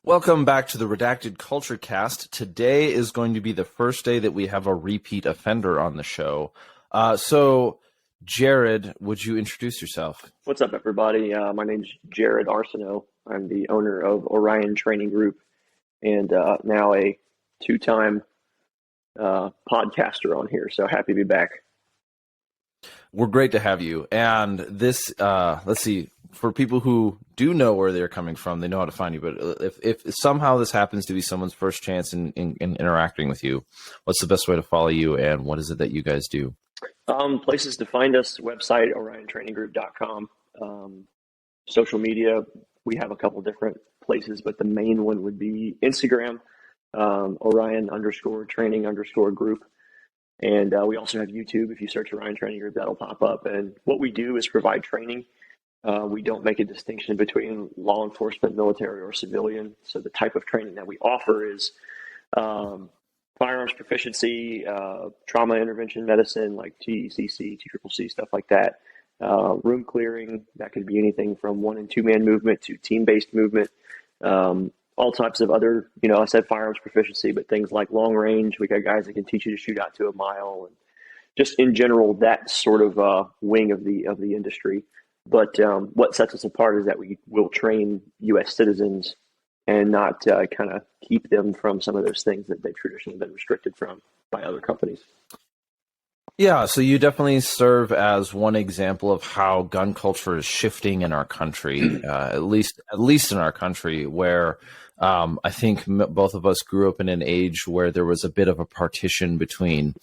Welcome back to the Redacted Culture Cast. Today is going to be the first day that we have a repeat offender on the show. So, Jared, would you introduce yourself? What's up, everybody? My name's Jared Arceneaux. I'm the owner of Orion Training Group and now a two-time podcaster on here. So happy to be back. We're great to have you. And this, let's see, for people who do know where they're coming from, they know how to find you. But if somehow this happens to be someone's first chance in interacting with you, what's the best way to follow you, and what is it that you guys do? Places to find us: website oriontraininggroup.com. Social media, we have a couple different places, but the main one would be Instagram, Orion_training_group. And we also have YouTube. If you search Orion Training Group, that'll pop up. And what we do is provide training. We don't make a distinction between law enforcement, military, or civilian. So the type of training that we offer is firearms proficiency, trauma intervention medicine, like TECC, TCCC, stuff like that. Room clearing, that could be anything from 1- and 2-man movement to team-based movement. All types of other, I said firearms proficiency, but things like long range. We got guys that can teach you to shoot out to a mile, and just in general, that sort of wing of the industry. But what sets us apart is that we will train U.S. citizens and not kind of keep them from some of those things that they've traditionally been restricted from by other companies. Yeah, so you definitely serve as one example of how gun culture is shifting in our country, at least in our country, where I think both of us grew up in an age where there was a bit of a partition between,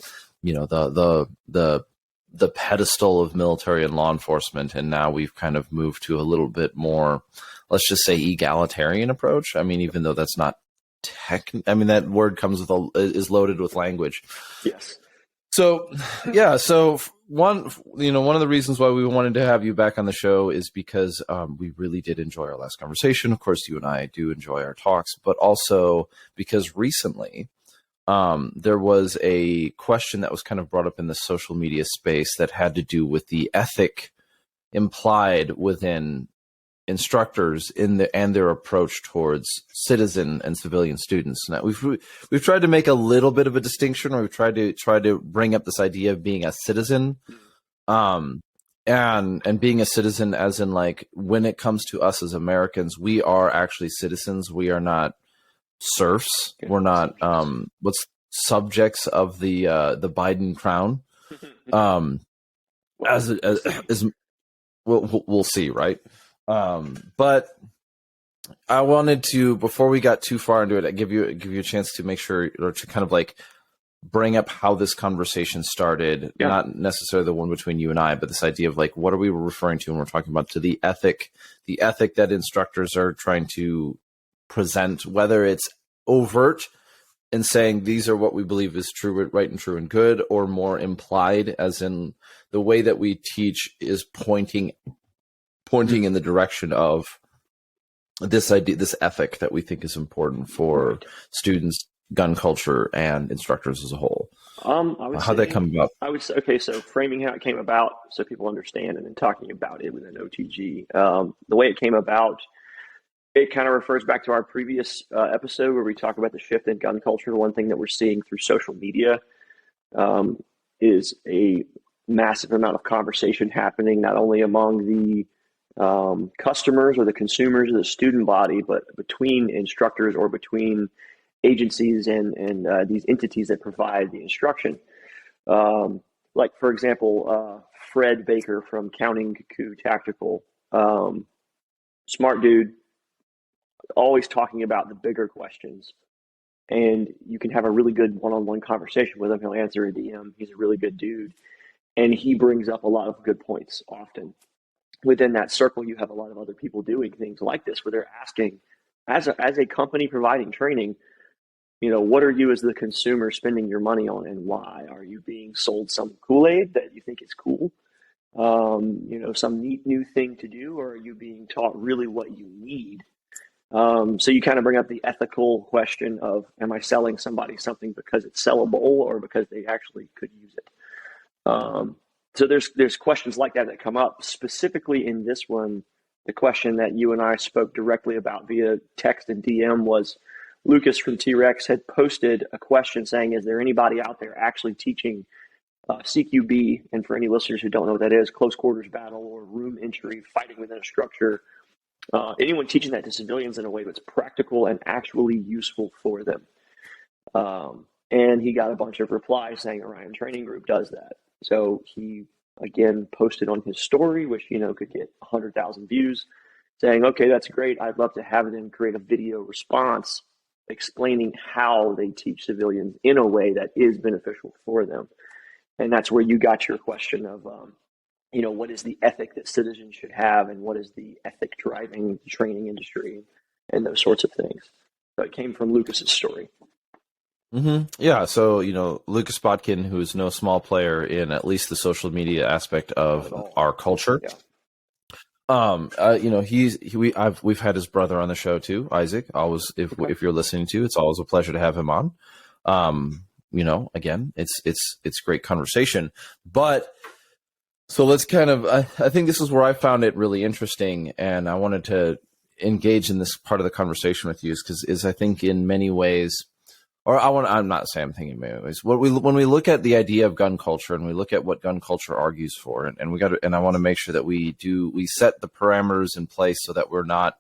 the pedestal of military and law enforcement, and now we've kind of moved to a little bit more, let's just say, egalitarian approach. I mean, even though that's not that word comes with is loaded with language. Yes. So, yeah. So one of the reasons why we wanted to have you back on the show is because we really did enjoy our last conversation. Of course, you and I do enjoy our talks, but also because recently there was a question that was kind of brought up in the social media space that had to do with the ethic implied within instructors and their approach towards citizen and civilian students. Now we've tried to make a little bit of a distinction, or we've tried to bring up this idea of being a citizen, and being a citizen as in, like, when it comes to us as Americans, we are actually citizens. We are not serfs. We're not subjects of the Biden crown. As we'll see, right? But I wanted to, before we got too far into it, give you a chance to make sure, or to kind of like bring up how this conversation started. Yeah. Not necessarily the one between you and I, but this idea of, like, what are we referring to when we're talking about the ethic that instructors are trying to present, whether it's overt in saying these are what we believe is true, right, and true and good, or more implied, as in the way that we teach is pointing in the direction of this idea, this ethic that we think is important for students, gun culture, and instructors as a whole. How'd that come about? I would say, okay, so framing how it came about so people understand, and then talking about it within OTG. The way it came about, it kind of refers back to our previous episode where we talk about the shift in gun culture. One thing that we're seeing through social media is a massive amount of conversation happening, not only among the customers or the consumers of the student body, but between instructors or between agencies and these entities that provide the instruction. Like, for example, Fred Baker from Counting Cuckoo Tactical, smart dude, always talking about the bigger questions. And you can have a really good one-on-one conversation with him. He'll answer a DM. He's a really good dude. And he brings up a lot of good points often. Within that circle, you have a lot of other people doing things like this, where they're asking, as a company providing training, what are you as the consumer spending your money on, and why? Are you being sold some Kool-Aid that you think is cool? Some neat new thing to do, or are you being taught really what you need? So you kind of bring up the ethical question of, am I selling somebody something because it's sellable or because they actually could use it? So there's questions like that come up. Specifically in this one, the question that you and I spoke directly about via text and DM was Lucas from T-Rex had posted a question saying, is there anybody out there actually teaching CQB? And for any listeners who don't know what that is, close quarters battle or room entry, fighting within a structure. Anyone teaching that to civilians in a way that's practical and actually useful for them. And he got a bunch of replies saying Orion Training Group does that. So he, again, posted on his story, which, could get 100,000 views, saying, okay, that's great. I'd love to have them create a video response explaining how they teach civilians in a way that is beneficial for them. And that's where you got your question of, what is the ethic that citizens should have, and what is the ethic driving the training industry, and those sorts of things. So it came from Lucas's story. Mm-hmm. Yeah. So, Lucas Botkin, who is no small player in at least the social media aspect of our culture. Yeah. We've had his brother on the show too, Isaac. Always, if you're listening to, it's always a pleasure to have him on. Again, it's great conversation, but so let's kind of, I think this is where I found it really interesting, and I wanted to engage in this part of the conversation with you because I think in many ways, I'm not saying I'm thinking in many ways, when we look at the idea of gun culture and we look at what gun culture argues for, and I want to make sure that we set the parameters in place so that we're not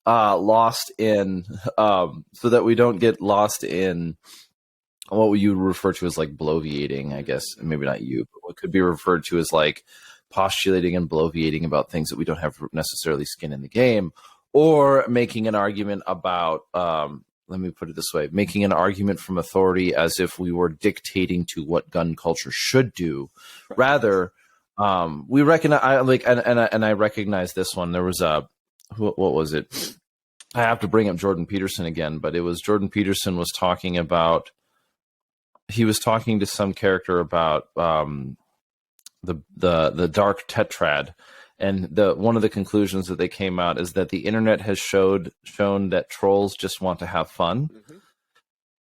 lost in, so that we don't get lost in what you refer to as like bloviating, I guess, maybe not you, but what could be referred to as like postulating and bloviating about things that we don't have necessarily skin in the game, or making an argument about, let me put it this way, making an argument from authority as if we were dictating to what gun culture should do. Right. Rather, we recognize, I recognize this one. There was what was it? I have to bring up Jordan Peterson again, but it was Jordan Peterson was talking about, he was talking to some character about the dark tetrad, and one of the conclusions that they came out is that the internet has shown that trolls just want to have fun. Mm-hmm.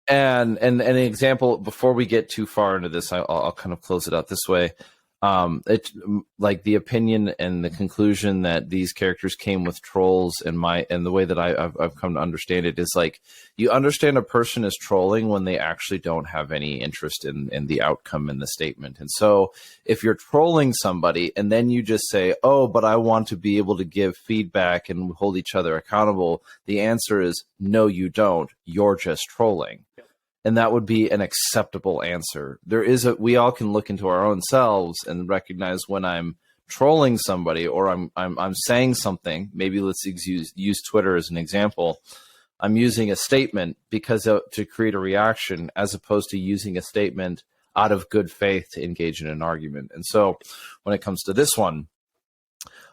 And an example, before we get too far into this, I'll kind of close it out this way. It's like the opinion and the conclusion that these characters came with trolls, and the way that I've come to understand it is like, you understand a person is trolling when they actually don't have any interest in the outcome in the statement. And so if you're trolling somebody and then you just say, oh, but I want to be able to give feedback and hold each other accountable, the answer is no, you don't. You're just trolling. Yep. And that would be an acceptable answer. We all can look into our own selves and recognize when I'm trolling somebody, or I'm saying something. Maybe let's use Twitter as an example. I'm using a statement to create a reaction, as opposed to using a statement out of good faith to engage in an argument. And so when it comes to this one,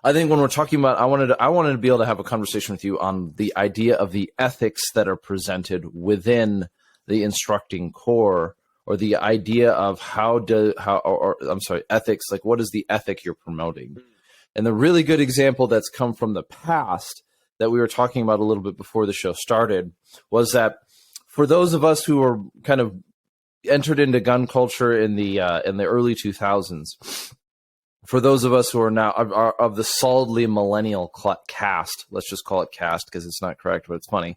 I think when we're talking about, I wanted to be able to have a conversation with you on the idea of the ethics that are presented within the instructing core, or the idea of ethics, like what is the ethic you're promoting? And the really good example that's come from the past that we were talking about a little bit before the show started was that for those of us who were kind of entered into gun culture in the early 2000s, for those of us who are now of the solidly millennial cast, let's just call it cast because it's not correct, but it's funny.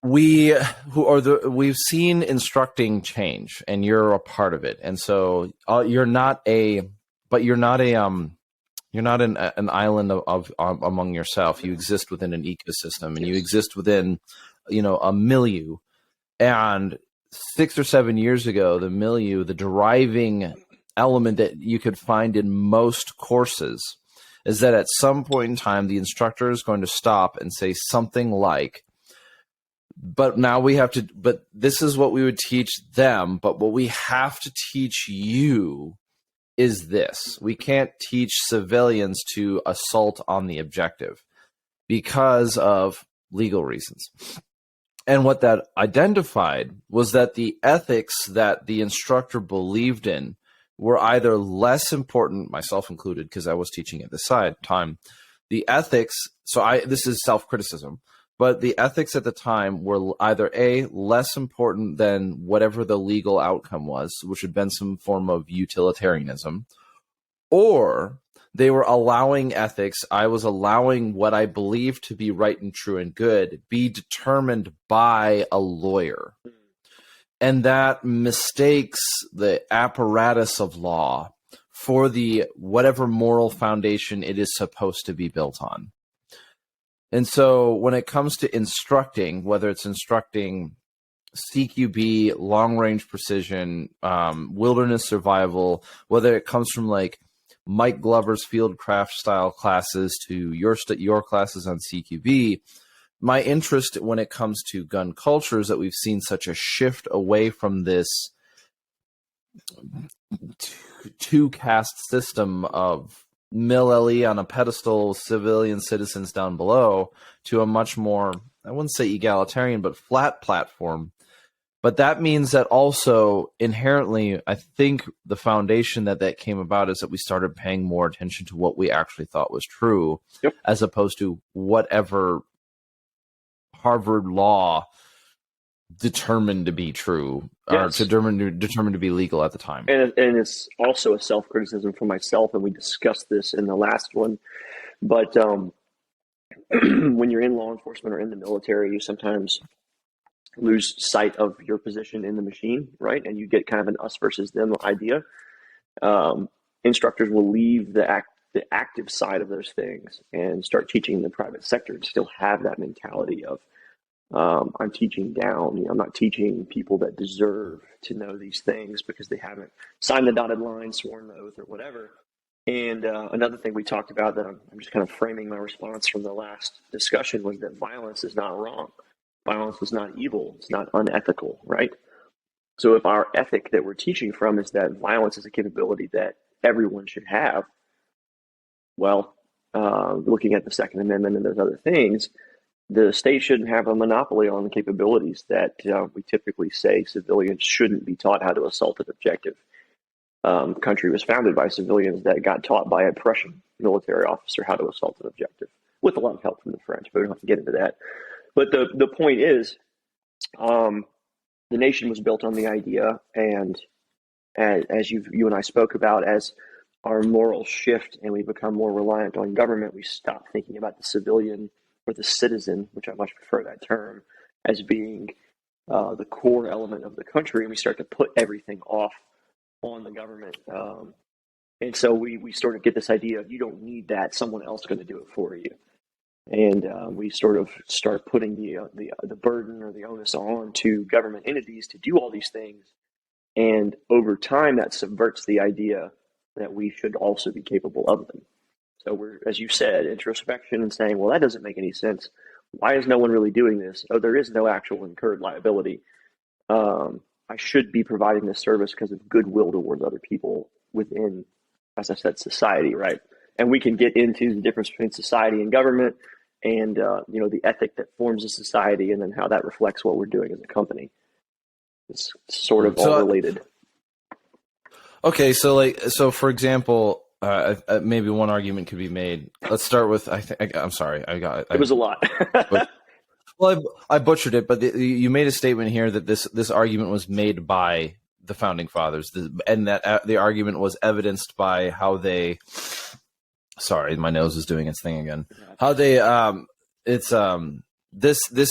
We've seen instructing change, and you're a part of it. And so you're not an island of among yourself. You exist within an ecosystem, and you exist within, a milieu. And 6 or 7 years ago, the milieu, the driving element that you could find in most courses, is that at some point in time, the instructor is going to stop and say something like, but this is what we would teach them, but what we have to teach you is this. We can't teach civilians to assault on the objective because of legal reasons. And what that identified was that the ethics that the instructor believed in were either less important, myself included, because I was teaching at the time, the ethics, this is self-criticism, but the ethics at the time were either A, less important than whatever the legal outcome was, which had been some form of utilitarianism, or they were allowing ethics. I was allowing what I believed to be right and true and good be determined by a lawyer. And that mistakes the apparatus of law for the whatever moral foundation it is supposed to be built on. And so when it comes to instructing, whether it's instructing CQB, long-range precision, wilderness survival, whether it comes from like Mike Glover's fieldcraft style classes to your classes on CQB, my interest when it comes to gun culture is that we've seen such a shift away from this two-caste system of mil-LE on a pedestal, civilian citizens down below, to a much more, I wouldn't say egalitarian, but flat platform. But that means that also inherently, I think the foundation that came about is that we started paying more attention to what we actually thought was true, Yep. as opposed to whatever Harvard law determined to be true, Yes. or determined to be legal at the time. And it's also a self-criticism for myself, and we discussed this in the last one. But when you're in law enforcement or in the military, you sometimes lose sight of your position in the machine, right? And you get kind of an us versus them idea. Instructors will leave the active side of those things and start teaching the private sector and still have that mentality of, I'm teaching down. I'm not teaching people that deserve to know these things because they haven't signed the dotted line, sworn the oath, or whatever. And another thing we talked about that I'm just kind of framing my response from the last discussion was that violence is not wrong. Violence is not evil. It's not unethical, right? So if our ethic that we're teaching from is that violence is a capability that everyone should have, well, looking at the Second Amendment and those other things, the state shouldn't have a monopoly on the capabilities that we typically say civilians shouldn't be taught how to assault an objective. Country was founded by civilians that got taught by a Prussian military officer how to assault an objective, with a lot of help from the French, but we don't have to get into that. But the point is, the nation was built on the idea, and as you and I spoke about, as our morals shift and we become more reliant on government, we stop thinking about the civilian or the citizen, which I much prefer that term, as being the core element of the country, and we start to put everything off on the government. And so we sort of get this idea of, you don't need that, someone else is going to do it for you. And we sort of start putting the burden or the onus on to government entities to do all these things. And over time, that subverts the idea that we should also be capable of them. So we're, as you said, introspection and saying, well, that doesn't make any sense. Why is no one really doing this? Oh, there is no actual incurred liability. I should be providing this service because of goodwill towards other people within, as I said, society, right? And we can get into the difference between society and government, and the ethic that forms a society, and then how that reflects what we're doing as a company. It's sort of all related. Okay, so for example, maybe one argument could be made. Let's start with, I'm sorry, it was a lot. Well, I butchered it, but you made a statement here that this argument was made by the founding fathers, and that the argument was evidenced by how they. Sorry, my nose is doing its thing again. How they, this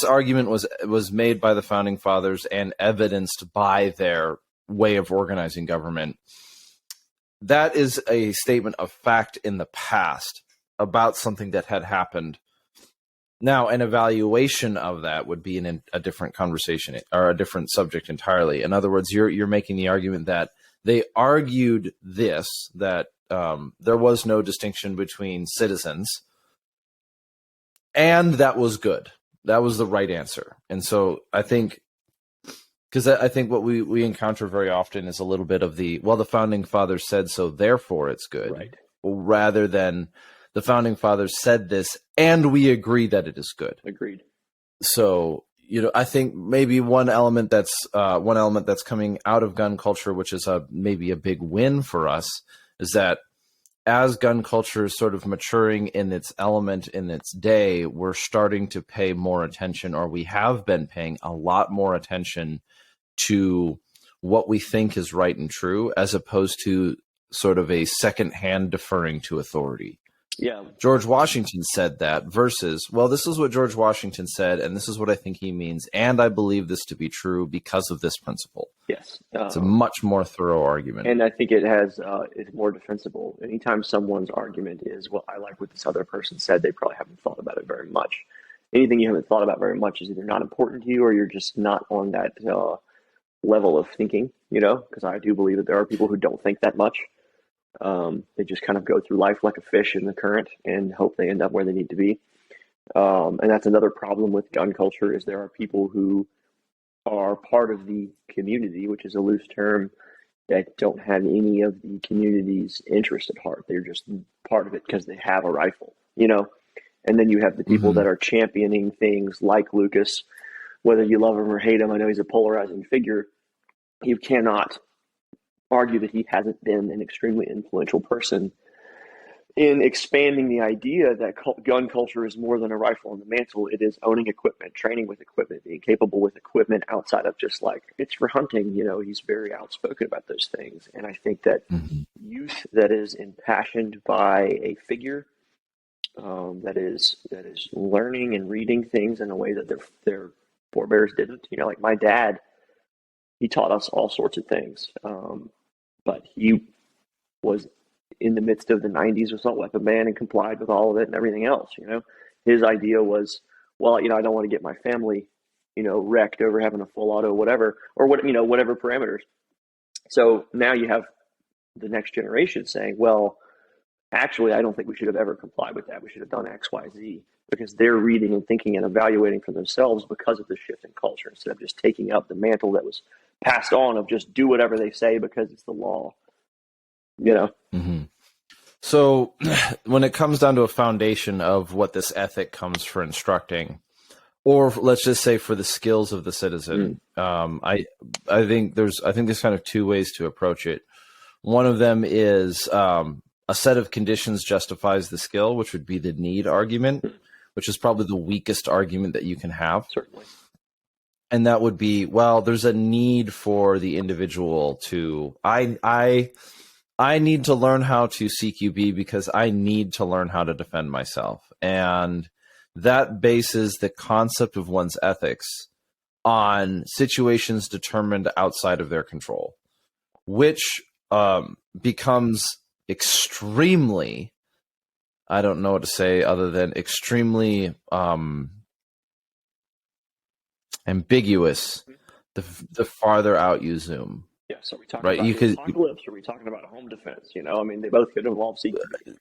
argument was made by the founding fathers and evidenced by their way of organizing government. That is a statement of fact in the past about something that had happened. Now, an evaluation of that would be in a different conversation or a different subject entirely. In other words, you're making the argument that they argued this, that there was no distinction between citizens, and that was good. That was the right answer. And so I think, because I think what we encounter very often is a little bit of the founding fathers said so, therefore it's good, right, rather than the founding fathers said this and we agree that it is good. Agreed. So, I think maybe one element that's coming out of gun culture, which is maybe a big win for us, is that as gun culture is sort of maturing in its element, in its day, we're starting to pay more attention, or we have been paying a lot more attention to what we think is right and true, as opposed to sort of a second-hand deferring to authority. Yeah. George Washington said that versus, well, this is what George Washington said, and this is what I think he means, and I believe this to be true because of this principle. Yes. It's a much more thorough argument. And I think it's more defensible. Anytime someone's argument is, well, I like what this other person said, they probably haven't thought about it very much. Anything you haven't thought about very much is either not important to you or you're just not on that level of thinking, because I do believe that there are people who don't think that much. They just kind of go through life like a fish in the current and hope they end up where they need to be. And that's another problem with gun culture is there are people who are part of the community, which is a loose term, that don't have any of the community's interest at heart. They're just part of it because they have a rifle, And then you have the people that are championing things like Lucas, whether you love him or hate him. I know he's a polarizing figure. You cannot argue that he hasn't been an extremely influential person in expanding the idea that gun culture is more than a rifle on the mantle. It is owning equipment, training with equipment, being capable with equipment outside of just like, it's for hunting. He's very outspoken about those things. And I think that youth that is impassioned by a figure that is learning and reading things in a way that their forebears didn't, like my dad, he taught us all sorts of things. But he was in the midst of the 90s assault weapon ban and complied with all of it and everything else. His idea was, well, I don't want to get my family, wrecked over having a full auto, whatever, or whatever parameters. So now you have the next generation saying, well, actually, I don't think we should have ever complied with that. We should have done X, Y, Z, because they're reading and thinking and evaluating for themselves because of the shift in culture instead of just taking up the mantle that was passed on of just do whatever they say because it's the law, So when it comes down to a foundation of what this ethic comes for instructing, or let's just say for the skills of the citizen, I think there's kind of two ways to approach it. One of them is a set of conditions justifies the skill, which would be the need argument, which is probably the weakest argument that you can have. Certainly. And that would be, well, there's a need for the individual to, I need to learn how to CQB because I need to learn how to defend myself. And that bases the concept of one's ethics on situations determined outside of their control, which becomes extremely, I don't know what to say other than extremely ambiguous the farther out you zoom. Yeah, so are we talking about the apocalypse, or are we talking about a home defense? They both could involve CQB.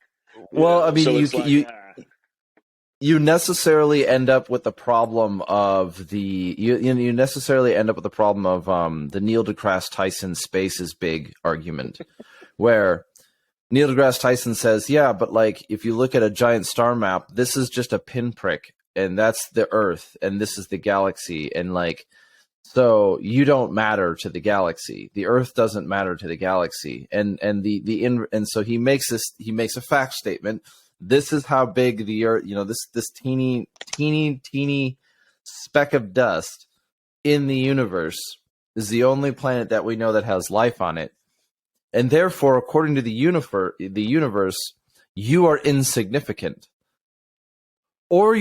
Well, So you necessarily end up with the problem of the you necessarily end up with the problem of the Neil deGrasse Tyson space is big argument, where Neil deGrasse Tyson says, yeah, but like if you look at a giant star map, this is just a pinprick, and that's the Earth, and this is the galaxy, and like. So you don't matter to the galaxy. The Earth doesn't matter to the galaxy, and so he makes a fact statement. This is how big the Earth. This teeny speck of dust in the universe is the only planet that we know that has life on it, and therefore, according to the universe, you are insignificant. Or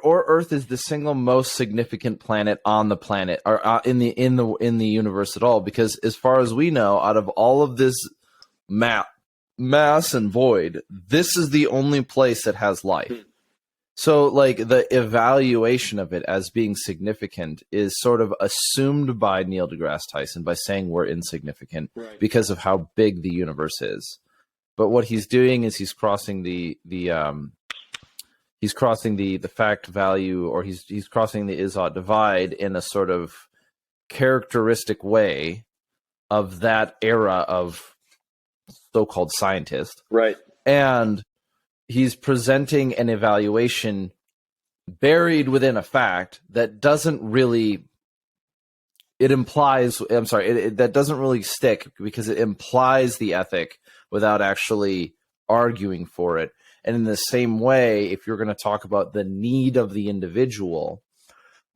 Earth is the single most significant planet on the planet, or in the universe at all. Because as far as we know, out of all of this mass and void, this is the only place that has life. So, like the evaluation of it as being significant is sort of assumed by Neil deGrasse Tyson by saying we're insignificant because of how big the universe is. But what he's doing is he's crossing the fact value, or he's crossing the is-ought divide in a sort of characteristic way of that era of so-called scientist. Right. And he's presenting an evaluation buried within a fact that doesn't really, that doesn't really stick because it implies the ethic without actually arguing for it. And in the same way, if you're going to talk about the need of the individual,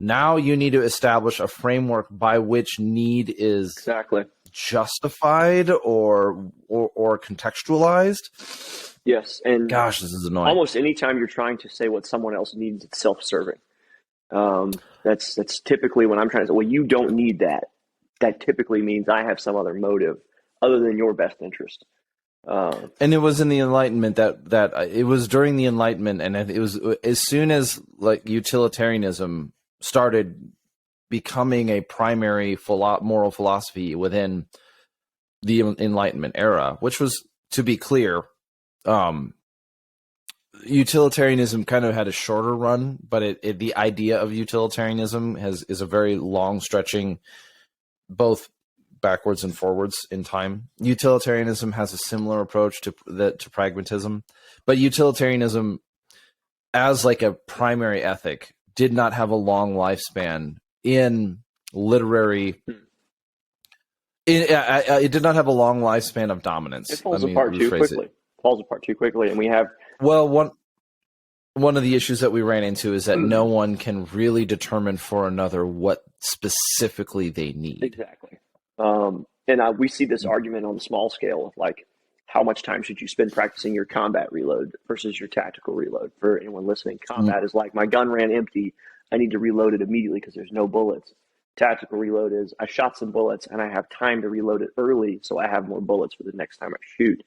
now you need to establish a framework by which need is justified or contextualized. Yes, and gosh, this is annoying. Almost anytime you're trying to say what someone else needs, it's self-serving. That's typically when I'm trying to say, well, you don't need that. That typically means I have some other motive other than your best interest. And it was in the Enlightenment that it was during the Enlightenment, and it was as soon as like utilitarianism started becoming a primary moral philosophy within the Enlightenment era, which was, to be clear, utilitarianism kind of had a shorter run, but the idea of utilitarianism is a very long stretching, both backwards and forwards in time. Utilitarianism has a similar approach to pragmatism, but utilitarianism as like a primary ethic did not have a long lifespan in literary. It did not have a long lifespan of dominance. It falls apart too quickly. Falls apart too quickly, and we have one of the issues that we ran into is that no one can really determine for another what specifically they need. Exactly. And we see this argument on the small scale of like, how much time should you spend practicing your combat reload versus your tactical reload? For anyone listening, combat is like, my gun ran empty, I need to reload it immediately because there's no bullets. Tactical reload is, I shot some bullets and I have time to reload it early so I have more bullets for the next time I shoot.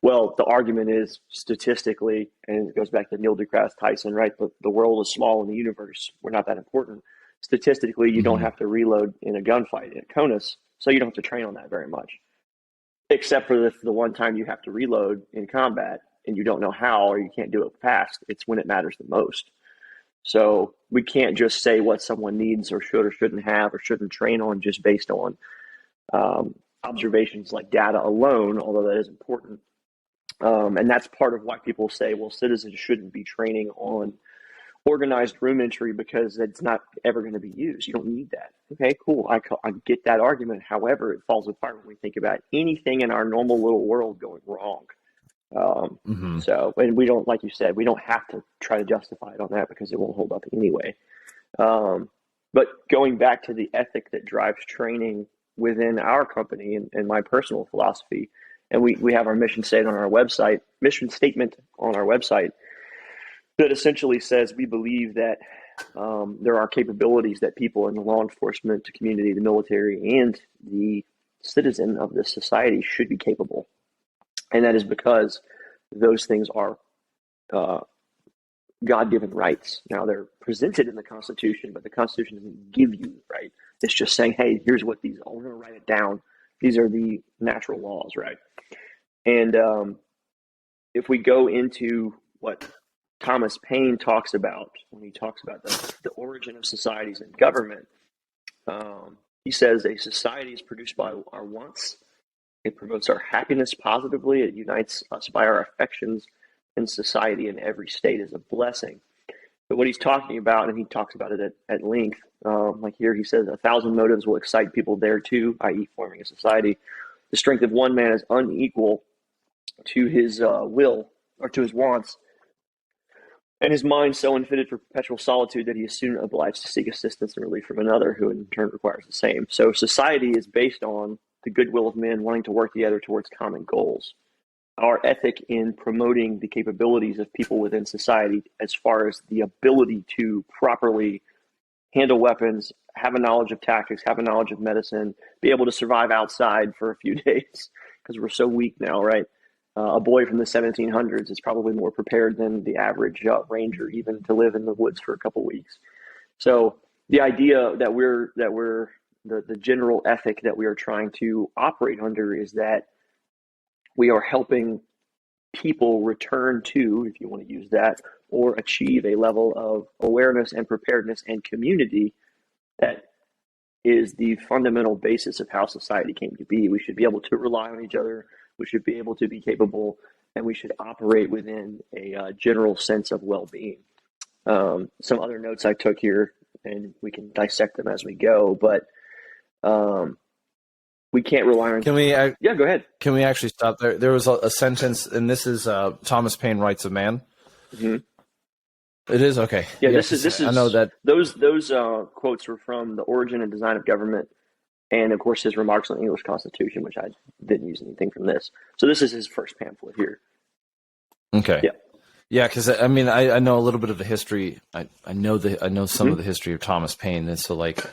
Well, the argument is statistically, and it goes back to Neil deGrasse Tyson, right? The world is small in the universe. We're not that important. Statistically, you don't have to reload in a gunfight in CONUS, so you don't have to train on that very much. Except for the one time you have to reload in combat and you don't know how or you can't do it fast. It's when it matters the most. So we can't just say what someone needs or should or shouldn't have or shouldn't train on just based on observations like data alone, although that is important. And that's part of why people say, well, citizens shouldn't be training on organized room entry because it's not ever going to be used. You don't need that. Okay, cool. I get that argument. However, it falls apart when we think about anything in our normal little world going wrong. So, and we don't, like you said, we don't have to try to justify it on that because it won't hold up anyway. But going back to the ethic that drives training within our company and my personal philosophy, and we have our mission statement on our website, that essentially says we believe that there are capabilities that people in the law enforcement community, the military, and the citizen of this society should be capable. And that is because those things are God-given rights. Now, they're presented in the Constitution, but the Constitution doesn't give you right. It's just saying, hey, here's what these are. We're going to write it down. These are the natural laws, right? And if we go into what Thomas Paine talks about when he talks about the origin of societies and government, he says a society is produced by our wants. It promotes our happiness positively. It unites us by our affections, and society in every state is a blessing. But what he's talking about, and he talks about it at length, like here he says, 1,000 motives will excite people there too, i.e. forming a society. The strength of one man is unequal to his will or to his wants, and his mind so unfitted for perpetual solitude that he is soon obliged to seek assistance and relief from another, who in turn requires the same. So society is based on the goodwill of men wanting to work together towards common goals. Our ethic in promoting the capabilities of people within society as far as the ability to properly handle weapons, have a knowledge of tactics, have a knowledge of medicine, be able to survive outside for a few days because we're so weak now, right? A boy from the 1700s is probably more prepared than the average ranger, even to live in the woods for a couple weeks. So the idea that we're the general ethic that we are trying to operate under is that we are helping people return to, if you want to use that, or achieve a level of awareness and preparedness and community that is the fundamental basis of how society came to be. We should be able to rely on each other. We should be able to be capable, and we should operate within a general sense of well-being. Some other notes I took here, and we can dissect them as we go, but we can't rely on... Yeah, go ahead. Can we actually stop there? There was a sentence, and this is Thomas Paine Rights of Man. Mm-hmm. It is? Okay. Yeah, this is. I know that. Those quotes were from The Origin and Design of Government and of course his remarks on the English Constitution, which I didn't use anything from this. So this is his first pamphlet here. Okay. Yeah. Yeah, because I mean, I know a little bit of the history. I know some of the history of Thomas Paine, and so like,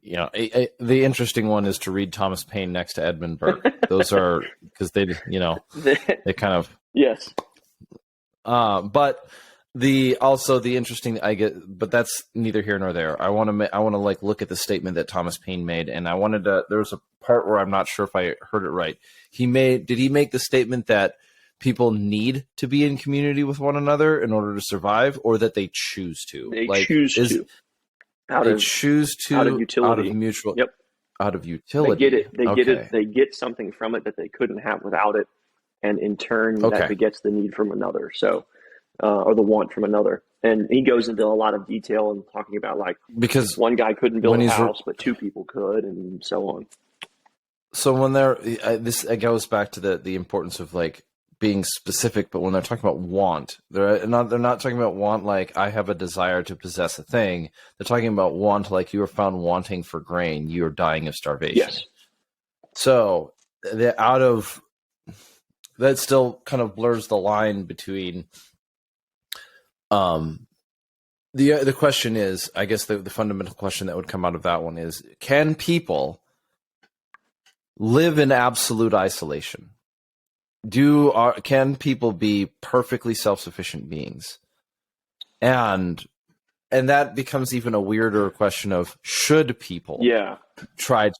the interesting one is to read Thomas Paine next to Edmund Burke. Those are because they kind of yes. But the interesting but that's neither here nor there. I want to like look at the statement that Thomas Paine made, and there was a part where I'm not sure if I heard it right. Did he make the statement that people need to be in community with one another in order to survive, or that they choose to? They choose to. Out of utility. Out of mutual. Yep. Out of utility. They get it. They get something from it that they couldn't have without it, and in turn, that begets the need from another. So, or the want from another. And he goes into a lot of detail and talking about because one guy couldn't build a house, but two people could, and so on. So when it goes back to the importance of like being specific, but when they're talking about want, they're not talking about want like I have a desire to possess a thing. They're talking about want like you are found wanting for grain, you are dying of starvation. Yes. So that still kind of blurs the line between the question is, I guess the fundamental question that would come out of that one is, can people live in absolute isolation? Can people be perfectly self-sufficient beings? And that becomes even a weirder question of, should people try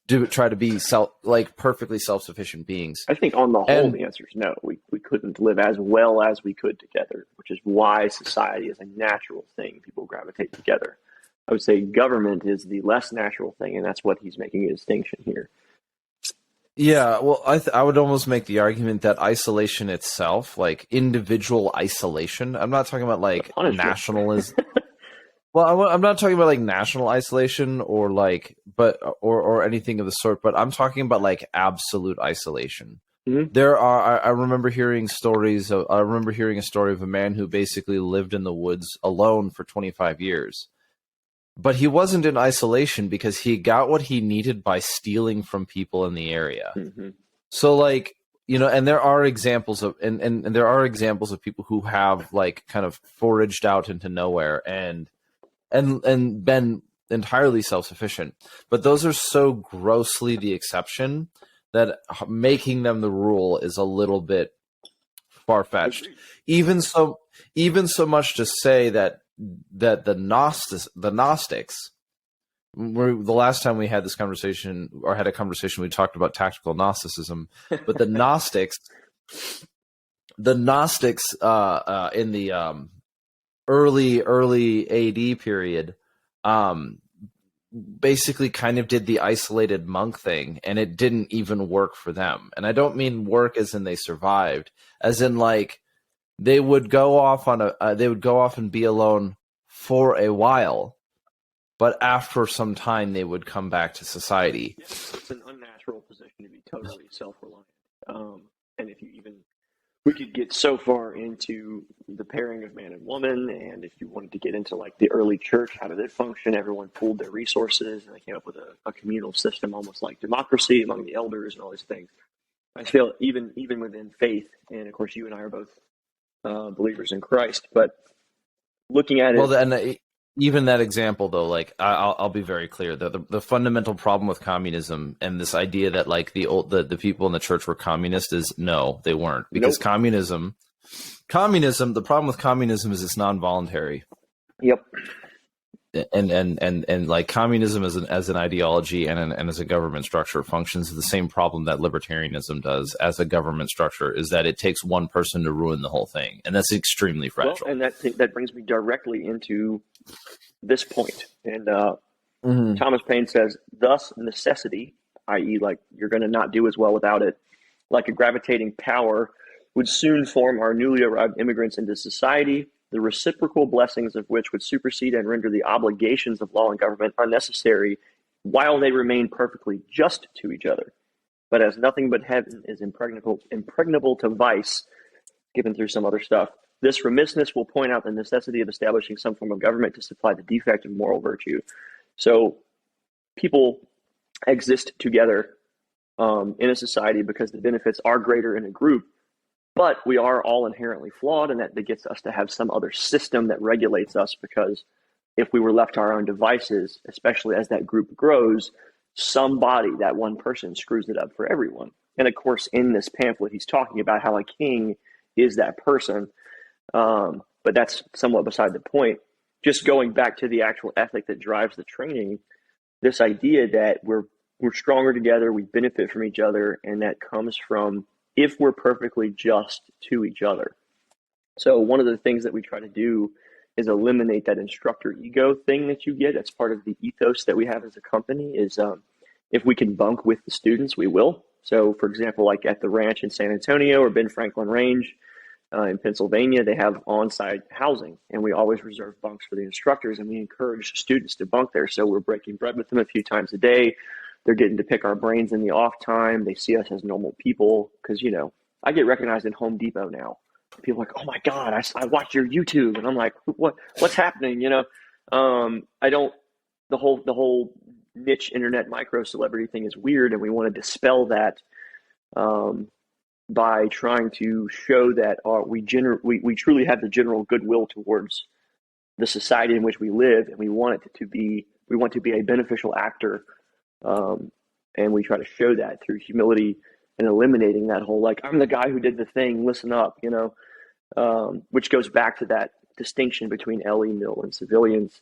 to be perfectly self-sufficient beings? I think on the whole the answer is no. We couldn't live as well as we could together, which is why society is a natural thing. People gravitate together. I would say government is the less natural thing, and that's what he's making a distinction here. Yeah, well, I would almost make the argument that isolation itself, like individual isolation, I'm not talking about like nationalism. Well, I'm not talking about like national isolation or or anything of the sort, but I'm talking about like absolute isolation. Mm-hmm. I remember hearing a story of a man who basically lived in the woods alone for 25 years. But he wasn't in isolation because he got what he needed by stealing from people in the area. Mm-hmm. So and there are examples of and there are examples of people who have like kind of foraged out into nowhere and been entirely self-sufficient. But those are so grossly the exception that making them the rule is a little bit far-fetched. Even so much to say that the Gnostics, the last time we had this conversation or had a conversation, we talked about tactical Gnosticism, but the Gnostics in the early AD period, basically kind of did the isolated monk thing, and it didn't even work for them. And I don't mean work as in they survived, as in like they would go off and be alone for a while, but after some time they would come back to society. It's an unnatural position to be totally self-reliant. And we could get so far into the pairing of man and woman, and if you wanted to get into like the early church, how did it function? Everyone pooled their resources, and they came up with a communal system, almost like democracy among the elders and all these things. I feel even within faith, and of course you and I are both believers in Christ, but looking at it, even that example though, like I'll be very clear, the fundamental problem with communism and this idea that like the people in the church were communist is no, they weren't, because communism, the problem with communism is it's non-voluntary. Yep. And like communism as an ideology and as a government structure functions the same problem that libertarianism does as a government structure, is that it takes one person to ruin the whole thing, and that's extremely fragile. Well, and that brings me directly into this point. And Thomas Paine says, thus necessity, i.e. like you're going to not do as well without it, like a gravitating power, would soon form our newly arrived immigrants into society, the reciprocal blessings of which would supersede and render the obligations of law and government unnecessary while they remain perfectly just to each other. But as nothing but heaven is impregnable to vice, given through some other stuff, this remissness will point out the necessity of establishing some form of government to supply the defect of moral virtue. So people exist together in a society because the benefits are greater in a group, but we are all inherently flawed, and that gets us to have some other system that regulates us, because if we were left to our own devices, especially as that group grows, somebody, that one person, screws it up for everyone. And of course, in this pamphlet, he's talking about how a king is that person. But that's somewhat beside the point. Just going back to the actual ethic that drives the training, this idea that we're stronger together, we benefit from each other, and that comes from if we're perfectly just to each other. So one of the things that we try to do is eliminate that instructor ego thing that you get. That's part of the ethos that we have as a company is if we can bunk with the students, we will. So for example, like at the ranch in San Antonio or Ben Franklin Range in Pennsylvania, they have on-site housing, and we always reserve bunks for the instructors, and we encourage students to bunk there. So we're breaking bread with them a few times a day. They're getting to pick our brains in the off time. They see us as normal people because, you know, I get recognized in Home Depot now. People are like, oh my God, I watched your YouTube. And I'm like, what's happening? You know, the whole niche internet micro celebrity thing is weird. And we want to dispel that by trying to show that we truly have the general goodwill towards the society in which we live. And we want to be a beneficial actor. And we try to show that through humility and eliminating that whole, like, I'm the guy who did the thing, listen up, you know, which goes back to that distinction between LE, MIL, and civilians.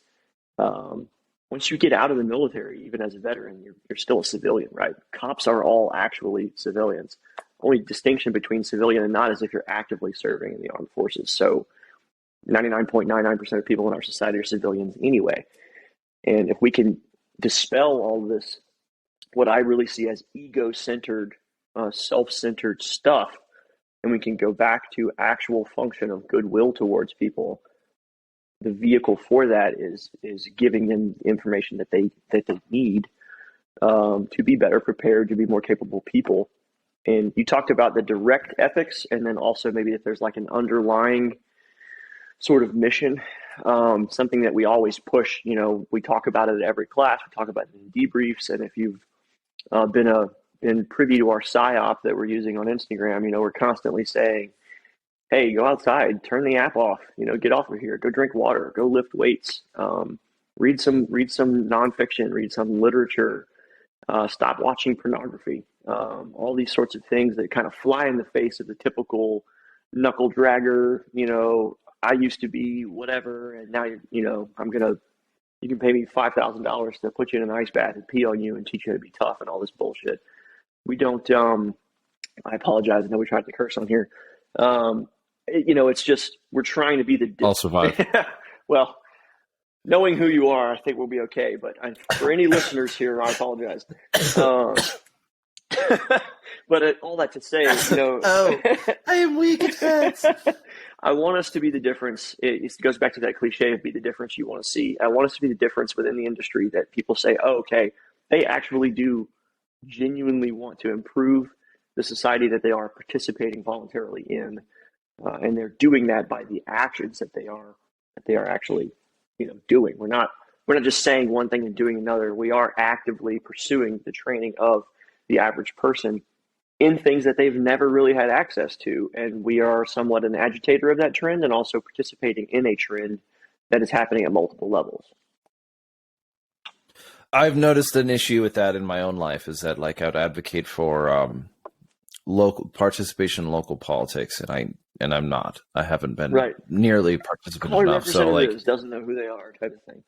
Once you get out of the military, even as a veteran, you're still a civilian, right? Cops are all actually civilians. Only distinction between civilian and not is if you're actively serving in the armed forces. So 99.99% of people in our society are civilians anyway. And if we can dispel all this, what I really see as ego-centered, self-centered stuff, and we can go back to actual function of goodwill towards people, the vehicle for that is giving them information that they need to be better prepared, to be more capable people. And you talked about the direct ethics, and then also maybe if there's like an underlying sort of mission, something that we always push. You know, we talk about it at every class. We talk about it in debriefs, and if you've been privy to our PSYOP that we're using on Instagram, you know, we're constantly saying, hey, go outside, turn the app off, you know, get off of here, go drink water, go lift weights, read some nonfiction, read some literature, stop watching pornography, all these sorts of things that kind of fly in the face of the typical knuckle dragger, you know, I used to be whatever, and now you know, you can pay me $5,000 to put you in an ice bath and pee on you and teach you how to be tough and all this bullshit. We don't, I apologize, I know we tried to curse on here. You know, it's just, we're trying to be I'll survive. Well, knowing who you are, I think we'll be okay. But for any listeners here, I apologize. But all that to say, you know, I am weak at facts. I want us to be the difference. It goes back to that cliche of be the difference you want to see. I want us to be the difference within the industry that people say, oh, okay, they actually do genuinely want to improve the society that they are participating voluntarily in, and they're doing that by the actions that they are actually, you know, doing. We're not just saying one thing and doing another. We are actively pursuing the training of the average person in things that they've never really had access to, and we are somewhat an agitator of that trend and also participating in a trend that is happening at multiple levels. I've noticed an issue with that in my own life is that, like, I would advocate for local participation in local politics, and I'm not. I haven't been nearly participant enough. So, like, doesn't know who they are, type of thing.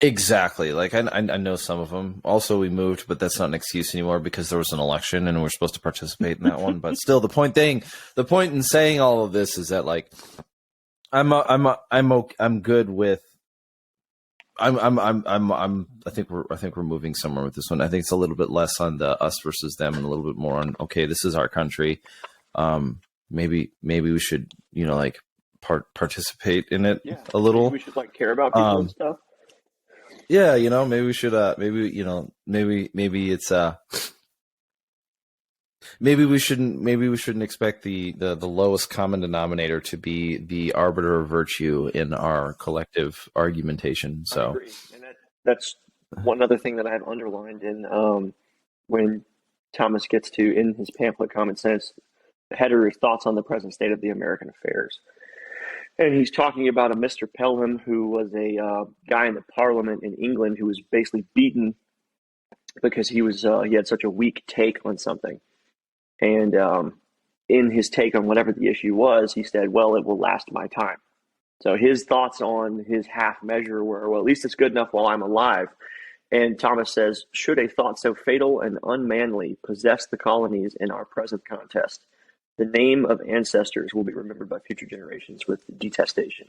Exactly. Like, I know some of them. Also, we moved, but that's not an excuse anymore because there was an election and we're supposed to participate in that one. But still, the point in saying all of this is that, like, I'm good with. I think we're moving somewhere with this one. I think it's a little bit less on the us versus them and a little bit more on, okay, this is our country. Maybe we should, you know, like participate in it a little. Maybe we should, like, care about people and stuff. Yeah, you know, maybe we should. Maybe it's. Maybe we shouldn't expect the lowest common denominator to be the arbiter of virtue in our collective argumentation. So, and that's one other thing that I've underlined in when Thomas gets to, in his pamphlet, Common Sense, the header is Thoughts on the Present State of the American Affairs. And he's talking about a Mr. Pelham who was a guy in the parliament in England who was basically beaten because he had such a weak take on something. And in his take on whatever the issue was, he said, well, it will last my time. So his thoughts on his half measure were, well, at least it's good enough while I'm alive. And Thomas says, should a thought so fatal and unmanly possess the colonies in our present contest, the name of ancestors will be remembered by future generations with detestation.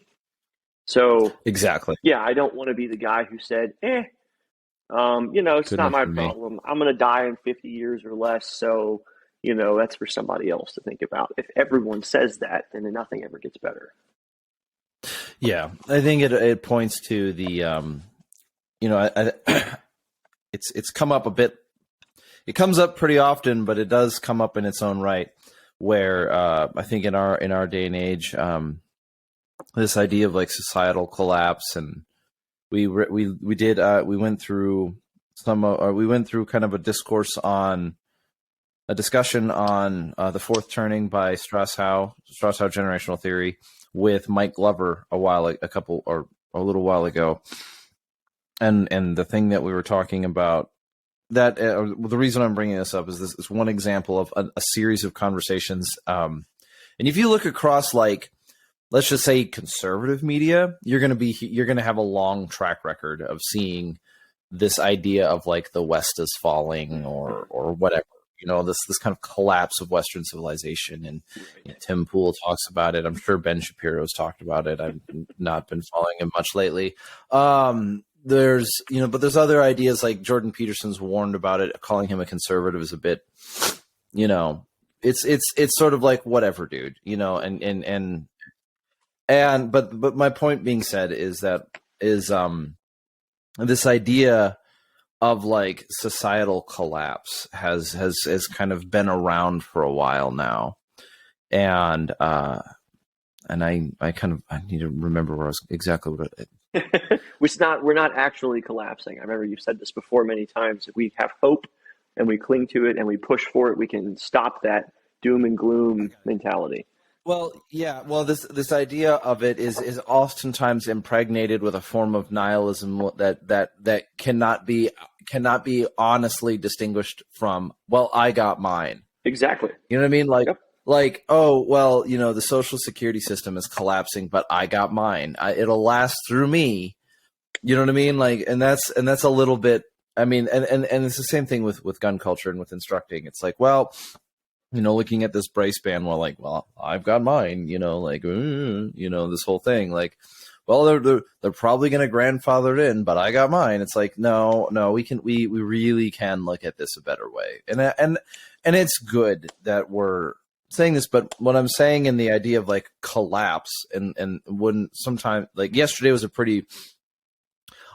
So Exactly. yeah, I don't want to be the guy who said, it's Good not enough my for me. problem. I'm going to die in 50 years or less. So, that's for somebody else to think about. If everyone says that, then nothing ever gets better. Yeah, I think it points to the it's come up a bit. It comes up pretty often, but it does come up in its own right. Where I think in our day and age, this idea of like societal collapse, and we went through kind of a discussion on the fourth turning by Strauss-Howe generational theory with Mike Glover a little while ago, and the thing that we were talking about, that the reason I'm bringing this up is this is one example of a series of conversations. And if you look across, like, let's just say conservative media, you're going to have a long track record of seeing this idea of like the West is falling or whatever, this kind of collapse of Western civilization. And Tim Pool talks about it. I'm sure Ben Shapiro's talked about it. I've not been following him much lately. There's other ideas, like Jordan Peterson's warned about it, calling him a conservative is a bit, it's sort of like, whatever, dude, but my point being said is this idea of like societal collapse has kind of been around for a while now. And I need to remember where I was exactly what it We're not actually collapsing. I remember you've said this before many times. If we have hope and we cling to it and we push for it, we can stop that doom and gloom mentality. Well, yeah. Well, this idea of it is oftentimes impregnated with a form of nihilism that cannot be honestly distinguished from, well, I got mine. Exactly. You know what I mean? Like, yep. Like, oh, well, the Social Security system is collapsing, but I got mine. It'll last through me. You know what I mean? Like, and that's a little bit, I mean, and it's the same thing with gun culture and with instructing. It's like, well, looking at this brace band, well, I've got mine, this whole thing, like, well, they're probably going to grandfather it in, but I got mine. It's like, no, we really can look at this a better way. And it's good that we're saying this, but what I'm saying in the idea of like collapse and when sometimes, like, yesterday was a pretty,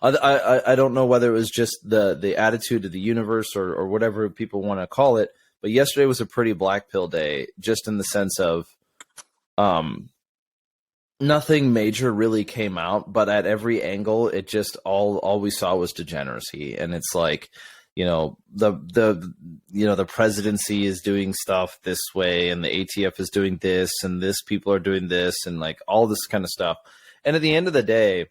I don't know whether it was just the attitude of the universe or whatever people want to call it, but yesterday was a pretty black pill day, just in the sense of nothing major really came out, but at every angle, it just all we saw was degeneracy. And it's like, the presidency is doing stuff this way, and the ATF is doing this, and this people are doing this, and like all this kind of stuff. And at the end of the day,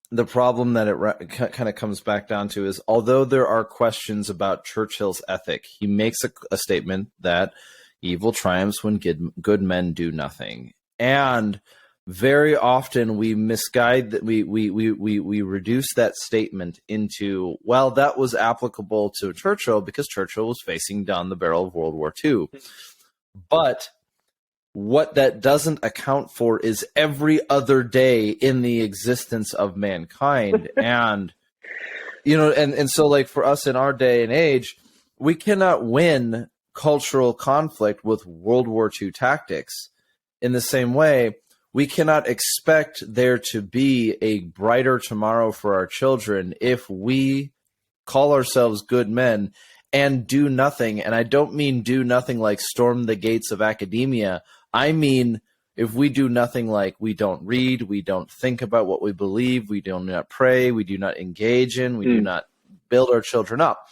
the problem that it kind of comes back down to is, although there are questions about Churchill's ethic, he makes a statement that evil triumphs when good men do nothing. And very often we misguide that, we reduce that statement into, well, that was applicable to Churchill because Churchill was facing down the barrel of World War II. But what that doesn't account for is every other day in the existence of mankind. And, and so, like, for us in our day and age, we cannot win cultural conflict with World War II tactics. In the same way, we cannot expect there to be a brighter tomorrow for our children if we call ourselves good men and do nothing. And I don't mean do nothing like storm the gates of academia. I mean if we do nothing like we don't read, we don't think about what we believe, we do not pray, we do not engage in, we do not build our children up.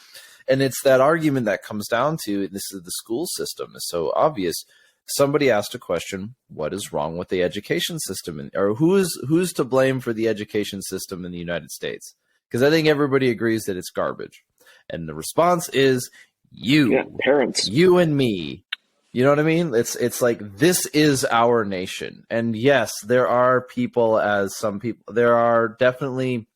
And it's that argument that comes down to, this is the school system is so obvious. Somebody asked a question, what is wrong with the education system? Or who's to blame for the education system in the United States? Because I think everybody agrees that it's garbage. And the response is you, parents, you and me. You know what I mean? It's like, this is our nation. And yes, there are people, there are definitely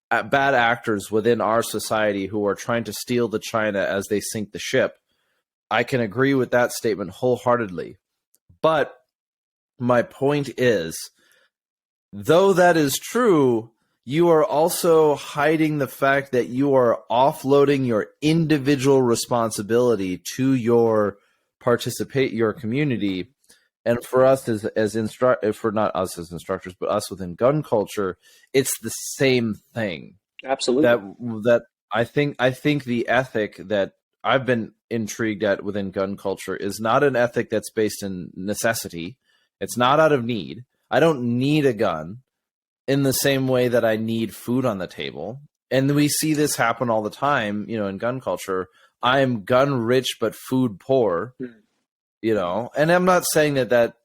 bad actors within our society who are trying to steal the China as they sink the ship. I can agree with that statement wholeheartedly. But my point is, though that is true, you are also hiding the fact that you are offloading your individual responsibility to your community. And for us for not us as instructors, but us within gun culture, it's the same thing. Absolutely. That I think the ethic that I've been intrigued at within gun culture is not an ethic that's based in necessity. It's not out of need. I don't need a gun in the same way that I need food on the table. And we see this happen all the time, in gun culture. I am gun rich but food poor, and I'm not saying that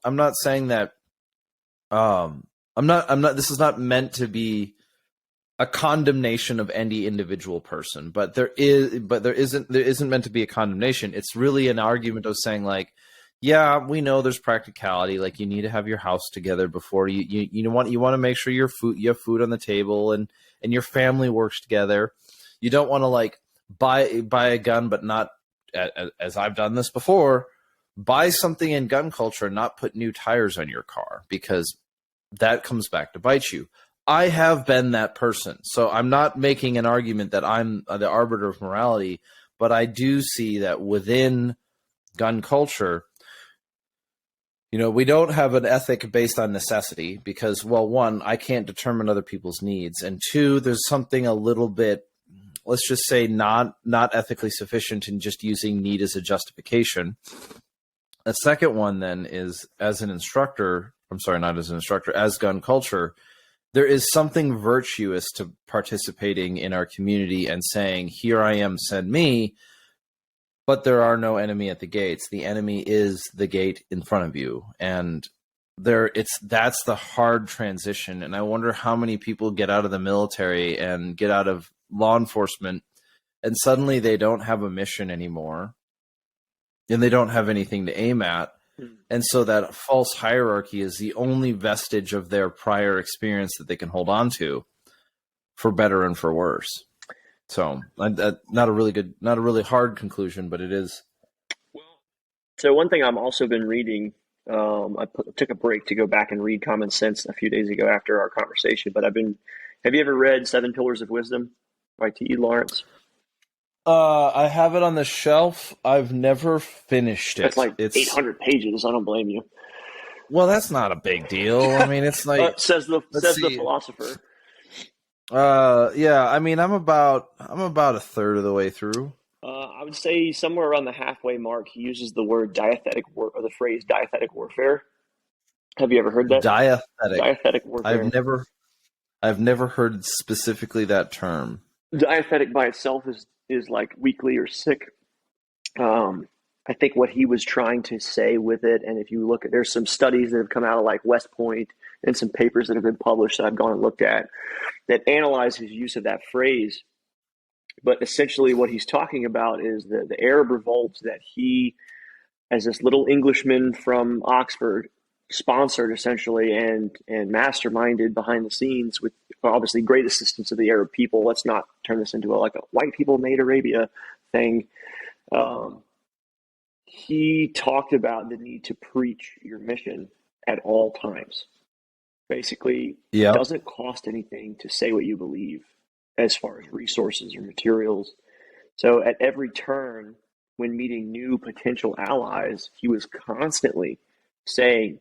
this is not meant to be a condemnation of any individual person, but there isn't meant to be a condemnation. It's really an argument of saying, like, yeah, we know there's practicality. Like, you need to have your house together before you want to make sure you have food on the table and your family works together. You don't want to like buy a gun, but not, as I've done this before, buy something in gun culture and not put new tires on your car, because that comes back to bite you. I have been that person. So I'm not making an argument that I'm the arbiter of morality, but I do see that within gun culture, we don't have an ethic based on necessity because, well, one, I can't determine other people's needs. And two, there's something a little bit, let's just say, not ethically sufficient in just using need as a justification. A second one then is, as gun culture, there is something virtuous to participating in our community and saying, here I am, send me. But there are no enemy at the gates. The enemy is the gate in front of you. And that's the hard transition. And I wonder how many people get out of the military and get out of law enforcement, and suddenly they don't have a mission anymore. And they don't have anything to aim at. And so that false hierarchy is the only vestige of their prior experience that they can hold on to, for better and for worse. So not a really hard conclusion, but it is. So one thing I've also been reading, took a break to go back and read Common Sense a few days ago after our conversation, but have you ever read Seven Pillars of Wisdom by T.E. Lawrence? I have it on the shelf. I've never finished it. It's like 800 pages. I don't blame you. Well, that's not a big deal. I mean, it's like says the philosopher. Yeah. I mean, I'm about a third of the way through. I would say somewhere around the halfway mark. He uses the word or the phrase diethetic warfare. Have you ever heard that? Diethetic warfare. I've never heard specifically that term. Diethetic by itself is like weakly or sick. I think what he was trying to say with it, and if you look at, there's some studies that have come out of like West Point and some papers that have been published that I've gone and looked at that analyze his use of that phrase. But essentially what he's talking about is the Arab revolt that he, as this little Englishman from Oxford, sponsored essentially and masterminded behind the scenes with obviously great assistance of the Arab people. Let's not turn this into a white people made Arabia thing. He talked about the need to preach your mission at all times. Basically, It doesn't cost anything to say what you believe as far as resources or materials. So at every turn, when meeting new potential allies, he was constantly saying,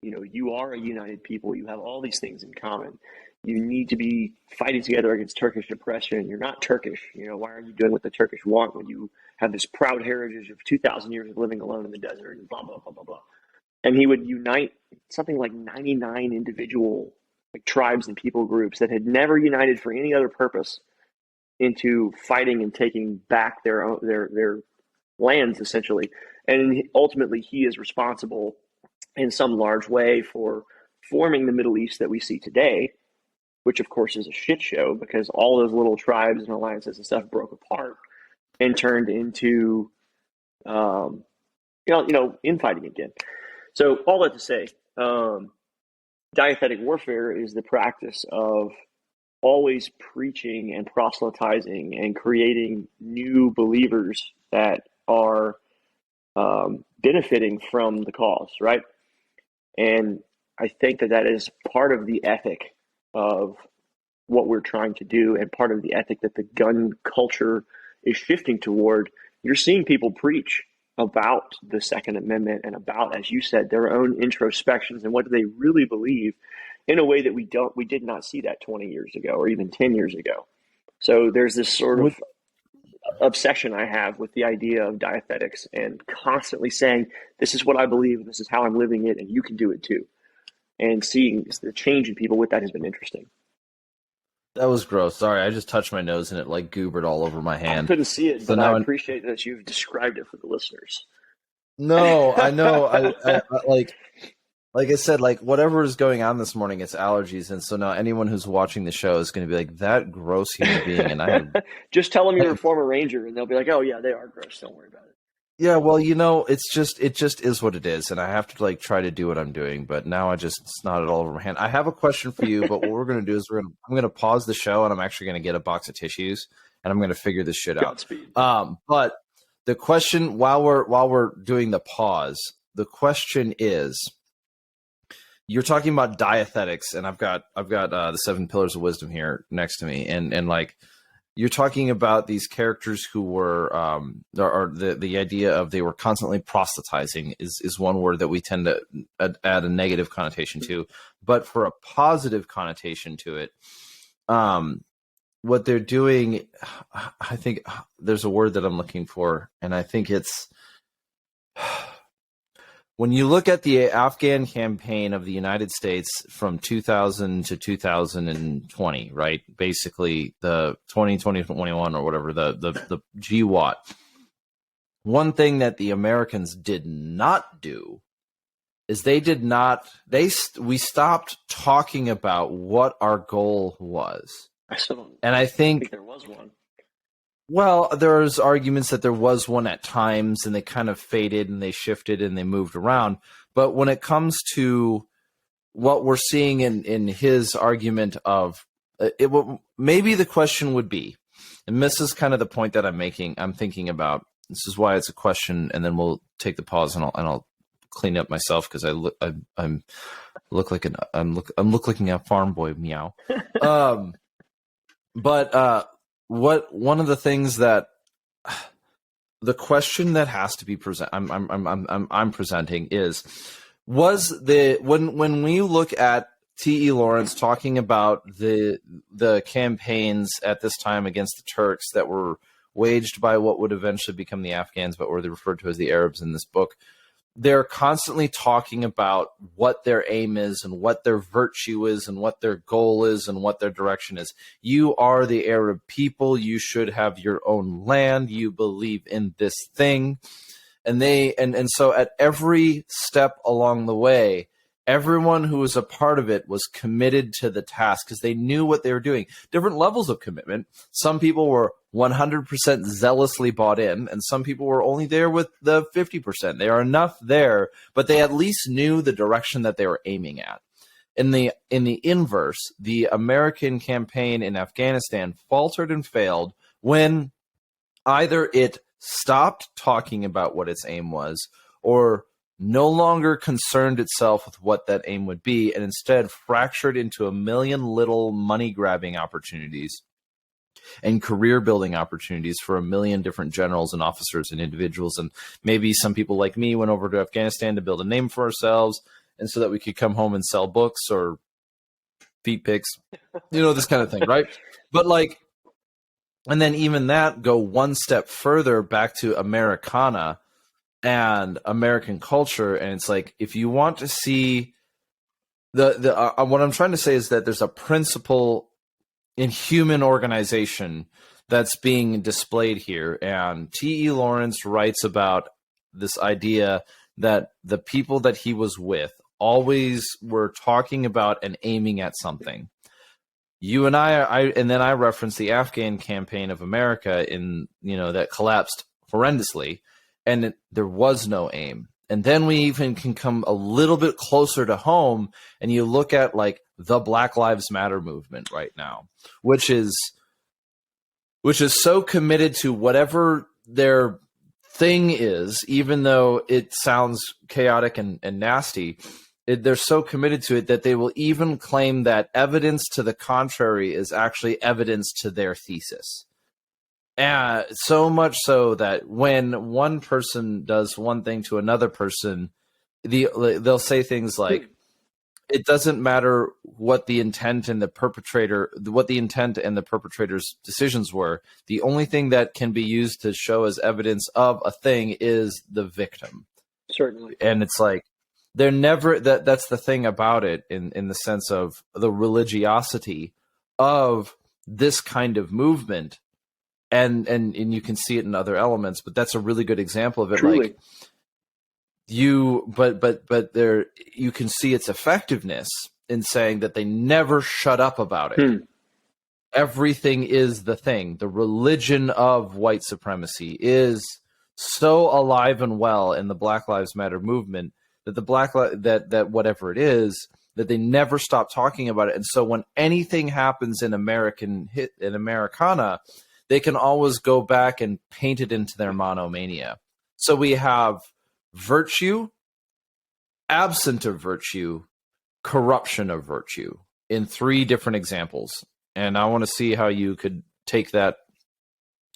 you are a united people. You have all these things in common. You need to be fighting together against Turkish oppression. You're not Turkish. Why are you doing what the Turkish want when you have this proud heritage of 2,000 years of living alone in the desert and blah, blah, blah, blah, blah. and he would unite something like 99 individual like tribes and people groups that had never united for any other purpose into fighting and taking back their lands essentially. And ultimately, he is responsible in some large way for forming the Middle East that we see today, which of course is a shit show because all those little tribes and alliances and stuff broke apart and turned into, infighting again. So all that to say, diethetic warfare is the practice of always preaching and proselytizing and creating new believers that are benefiting from the cause, right? And I think that is part of the ethic of what we're trying to do and part of the ethic that the gun culture is shifting toward. You're seeing people preach about the Second Amendment and about, as you said, their own introspections and what do they really believe in a way that we did not see that 20 years ago or even 10 years ago. So there's this sort of obsession I have with the idea of diathetics and constantly saying, this is what I believe, and this is how I'm living it, and you can do it too. And seeing the change in people with that has been interesting. That was gross. Sorry, I just touched my nose and it like goobered all over my hand. I couldn't see it, but I appreciate that you've described it for the listeners. No, I know. I like I said, like whatever is going on this morning, it's allergies, and so now anyone who's watching the show is going to be like, that gross human being. And I just tell them you're a former Ranger, and they'll be like, oh yeah, they are gross. Don't worry about it. Yeah, well, it just is what it is, and I have to like try to do what I'm doing, but now I just snotted all over my hand. I have a question for you, but what we're gonna do is I'm gonna pause the show, and I'm actually gonna get a box of tissues, and I'm gonna figure this shit out. Godspeed. But the question while we're doing the pause, the question is, you're talking about diathetics, and I've got the 7 pillars of wisdom here next to me, and like. You're talking about these characters who were, or the idea of they were constantly proselytizing is one word that we tend to add a negative connotation to. But for a positive connotation to it, what they're doing, I think there's a word that I'm looking for, and I think it's when you look at the Afghan campaign of the United States from 2000 to 2020, right? Basically the 2021 or whatever, the GWAT. One thing that the Americans did not do is we stopped talking about what our goal was. I think there was one. Well, there's arguments that there was one at times, and they kind of faded and they shifted and they moved around. But when it comes to what we're seeing in his argument of maybe the question would be, and this is kind of the point that I'm thinking about. This is why it's a question, and then we'll take the pause and I'll clean up myself because I look like a farm boy meow. But one of the things that the question that has to be I'm presenting is, when we look at T.E. Lawrence talking about the campaigns at this time against the Turks that were waged by what would eventually become the Afghans, but were referred to as the Arabs in this book, they're constantly talking about what their aim is and what their virtue is and what their goal is and what their direction is. You are the Arab people. You should have your own land. You believe in this thing. And so at every step along the way, everyone who was a part of it was committed to the task because they knew what they were doing. Different levels of commitment. Some people were 100% zealously bought in, and some people were only there with the 50%. They are enough there, but they at least knew the direction that they were aiming at. In the inverse, the American campaign in Afghanistan faltered and failed when either it stopped talking about what its aim was, or no longer concerned itself with what that aim would be, and instead fractured into a million little money-grabbing opportunities and career-building opportunities for a million different generals and officers and individuals. And maybe some people like me went over to Afghanistan to build a name for ourselves, and so that we could come home and sell books or feet pics, this kind of thing, right? But and then even that, go one step further back to Americana and American culture. And it's like, if you want to see what I'm trying to say is that there's a principle in human organization that's being displayed here. And T.E. Lawrence writes about this idea that the people that he was with always were talking about and aiming at something. You and and then I referenced the Afghan campaign of America that collapsed horrendously, and there was no aim. And then we even can come a little bit closer to home, and you look at like the Black Lives Matter movement right now, which is so committed to whatever their thing is, even though it sounds chaotic and nasty. They're so committed to it that they will even claim that evidence to the contrary is actually evidence to their thesis. And so much so that when one person does one thing to another person, they'll say things like, it doesn't matter what the intent and the perpetrator's decisions were. The only thing that can be used to show as evidence of a thing is the victim. Certainly. And it's like, they're never, that's the thing about it in the sense of the religiosity of this kind of movement. And you can see it in other elements, but that's a really good example of it. Truly. Like but there, you can see its effectiveness in saying that they never shut up about it. Everything is the thing. The religion of white supremacy is so alive and well in the Black Lives Matter movement that that whatever it is, that they never stop talking about it. And so when anything happens in Americana, they can always go back and paint it into their monomania. So we have virtue, absent of virtue, corruption of virtue in 3 different examples. And I want to see how you could take that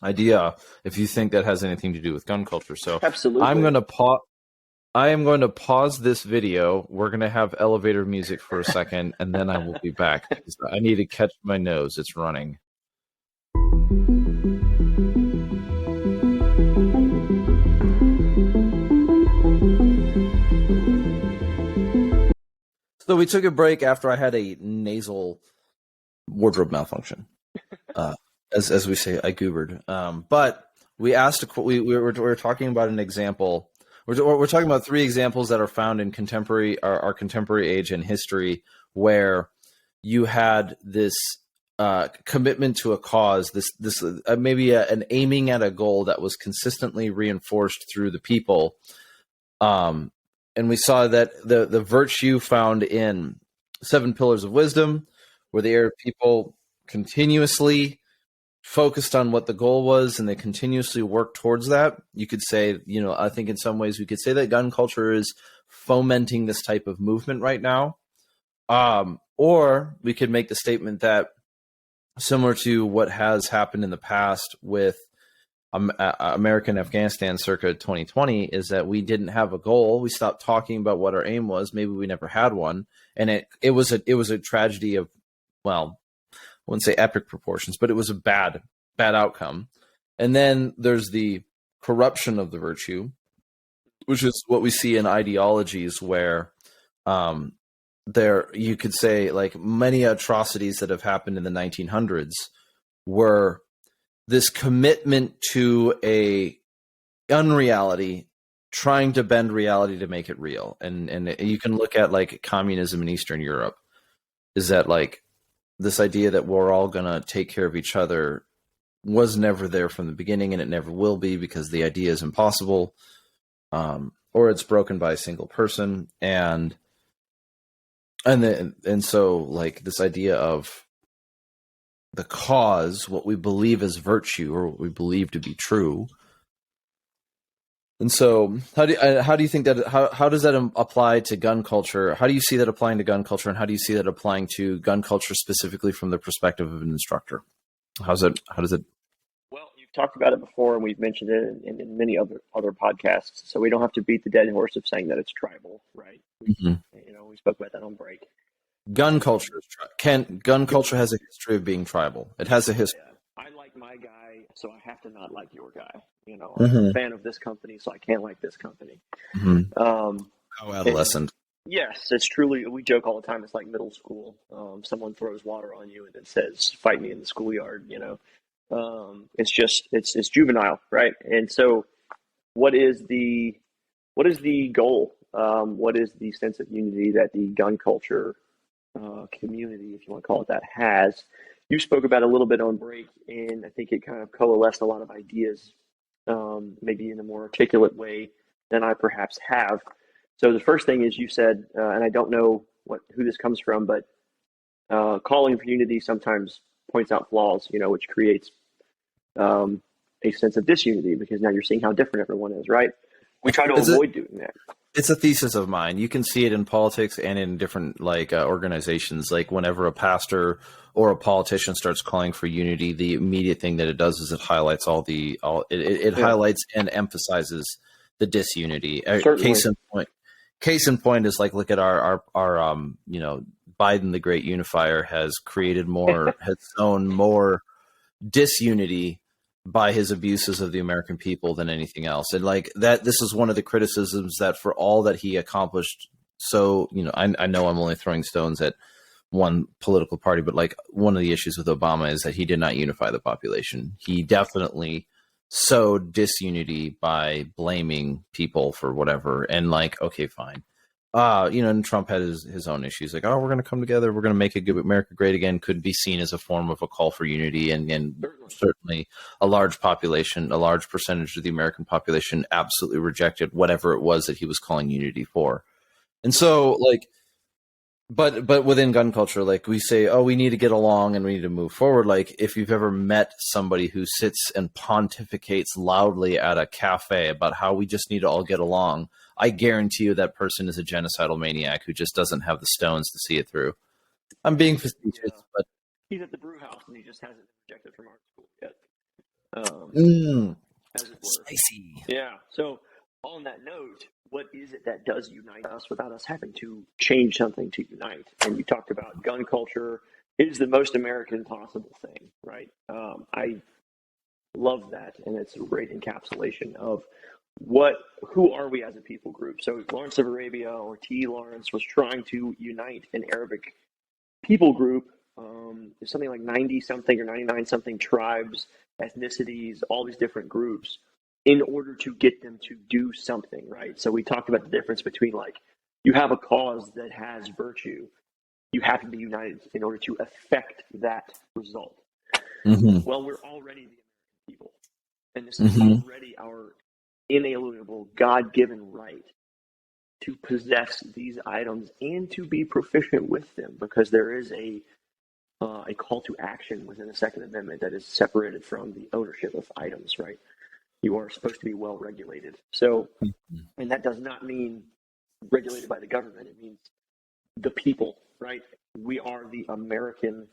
idea if you think that has anything to do with gun culture. So absolutely. I am going to pause this video. We're going to have elevator music for a second, and then I will be back. I need to catch my nose. It's running. So we took a break after I had a nasal wardrobe malfunction. As we say, I goobered. But we asked, we were talking about an example. We're talking about 3 examples that are found in our contemporary age and history, where you had this commitment to a cause, this maybe an aiming at a goal that was consistently reinforced through the people. And we saw that the virtue found in 7 Pillars of Wisdom, where the Arab people continuously focused on what the goal was, and they continuously worked towards that. You could say, I think in some ways we could say that gun culture is fomenting this type of movement right now. Or we could make the statement that, similar to what has happened in the past with American Afghanistan circa 2020, is that we didn't have a goal. We stopped talking about what our aim was. Maybe we never had one. And it was a tragedy of, well, I wouldn't say epic proportions, but it was a bad outcome. And then there's the corruption of the virtue, which is what we see in ideologies where you could say, like, many atrocities that have happened in the 1900s were this commitment to a unreality, trying to bend reality to make it real. And you can look at like communism in Eastern Europe, is that like this idea that we're all going to take care of each other was never there from the beginning, and it never will be, because the idea is impossible, or it's broken by a single person. And so like this idea of the cause, what we believe is virtue or what we believe to be true. And so how do you think that, how does that apply to gun culture? How do you see that applying to gun culture, and how do you see that applying to gun culture specifically from the perspective of an instructor? How does it? Well, you've talked about it before, and we've mentioned it in many other podcasts. So we don't have to beat the dead horse of saying that it's tribal, right? Mm-hmm. We spoke about that on break. Gun culture has a history of being tribal. It has a history. I like my guy, so I have to not like your guy. You know, I'm Mm-hmm. a fan of this company, so I can't like this company. Mm-hmm. And Adolescent. yes, it's truly, we joke all the time, it's like middle school. Someone throws water on you and then says, fight me in the schoolyard, you know. It's just, it's juvenile, right? And so what is the goal? What is the sense of unity that the gun culture community, if you want to call it that, has? You spoke about it a little bit on break, and I think it kind of coalesced a lot of ideas, maybe in a more articulate way than I perhaps have. So the first thing is you said, and I don't know who this comes from, but calling for unity sometimes points out flaws, you know, which creates a sense of disunity because now you're seeing how different everyone is, right? We try to avoid doing that. It's a thesis of mine. You can see it in politics and in different organizations. Like whenever a pastor or a politician starts calling for unity, the immediate thing that it does is it highlights it highlights and emphasizes the disunity. Case in point is like, look at our Biden the Great Unifier has sown more disunity by his abuses of the American people than anything else. And like that, this is one of the criticisms that for all that he accomplished. So, I know I'm only throwing stones at one political party, but like one of the issues with Obama is that he did not unify the population. He definitely sowed disunity by blaming people for whatever. And like, okay, fine. And Trump had his own issues. Like, we're going to come together. We're going to make America great again. Could be seen as a form of a call for unity, and certainly a large percentage of the American population absolutely rejected whatever it was that he was calling unity for. And so, like, but within gun culture, like we say, we need to get along and we need to move forward. Like if you've ever met somebody who sits and pontificates loudly at a cafe about how we just need to all get along, I guarantee you that person is a genocidal maniac who just doesn't have the stones to see it through. I'm being facetious, but he's at the brew house and he just hasn't been rejected from art school yet. As it were. Spicy. Yeah. So on that note, what is it that does unite us without us having to change something to unite? And you talked about gun culture is the most American possible thing, right? I love that, and it's a great encapsulation of who are we as a people group. So Lawrence of Arabia, or T. Lawrence, was trying to unite an Arabic people group. There's something like 90 something or 99 something tribes, ethnicities, all these different groups, in order to get them to do something, right? So we talked about the difference between, like, you have a cause that has virtue, you have to be united in order to affect that result. Mm-hmm. Well, we're already the American people, and this is already our inalienable, God-given right to possess these items and to be proficient with them, because there is a call to action within the Second Amendment that is separated from the ownership of items, right? You are supposed to be well regulated. So, and that does not mean regulated by the government. It means the people, right? We are the American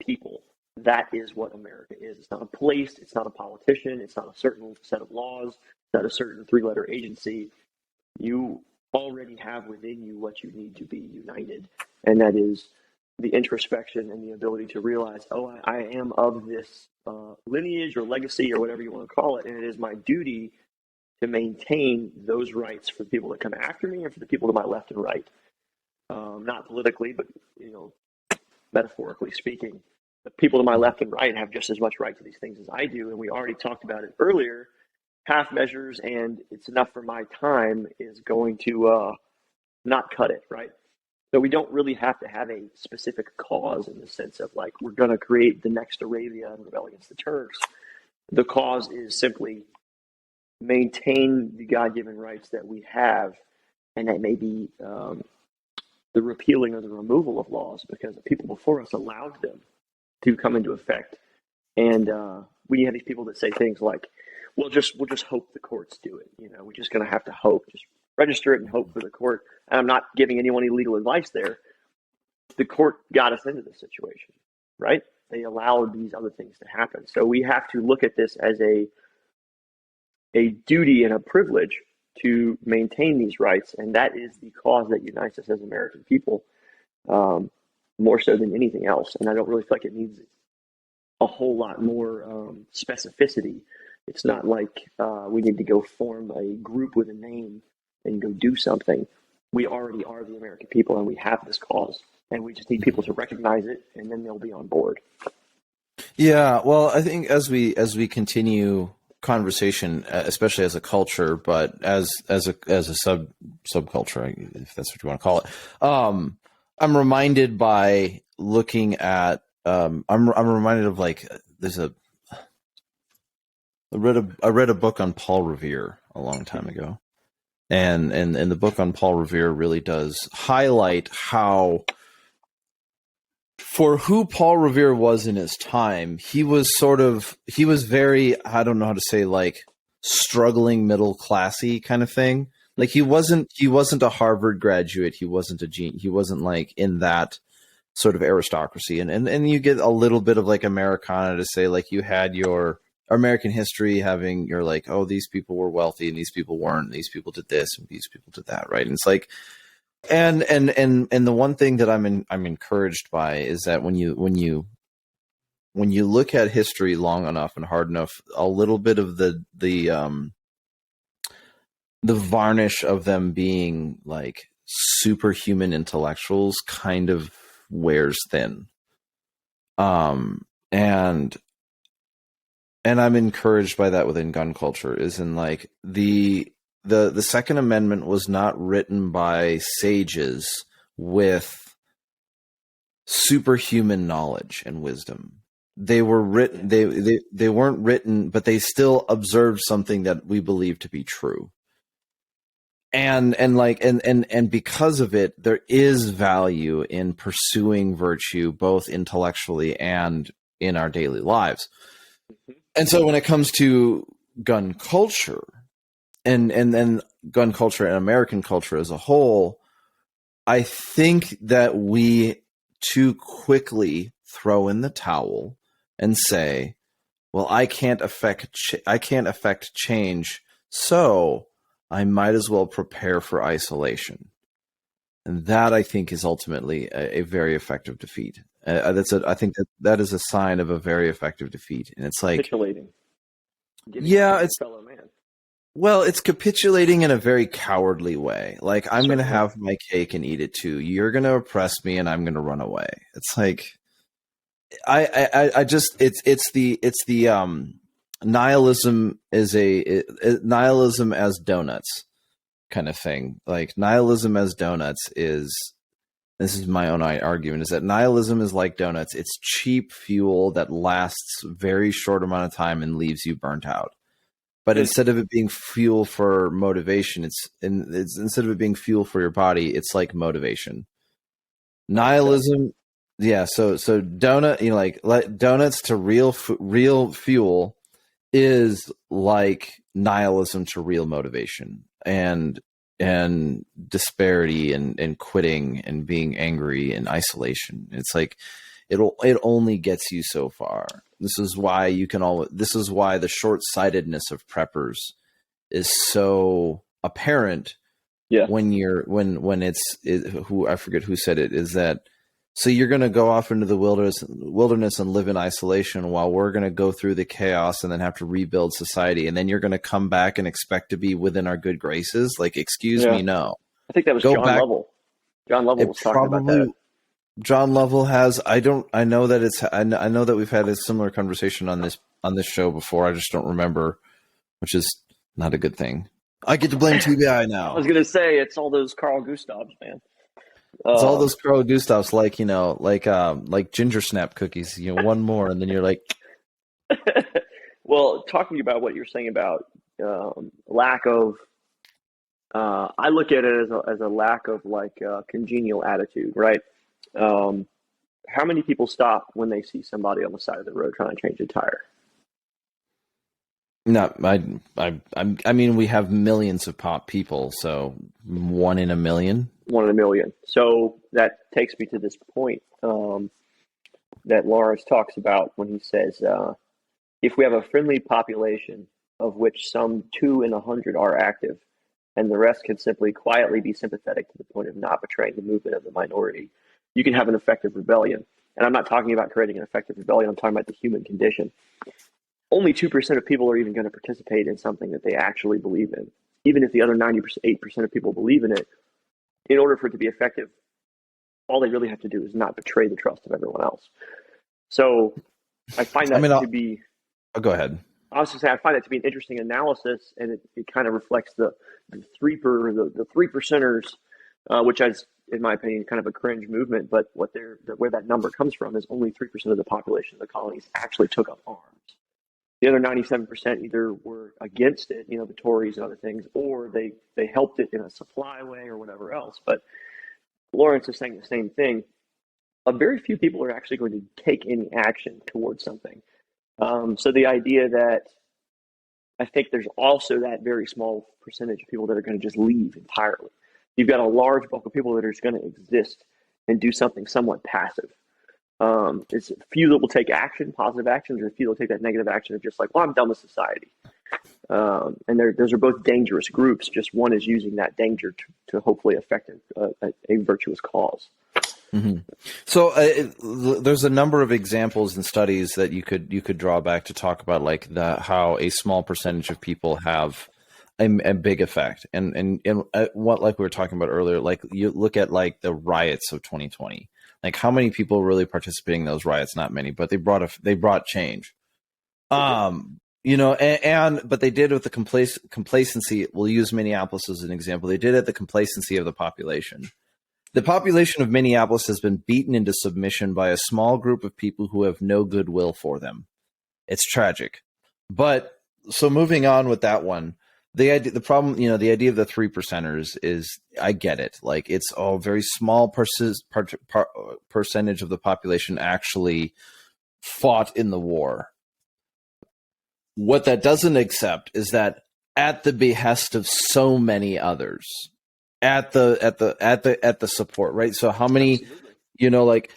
people. That is what America is. It's not a place. It's not a politician. It's not a certain set of laws. It's not a certain three-letter agency. You already have within you what you need to be united. And that is the introspection and the ability to realize, I am of this lineage or legacy or whatever you want to call it, and it is my duty to maintain those rights for the people that come after me and for the people to my left and right. Not politically, but metaphorically speaking, the people to my left and right have just as much right to these things as I do, and we already talked about it earlier. Half measures and it's enough for my time is going to not cut it, right? So we don't really have to have a specific cause in the sense of, like, we're going to create the next Arabia and rebel against the Turks. The cause is simply maintain the God-given rights that we have, and that may be the repealing or the removal of laws, because the people before us allowed them to come into effect. And we have these people that say things like, we'll just hope the courts do it. We're just going to have to hope. Just register it and hope for the court. And I'm not giving anyone any legal advice there. The court got us into this situation, right? They allowed these other things to happen. So we have to look at this as a duty and a privilege to maintain these rights. And that is the cause that unites us as American people, more so than anything else. And I don't really feel like it needs a whole lot more specificity. It's not like we need to go form a group with a name and go do something. We already are the American people, and we have this cause, and we just need people to recognize it, and then they'll be on board. Yeah, well, I think as we continue conversation, especially as a culture, but as a subculture, if that's what you want to call it, I'm reminded by looking at I'm reminded of like there's a I read a book on Paul Revere a long time ago, and the book on Paul Revere really does highlight how, for who Paul Revere was in his time, he was very, I don't know how to say, like struggling middle classy kind of thing. Like he wasn't a Harvard graduate. He wasn't a genius. He wasn't like in that sort of aristocracy. And you get a little bit of like Americana to say, like you had your American history having, you're like, oh, these people were wealthy and these people weren't. These people did this and these people did that. Right. And it's like, and the one thing that I'm encouraged by is that when you look at history long enough and hard enough, a little bit of the varnish of them being like superhuman intellectuals kind of wears thin. And I'm encouraged by that within gun culture, is in like the Second Amendment was not written by sages with superhuman knowledge and wisdom. They were written, they weren't written, but they still observed something that we believe to be true. And because of it, there is value in pursuing virtue, both intellectually and in our daily lives. And so when it comes to gun culture, and then gun culture and American culture as a whole, I think that we too quickly throw in the towel and say, well, I can't affect change, so I might as well prepare for isolation. And that, I think, is ultimately a very effective defeat. I think that is a sign of a very effective defeat. And it's like capitulating. Yeah, it's fellow man. Well, it's capitulating in a very cowardly way. Like, I'm going to have my cake and eat it too. You're going to oppress me and I'm going to run away. It's like, I just, it's the nihilism is nihilism as donuts kind of thing. Like nihilism as donuts this is my own argument, is that nihilism is like donuts. It's cheap fuel that lasts a very short amount of time and leaves you burnt out. But instead of it being fuel for motivation, it's instead of it being fuel for your body, it's like motivation. Nihilism, yeah. So donut, like donuts to real fuel is like nihilism to real motivation, and disparity and quitting and being angry and isolation. It's like it only gets you so far. This is why the short-sightedness of preppers is so apparent. Yeah. When who I forget who said it, is that, so you're going to go off into the wilderness and live in isolation while we're going to go through the chaos and then have to rebuild society, and then you're going to come back and expect to be within our good graces? Like, excuse me, no. I think that was John Lovell. John Lovell was talking about that. John Lovell has. I know that we've had a similar conversation on this show before. I just don't remember, which is not a good thing. I get to blame TBI now. I was gonna say it's all those Carl Gustavs, man. It's all those Carl Gustavs, like ginger snap cookies. One more, and then you're like. Well, talking about what you're saying about lack of. I look at it as a lack of congenial attitude, right? How many people stop when they see somebody on the side of the road trying to change a tire? No, I mean, we have millions of people, so 1 in a million. 1 in a million. So that takes me to this point that Lawrence talks about when he says, if we have a friendly population of which some 2 in 100 are active, and the rest can simply quietly be sympathetic to the point of not betraying the movement of the minority, you can have an effective rebellion. and I'm not talking about creating an effective rebellion, I'm talking about the human condition. Only 2% of people are even going to participate in something that they actually believe in. Even if the other 98% of people believe in it, in order for it to be effective, all they really have to do is not betray the trust of everyone else. So I find that to be... Oh, go ahead. I was going to say, I find that to be an interesting analysis, and it kind of reflects the three percenters, which is, in my opinion, kind of a cringe movement. But where that number comes from is only 3% of the population of the colonies actually took up arms. The other 97% either were against it, the Tories and other things, or they helped it in a supply way or whatever else. But Lawrence is saying the same thing. Very few people are actually going to take any action towards something. So the idea that I think there's also that very small percentage of people that are going to just leave entirely. You've got a large bulk of people that are just going to exist and do something somewhat passive. It's a few that will take action, positive actions, or a few that will take that negative action of just like, well, I'm done with society. And those are both dangerous groups. Just one is using that danger to hopefully affect a virtuous cause. Mm-hmm. So there's a number of examples and studies that you could draw back to talk about like how a small percentage of people have a big effect, and what, like we were talking about earlier, like you look at like the riots of 2020, like how many people really participating in those riots? Not many, but they brought change. But they did it with the complacency. We'll use Minneapolis as an example. They did it the complacency of the population. The population of Minneapolis has been beaten into submission by a small group of people who have no goodwill for them. It's tragic. But so moving on with that one, the idea of the 3%ers is, I get it. Like it's a very small percentage of the population actually fought in the war. What that doesn't accept is that at the behest of so many others, at the support, right? So how many,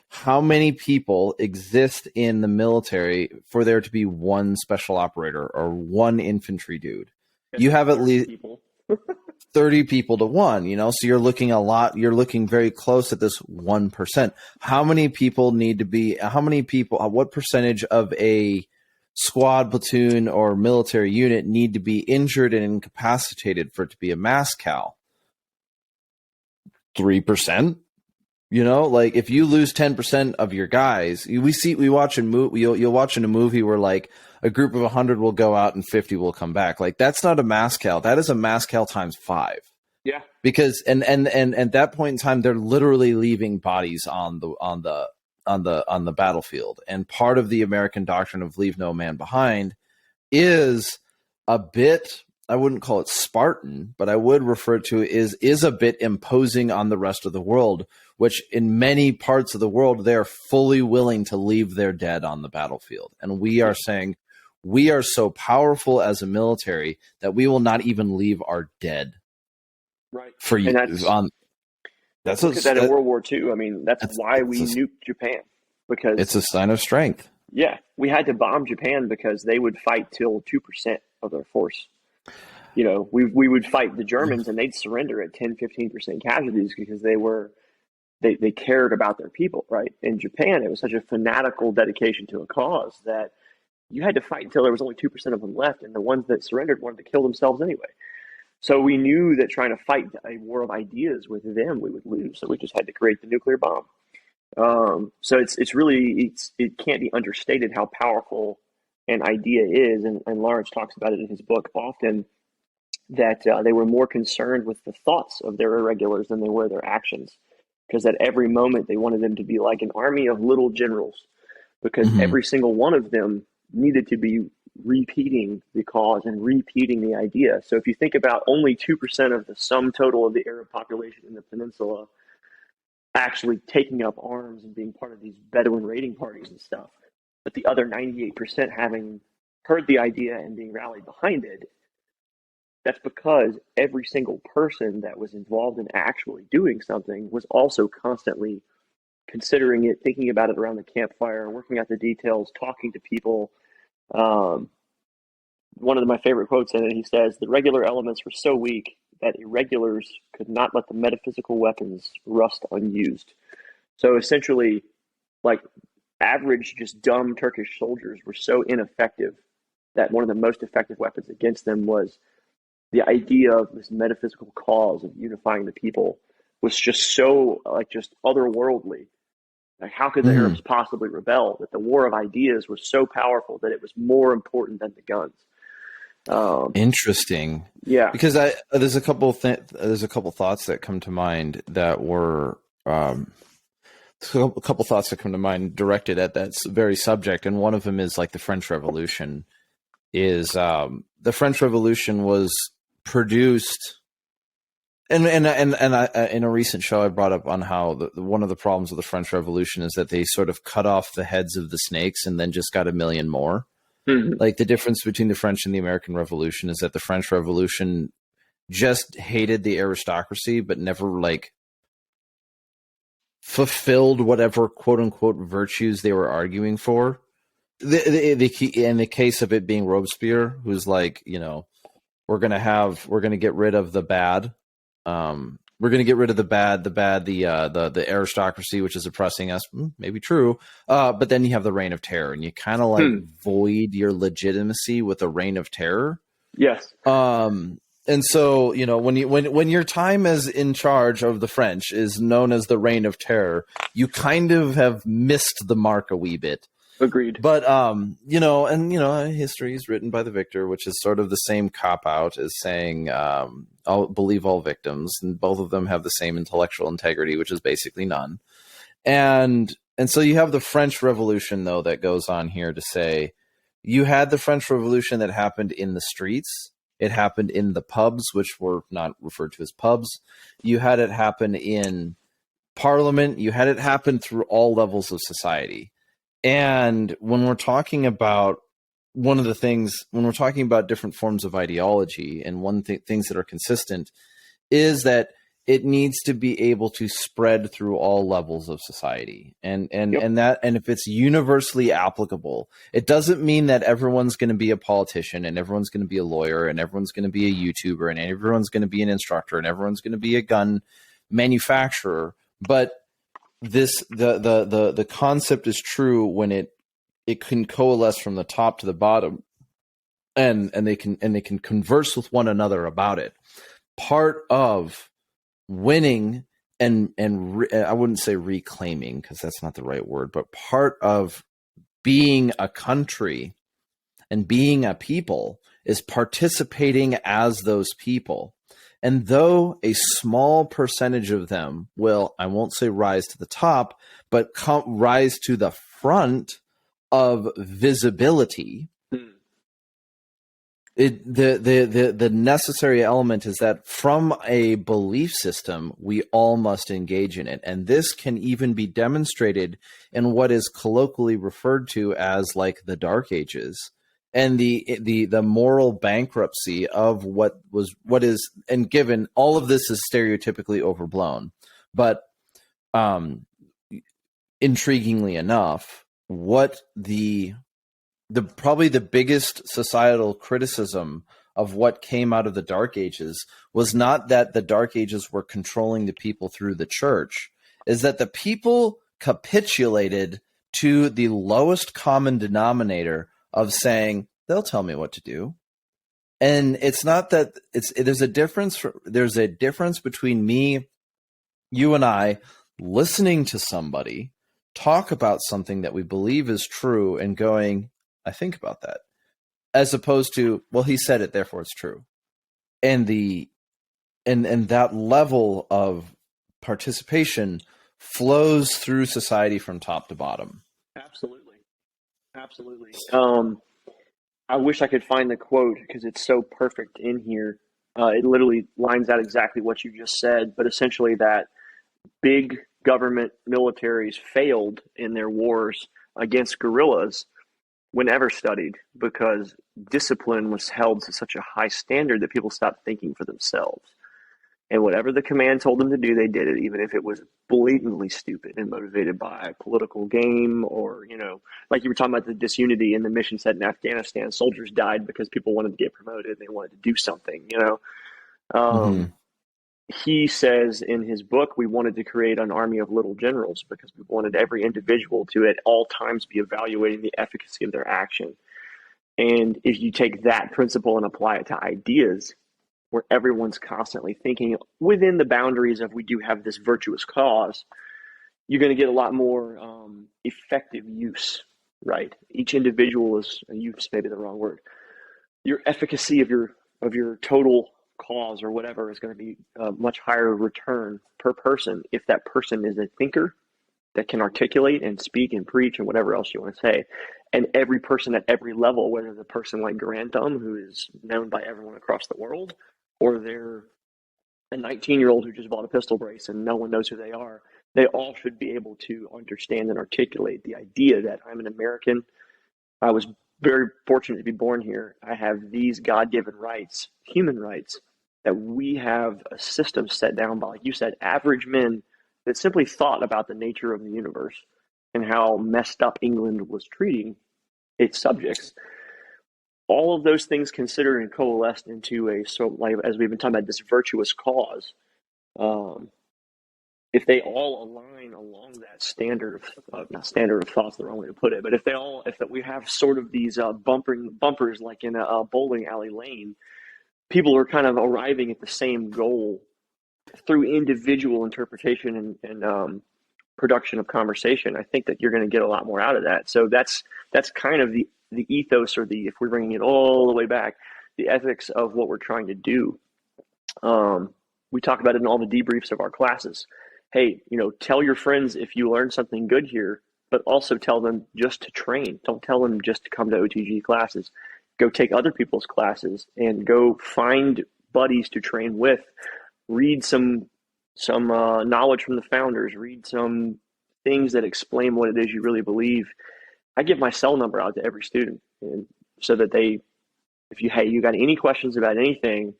how many people exist in the military for there to be one special operator or one infantry dude? You have at least 30 people to one, so you're looking very close at this 1%. How many people what percentage of a squad, platoon, or military unit need to be injured and incapacitated for it to be a mass cal? 3%. Like if you lose 10% of your guys, you'll watch in a movie where like a group of 100 will go out and 50 will come back. Like that's not a mass cal. That is a mass cal times 5. Yeah. Because and at that point in time, they're literally leaving bodies on the battlefield. And part of the American doctrine of leave no man behind is a bit, I wouldn't call it Spartan, but I would refer to it is a bit imposing on the rest of the world, which in many parts of the world, they're fully willing to leave their dead on the battlefield. And we are saying we are so powerful as a military that we will not even leave our dead. Right. For you. Look at that in World War II. I mean, that's why we nuked Japan, because it's a sign of strength. Yeah. We had to bomb Japan because they would fight till 2% of their force. We would fight the Germans and they'd surrender at 10, 15% casualties because they cared about their people, right? In Japan, it was such a fanatical dedication to a cause that you had to fight until there was only 2% of them left, and the ones that surrendered wanted to kill themselves anyway. So we knew that trying to fight a war of ideas with them, we would lose. So we just had to create the nuclear bomb. So it can't be understated how powerful an idea is, and Lawrence talks about it in his book often, that they were more concerned with the thoughts of their irregulars than they were their actions, because at every moment they wanted them to be like an army of little generals, because every single one of them needed to be repeating the cause and repeating the idea. So if you think about only 2% of the sum total of the Arab population in the peninsula actually taking up arms and being part of these Bedouin raiding parties and stuff, but the other 98% having heard the idea and being rallied behind it, that's because every single person that was involved in actually doing something was also constantly considering it, thinking about it around the campfire, working out the details, talking to people. One of my favorite quotes in it, he says, "The regular elements were so weak that irregulars could not let the metaphysical weapons rust unused." So essentially, like, average, just dumb Turkish soldiers were so ineffective that one of the most effective weapons against them was the idea of this metaphysical cause of unifying the people was just so like just otherworldly. Like, how could the Mhm. Arabs possibly rebel? That the war of ideas was so powerful that it was more important than the guns. Interesting, Yeah. because there's a couple thoughts that come to mind that were so a couple thoughts that come to mind directed at that very subject, and one of them is like the French Revolution. The French Revolution was produced, and I, in a recent show I brought up on how one of the problems with the French Revolution is that they sort of cut off the heads of the snakes and then just got a million more. Mm-hmm. Like the difference between the French and the American Revolution is that the French Revolution just hated the aristocracy, but never like fulfilled whatever quote unquote virtues they were arguing for. The key, in the case of it being Robespierre, who's like, we're gonna get rid of the bad. We're gonna get rid of the aristocracy, which is oppressing us. Maybe true. But then you have the reign of terror, and you kind of like void your legitimacy with a reign of terror. Yes. And so, when your time as in charge of the French is known as the reign of terror, you kind of have missed the mark a wee bit. Agreed. But history is written by the victor, which is sort of the same cop out as saying, I'll believe all victims, and both of them have the same intellectual integrity, which is basically none. And so you have the French Revolution, though, that goes on here to say you had the French Revolution that happened in the streets. It happened in the pubs, which were not referred to as pubs. You had it happen in Parliament. You had it happen through all levels of society. And when we're talking about when we're talking about different forms of ideology, and things that are consistent is that it needs to be able to spread through all levels of society. And if it's universally applicable, it doesn't mean that everyone's going to be a politician and everyone's going to be a lawyer and everyone's going to be a YouTuber and everyone's going to be an instructor and everyone's going to be a gun manufacturer. But the concept is true when it can coalesce from the top to the bottom, and they can converse with one another about it. Part of winning and I wouldn't say reclaiming, because that's not the right word, but part of being a country and being a people is participating as those people. And though a small percentage of them will, I won't say rise to the top, but rise to the front of visibility, the necessary element is that from a belief system, we all must engage in it. And this can even be demonstrated in what is colloquially referred to as like the Dark Ages, and the moral bankruptcy of what is, and given all of this is stereotypically overblown, but intriguingly enough, what the probably the biggest societal criticism of what came out of the Dark Ages was not that the Dark Ages were controlling the people through the church, is that the people capitulated to the lowest common denominator of saying, they'll tell me what to do. And it's not that there's a difference between me, you and I listening to somebody talk about something that we believe is true and going, I think about that, as opposed to, well, he said it, therefore it's true. And that level of participation flows through society from top to bottom. Absolutely. I wish I could find the quote because it's so perfect in here. It literally lines out exactly what you just said, but essentially that big government militaries failed in their wars against guerrillas whenever studied because discipline was held to such a high standard that people stopped thinking for themselves. And whatever the command told them to do, they did it, even if it was blatantly stupid and motivated by a political game or, like you were talking about the disunity in the mission set in Afghanistan. Soldiers died because people wanted to get promoted and they wanted to do something, Mm-hmm. he says in his book, we wanted to create an army of little generals because we wanted every individual to at all times be evaluating the efficacy of their action. And if you take that principle and apply it to ideas, where everyone's constantly thinking within the boundaries of we do have this virtuous cause, you're going to get a lot more effective use, right? Each individual is, use maybe the wrong word, your efficacy of your total cause or whatever is going to be a much higher return per person if that person is a thinker that can articulate and speak and preach and whatever else you want to say. And every person at every level, whether the person like Grantham, who is known by everyone across the world, or they're a 19-year-old who just bought a pistol brace and no one knows who they are, they all should be able to understand and articulate the idea that I'm an American. I was very fortunate to be born here. I have these God-given rights, human rights, that we have a system set down by, like you said, average men that simply thought about the nature of the universe and how messed up England was treating its subjects. All of those things considered and coalesced into a, so like as we've been talking about, this virtuous cause. If they all align along that standard of not standard of thought's the wrong way to put it, but if we have sort of these bumpers like in a bowling alley lane, people are kind of arriving at the same goal through individual interpretation and production of conversation. I think that you're going to get a lot more out of that. So that's kind of the ethos, or if we're bringing it all the way back, the ethics of what we're trying to do. We talk about it in all the debriefs of our classes. Hey, tell your friends if you learn something good here, but also tell them just to train. Don't tell them just to come to OTG classes. Go take other people's classes and go find buddies to train with. Read some knowledge from the founders. Read some things that explain what it is you really believe. I give my cell number out to every student, and so that if you got any questions about anything,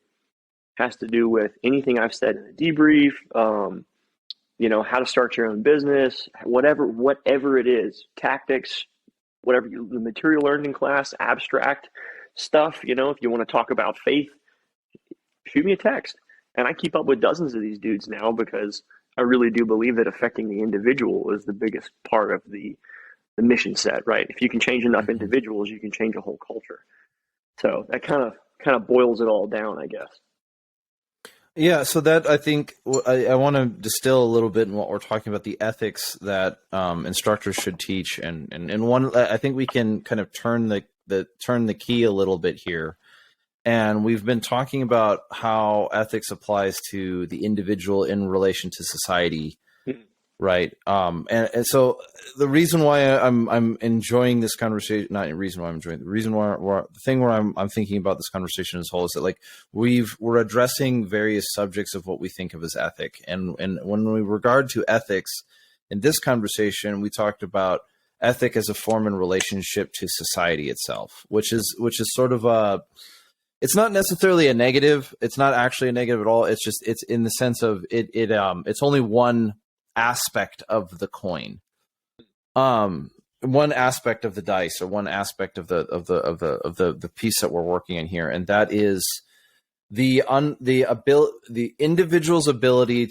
has to do with anything I've said in the debrief, how to start your own business, whatever it is, tactics, whatever the material learned in class, abstract stuff, if you want to talk about faith, shoot me a text. And I keep up with dozens of these dudes now because I really do believe that affecting the individual is the biggest part of the mission set, right? If you can change enough individuals, you can change a whole culture. So that kind of boils it all down, I guess. Yeah, so that I think I want to distill a little bit in what we're talking about, the ethics that instructors should teach, and one I think we can kind of turn the key a little bit here. And we've been talking about how ethics applies to the individual in relation to society, right? And so the reason why I'm enjoying this conversation, not the reason why I'm enjoying it, the reason why the thing where I'm thinking about this conversation as a whole is that like we're addressing various subjects of what we think of as ethic, and when we regard to ethics in this conversation, we talked about ethic as a form in relationship to society itself, which is sort of a, it's not necessarily a negative. It's not actually a negative at all. It's in the sense of it's only one aspect of the coin, one aspect of the dice, or one aspect of the piece that we're working in here, and that is the individual's ability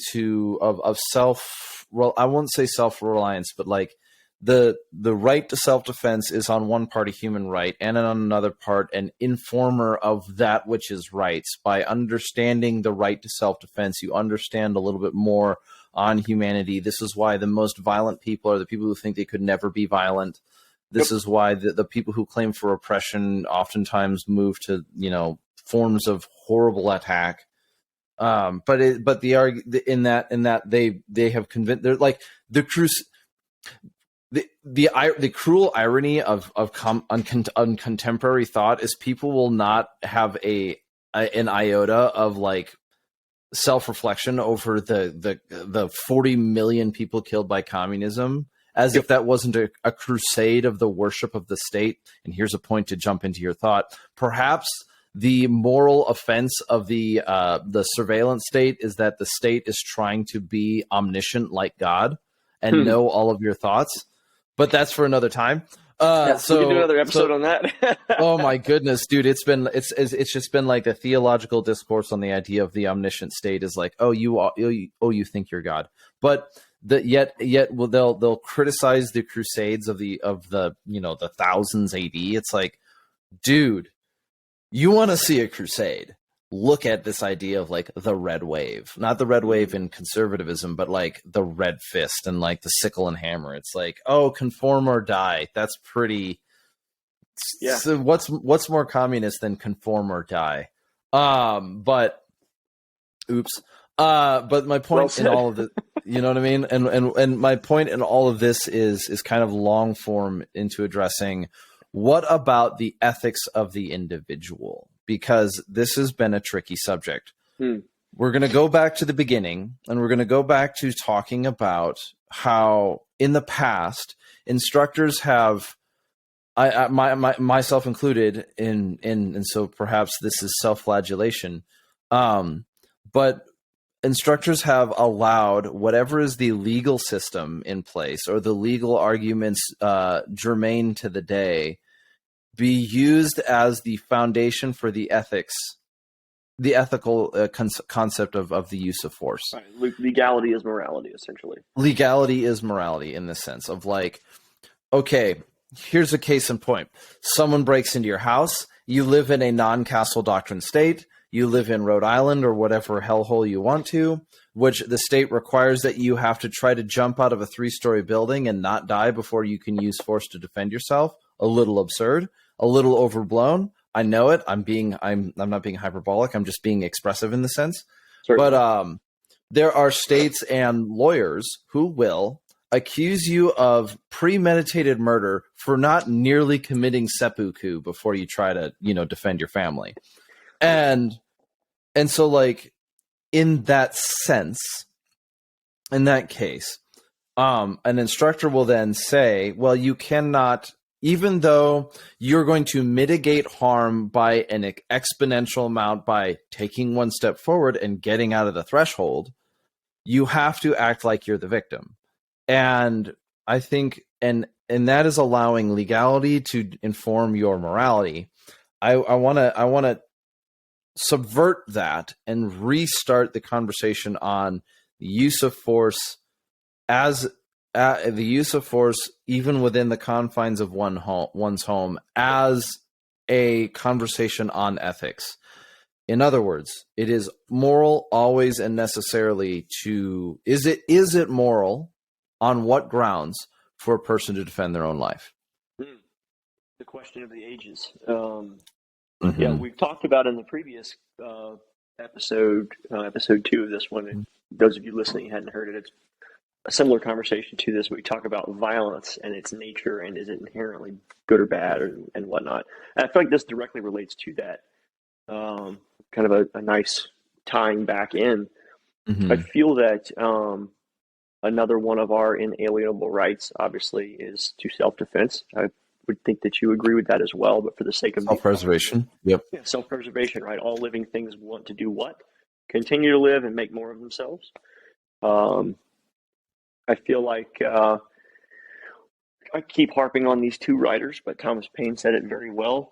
of self. Well, I won't say self-reliance, but like the right to self-defense is on one part a human right, and on another part an informer of that which is rights. By understanding the right to self-defense, you understand a little bit more on humanity. This is why the most violent people are the people who think they could never be violent. This is why the people who claim for oppression oftentimes move to forms of horrible attack. But in that they have convinced, they're like the the cruel irony of contemporary thought is people will not have an iota of like self-reflection over the 40 million people killed by communism, as if that wasn't a crusade of the worship of the state. And here's a point to jump into your thought. Perhaps the moral offense of the surveillance state is that the state is trying to be omniscient like God and know all of your thoughts. But that's for another time. We can do another episode on that. Oh my goodness, dude! It's just been like the theological discourse on the idea of the omniscient state is like, you think you're God, but yet they'll criticize the Crusades of the the thousands AD. It's like, dude, you want to see a crusade? Look at this idea of like the red wave, not the red wave in conservatism, but like the red fist and like the sickle and hammer. It's like, oh, conform or die. That's pretty. Yeah. So what's more communist than conform or die? But my point in all of this, you know what I mean? And my point in all of this is kind of long form into addressing what about the ethics of the individual? Because this has been a tricky subject. We're going to go back to the beginning, and we're going to go back to talking about how in the past instructors have, myself included, and so perhaps this is self-flagellation, but instructors have allowed whatever is the legal system in place or the legal arguments germane to the day be used as the foundation for the ethical concept of the use of force. Right. Legality is morality, essentially. Legality is morality in the sense of like, okay, here's a case in point. Someone breaks into your house. You live in a non-castle doctrine state. You live in Rhode Island or whatever hellhole you want to, which the state requires that you have to try to jump out of a 3-story building and not die before you can use force to defend yourself. A little absurd, a little overblown. I know it. I'm not being hyperbolic. I'm just being expressive in the sense. Certainly. But there are states and lawyers who will accuse you of premeditated murder for not nearly committing seppuku before you try to, defend your family. And so like in that sense, in that case, an instructor will then say, well, you cannot, even though you're going to mitigate harm by an exponential amount by taking one step forward and getting out of the threshold, you have to act like you're the victim. And I think, and that is allowing legality to inform your morality. I want to subvert that and restart the conversation on the use of force as the use of force, even within the confines of one's home, as a conversation on ethics. In other words, it is moral always and necessarily to, is it moral on what grounds for a person to defend their own life? The question of the ages. Yeah, we've talked about in the previous episode 2 of this one. And those of you listening hadn't heard it, it's a similar conversation to this. We talk about violence and its nature and is it inherently good or bad and whatnot. And I feel like this directly relates to that. Kind of a nice tying back in. I feel that another one of our inalienable rights, obviously, is to self-defense. I would think that you agree with that as well, but for the sake of self-preservation. Yep. Yeah, self-preservation, right? All living things want to do what? Continue to live and make more of themselves. I feel like I keep harping on these two writers, but Thomas Paine said it very well.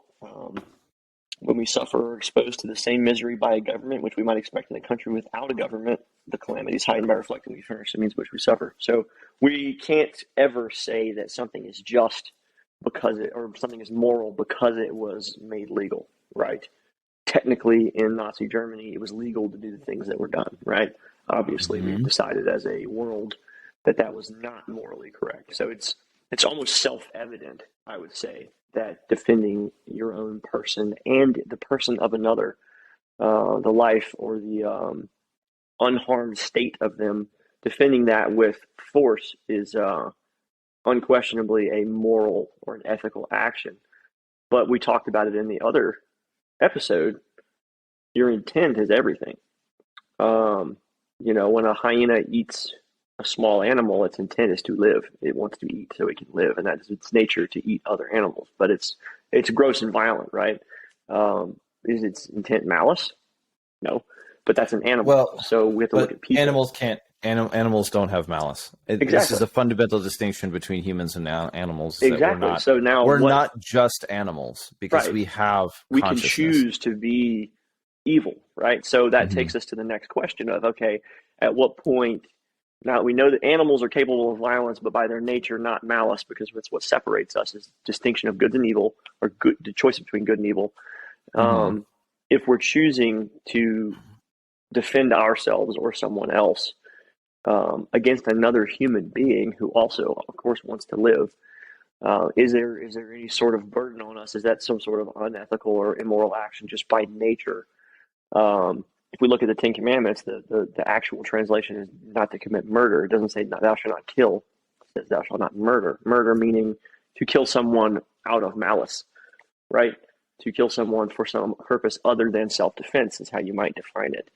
When we suffer or are exposed to the same misery by a government, which we might expect in a country without a government, the calamity is heightened by reflecting we furnish the means which we suffer. So we can't ever say that something is just or something is moral because it was made legal, right? Technically, in Nazi Germany, it was legal to do the things that were done, right? Obviously, we've decided as a world that was not morally correct. So it's almost self-evident, I would say, that defending your own person and the person of another, the life or the unharmed state of them, defending that with force is unquestionably a moral or an ethical action. But we talked about it in the other episode. Your intent is everything. When a hyena eats a small animal, its intent is to live. It wants to eat so it can live, and that is its nature to eat other animals. But it's gross and violent, right? Is its intent malice? No, but that's an animal. Well, so we have to look at people. Animals can't Animals don't have malice. This Exactly. is a fundamental distinction between humans and animals. Exactly. That So now we're not just animals because right. we have We can consciousness. choose to be evil, right? So that Mm-hmm. takes us to the next question of, okay, at what point, now we know that animals are capable of violence, but by their nature, not malice, because that's what separates us is distinction of good and evil, or good, the choice between good and evil. Mm-hmm. If we're choosing to defend ourselves or someone else against another human being who also, of course, wants to live, is there any sort of burden on us? Is that some sort of unethical or immoral action just by nature? If we look at the Ten Commandments, the actual translation is not to commit murder. It doesn't say thou shalt not kill. It says thou shalt not murder. Murder meaning to kill someone out of malice, right? To kill someone for some purpose other than self-defense is how you might define it.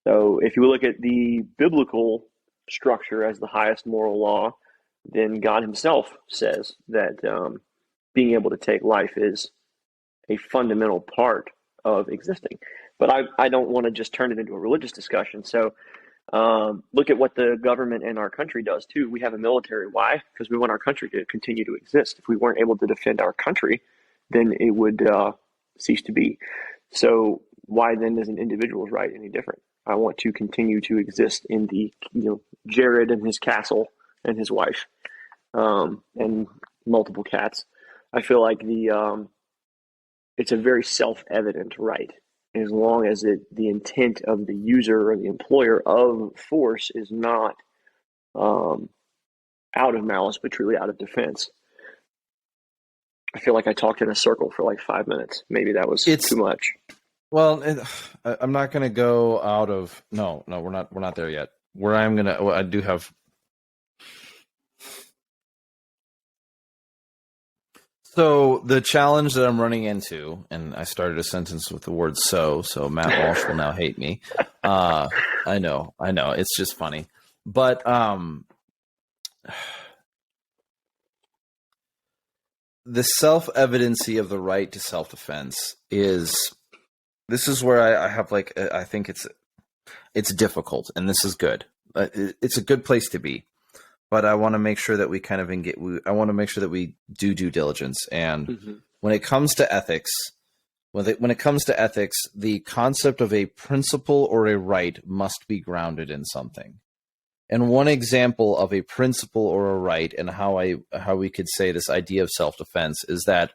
So if you look at the biblical structure as the highest moral law, then God himself says that being able to take life is a fundamental part of existing. But I don't want to just turn it into a religious discussion. So look at what the government in our country does too. We have a military. Why? Because we want our country to continue to exist. If we weren't able to defend our country, then it would cease to be. So why then is an individual's right any different? I want to continue to exist in the, Jared and his castle and his wife, and multiple cats. I feel like it's a very self-evident right, as long as the intent of the user or the employer of force is not out of malice, but truly out of defense. I feel like I talked in a circle for like 5 minutes. Maybe that was too much. Well, I'm not going to go out of no, we're not there yet. Where I do have. So the challenge that I'm running into, and I started a sentence with the word so Matt Walsh will now hate me. I know, it's just funny, but the self-evidency of the right to self-defense this is where I have I think it's difficult, and this is good. It's a good place to be, but I want to make sure that we kind of I want to make sure that we do due diligence. And when it comes to ethics, when it comes to ethics, the concept of a principle or a right must be grounded in something. And one example of a principle or a right, and how we could say this idea of self-defense is that,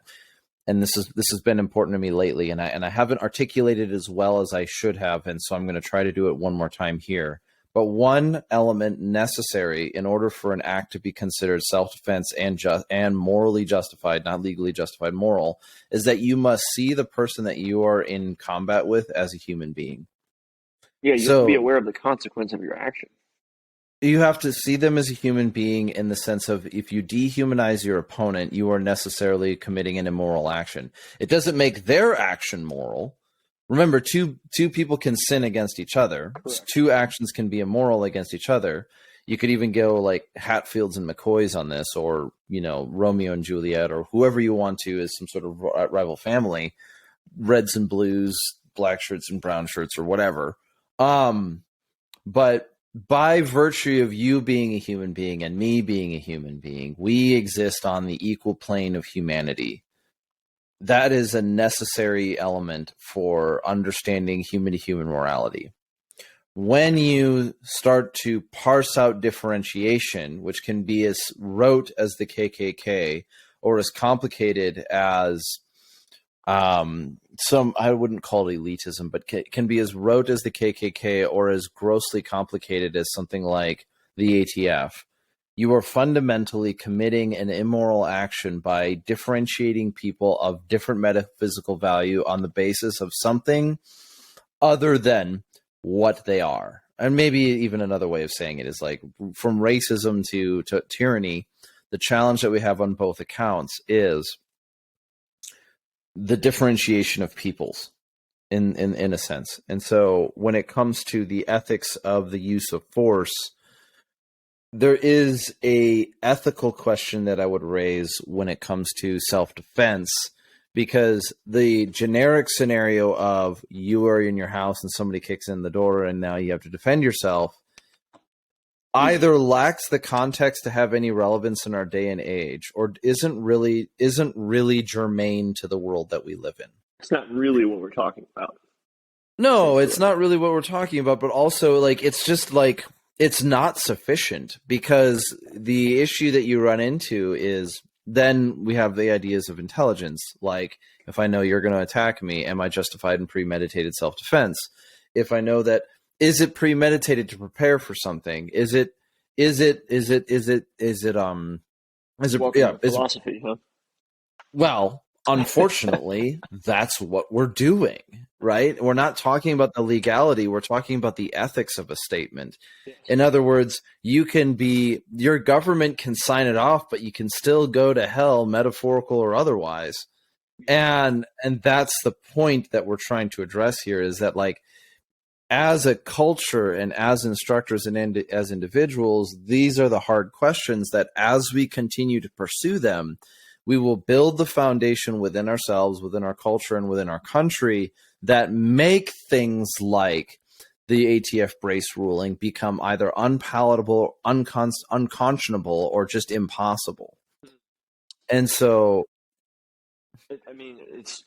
and this has been important to me lately, and I haven't articulated it as well as I should have, and so I'm going to try to do it one more time here. But one element necessary in order for an act to be considered self-defense and morally justified, not legally justified, moral, is that you must see the person that you are in combat with as a human being. Yeah, you have to be aware of the consequence of your action. You have to see them as a human being in the sense of, if you dehumanize your opponent, you are necessarily committing an immoral action. It doesn't make their action moral. Remember, two people can sin against each other. Correct. Two actions can be immoral against each other. You could even go like Hatfields and McCoys on this, or Romeo and Juliet, or whoever you want to as some sort of rival family, reds and blues, black shirts and brown shirts, or whatever. But by virtue of you being a human being and me being a human being, we exist on the equal plane of humanity. That is a necessary element for understanding human-to-human morality. When you start to parse out differentiation, which can be as rote as the KKK or as complicated as I wouldn't call it elitism, but can be as rote as the KKK or as grossly complicated as something like the ATF. You are fundamentally committing an immoral action by differentiating people of different metaphysical value on the basis of something other than what they are. And maybe even another way of saying it is like, from racism to tyranny, the challenge that we have on both accounts is the differentiation of peoples in a sense. And so when it comes to the ethics of the use of force, there is a ethical question that I would raise when it comes to self-defense, because the generic scenario of you are in your house and somebody kicks in the door and now you have to defend yourself, either lacks the context to have any relevance in our day and age, or isn't really germane to the world that we live in. It's not really what we're talking about. No, it's not really what we're talking about, but also like it's just like it's not sufficient, because the issue that you run into is then we have the ideas of intelligence. Like, if I know you're going to attack me, am I justified in premeditated self-defense? If I know that, is it premeditated to prepare for something? Is it philosophy, huh? Well, unfortunately, that's what we're doing, right? We're not talking about the legality. We're talking about the ethics of a statement. Yes. In other words, your government can sign it off, but you can still go to hell, metaphorical or otherwise. And that's the point that we're trying to address here, is that, like, as a culture and as instructors and as individuals, these are the hard questions that, as we continue to pursue them, we will build the foundation within ourselves, within our culture, and within our country that make things like the ATF brace ruling become either unpalatable, unconscionable, or just impossible. And so, I mean, it's.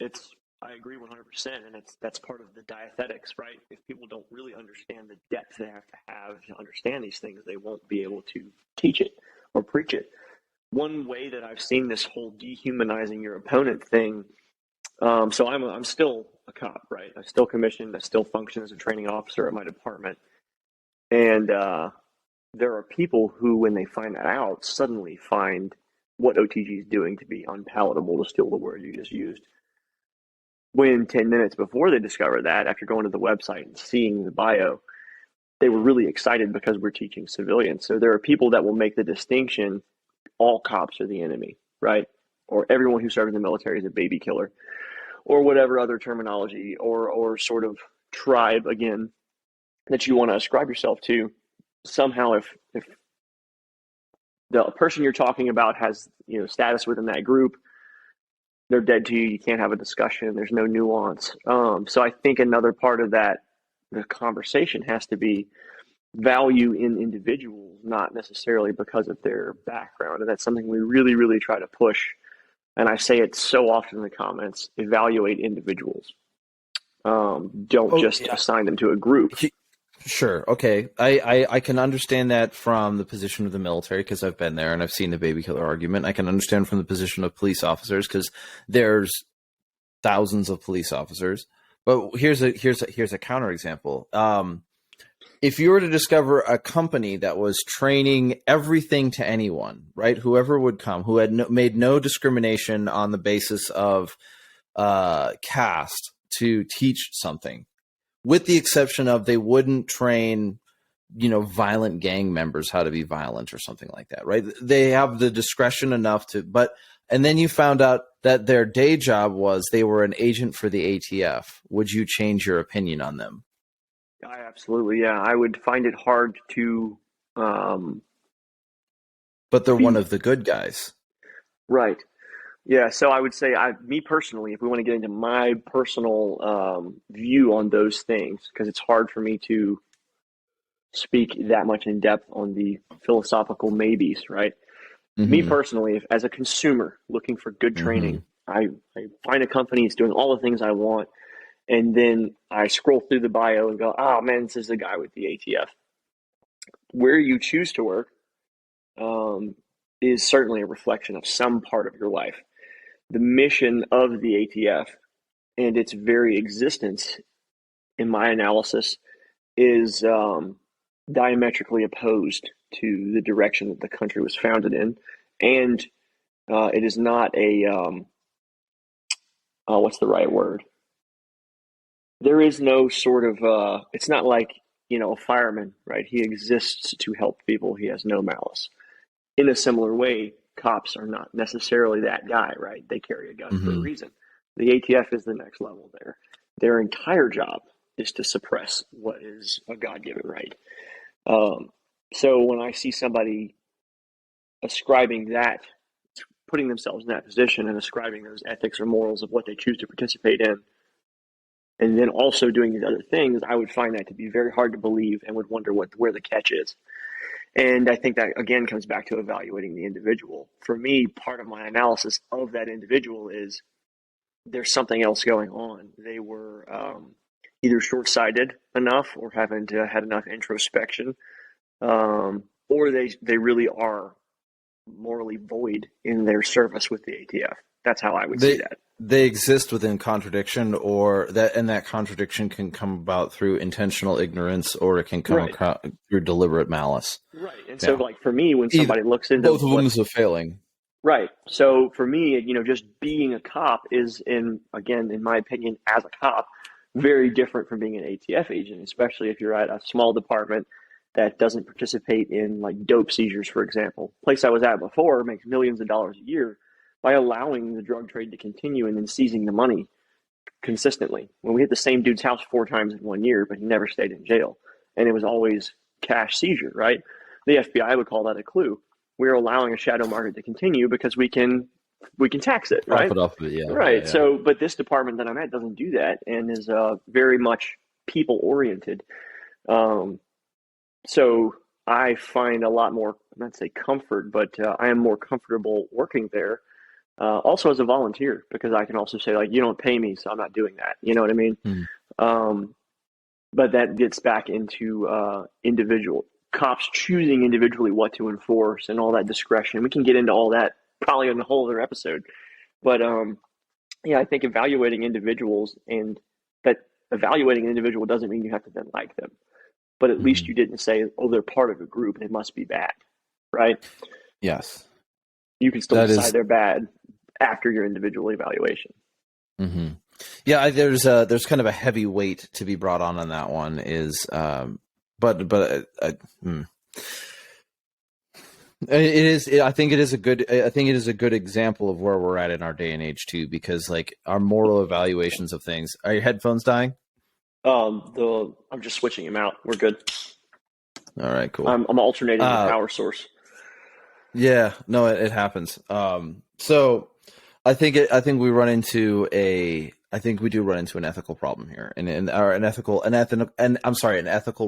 I agree 100%, and that's part of the diathetics, right? If people don't really understand the depth they have to understand these things, they won't be able to teach it or preach it. One way that I've seen this whole dehumanizing your opponent thing. So I'm still a cop, right? I'm still commissioned. I still function as a training officer at my department, and there are people who, when they find that out, suddenly find what OTG is doing to be unpalatable, to steal the word you just used. When 10 minutes before they discovered that, after going to the website and seeing the bio, they were really excited because we're teaching civilians. So there are people that will make the distinction, all cops are the enemy, right? Or everyone who serves in the military is a baby killer, or whatever other terminology or sort of tribe, again, that you want to ascribe yourself to. Somehow, if the person you're talking about has, status within that group, they're dead to you. You can't have a discussion. There's no nuance. So I think another part of that, the conversation has to be value in individuals, not necessarily because of their background. And that's something we really, really try to push. And I say it so often in the comments: evaluate individuals. Don't just assign them to a group. Sure. Okay. I can understand that from the position of the military, because I've been there and I've seen the baby killer argument. I can understand from the position of police officers, because there's thousands of police officers. But here's a counterexample. If you were to discover a company that was training everything to anyone, right, whoever would come, who had made no discrimination on the basis of caste to teach something, with the exception of they wouldn't train, violent gang members how to be violent or something like that, right? They have the discretion enough to, and then you found out that their day job was they were an agent for the ATF. Would you change your opinion on them? Absolutely, yeah. I would find it hard to. But they're one of the good guys. Right. Yeah, so I would say, me personally, if we want to get into my personal view on those things, because it's hard for me to speak that much in depth on the philosophical maybes, right? Mm-hmm. Me personally, as a consumer looking for good training, I find a company that's doing all the things I want, and then I scroll through the bio and go, oh man, this is the guy with the ATF. Where you choose to work is certainly a reflection of some part of your life. The mission of the ATF and its very existence, in my analysis, is diametrically opposed to the direction that the country was founded in. And it is not a, what's the right word? There is no sort of, it's not like, a fireman, right? He exists to help people. He has no malice. In a similar way, cops are not necessarily that guy, right? They carry a gun for a reason. The ATF is the next level there. Their entire job is to suppress what is a God-given right. So when I see somebody ascribing that, putting themselves in that position and ascribing those ethics or morals of what they choose to participate in, and then also doing these other things, I would find that to be very hard to believe and would wonder where the catch is. And I think that, again, comes back to evaluating the individual. For me, part of my analysis of that individual is there's something else going on. They were either short-sighted enough or haven't had enough introspection, or they really are morally void in their service with the ATF. That's how I would see that. They exist within contradiction, and that contradiction can come about through intentional ignorance, or it can come through deliberate malice. Right. And so, like, for me, when somebody looks into both of them is a failing. Right. So for me, just being a cop is, in my opinion, as a cop, very different from being an ATF agent, especially if you're at a small department that doesn't participate in, like, dope seizures, for example. The place I was at before makes millions of dollars a year by allowing the drug trade to continue and then seizing the money consistently. When we hit the same dude's house 4 times in 1 year, but he never stayed in jail. And it was always cash seizure, right? The FBI would call that a clue. We're allowing a shadow market to continue because we can tax it, right? Profit off of it, yeah. Right. Yeah. So, but this department that I'm at doesn't do that and is very much people oriented. So I find a lot more, not say comfort, but I am more comfortable working there. Also as a volunteer, because I can also say, like, you don't pay me, so I'm not doing that. You know what I mean? But that gets back into individual cops choosing individually what to enforce and all that discretion. We can get into all that probably in a whole other episode. But I think evaluating individuals, and that evaluating an individual doesn't mean you have to then like them. But at least you didn't say, oh, they're part of a group, they must be bad, right? Yes. You can still decide they're bad after your individual evaluation. Mm-hmm. Yeah, there's kind of a heavy weight to be brought on that one. It is. I think it is a good example of where we're at in our day and age too, because, like, our moral evaluations of things. Are your headphones dying? I'm just switching them out. We're good. All right, cool. I'm alternating the power source. Yeah, no, it happens. So I think we do run into an ethical problem here, and an ethical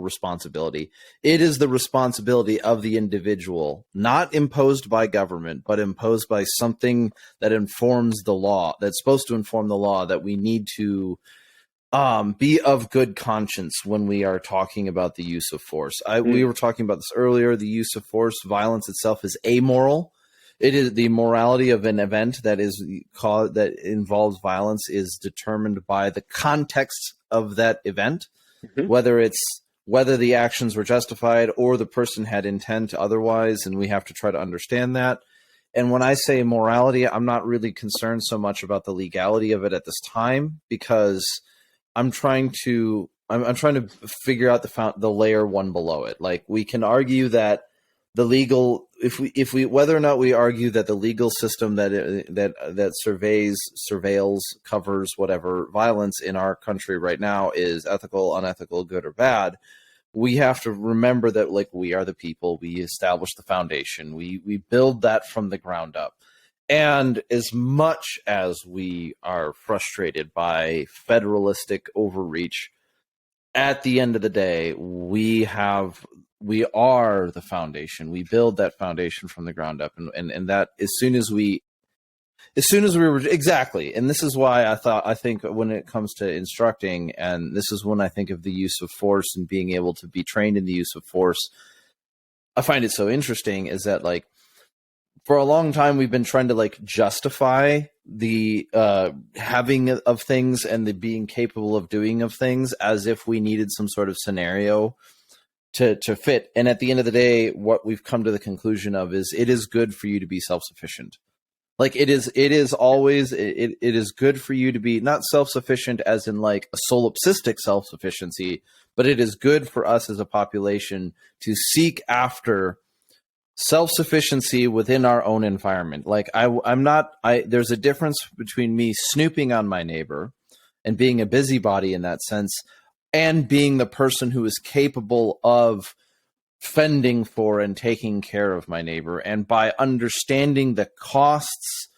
responsibility. It is the responsibility of the individual, not imposed by government, but imposed by something that informs the law, that's supposed to inform the law, that we need to be of good conscience when we are talking about the use of force. We were talking about this earlier. The use of force, violence itself, is amoral. It is the morality of an event that involves violence is determined by the context of that event, whether the actions were justified or the person had intent otherwise, and we have to try to understand that. And when I say morality, I'm not really concerned so much about the legality of it at this time, because I'm trying to figure out the layer one below it. Like, we can argue that the legal, if we whether or not we argue that the legal system that surveils, covers whatever violence in our country right now is ethical, unethical, good or bad, we have to remember that, like, we are the people. We establish the foundation. We build that from the ground up. And as much as we are frustrated by federalistic overreach, at the end of the day, we are the foundation. We build that foundation from the ground up, and that as soon as we were exactly. And this is why I think when it comes to instructing, and this is when I think of the use of force and being able to be trained in the use of force, I find it so interesting is that, like, for a long time, we've been trying to, like, justify the having of things and the being capable of doing of things as if we needed some sort of scenario to fit. And at the end of the day, what we've come to the conclusion of is it is good for you to be self-sufficient. Like, it is good for you to be not self-sufficient as in, like, a solipsistic self-sufficiency, but it is good for us as a population to seek after self-sufficiency within our own environment. Like, there's a difference between me snooping on my neighbor and being a busybody in that sense, and being the person who is capable of fending for and taking care of my neighbor. And by understanding the costs,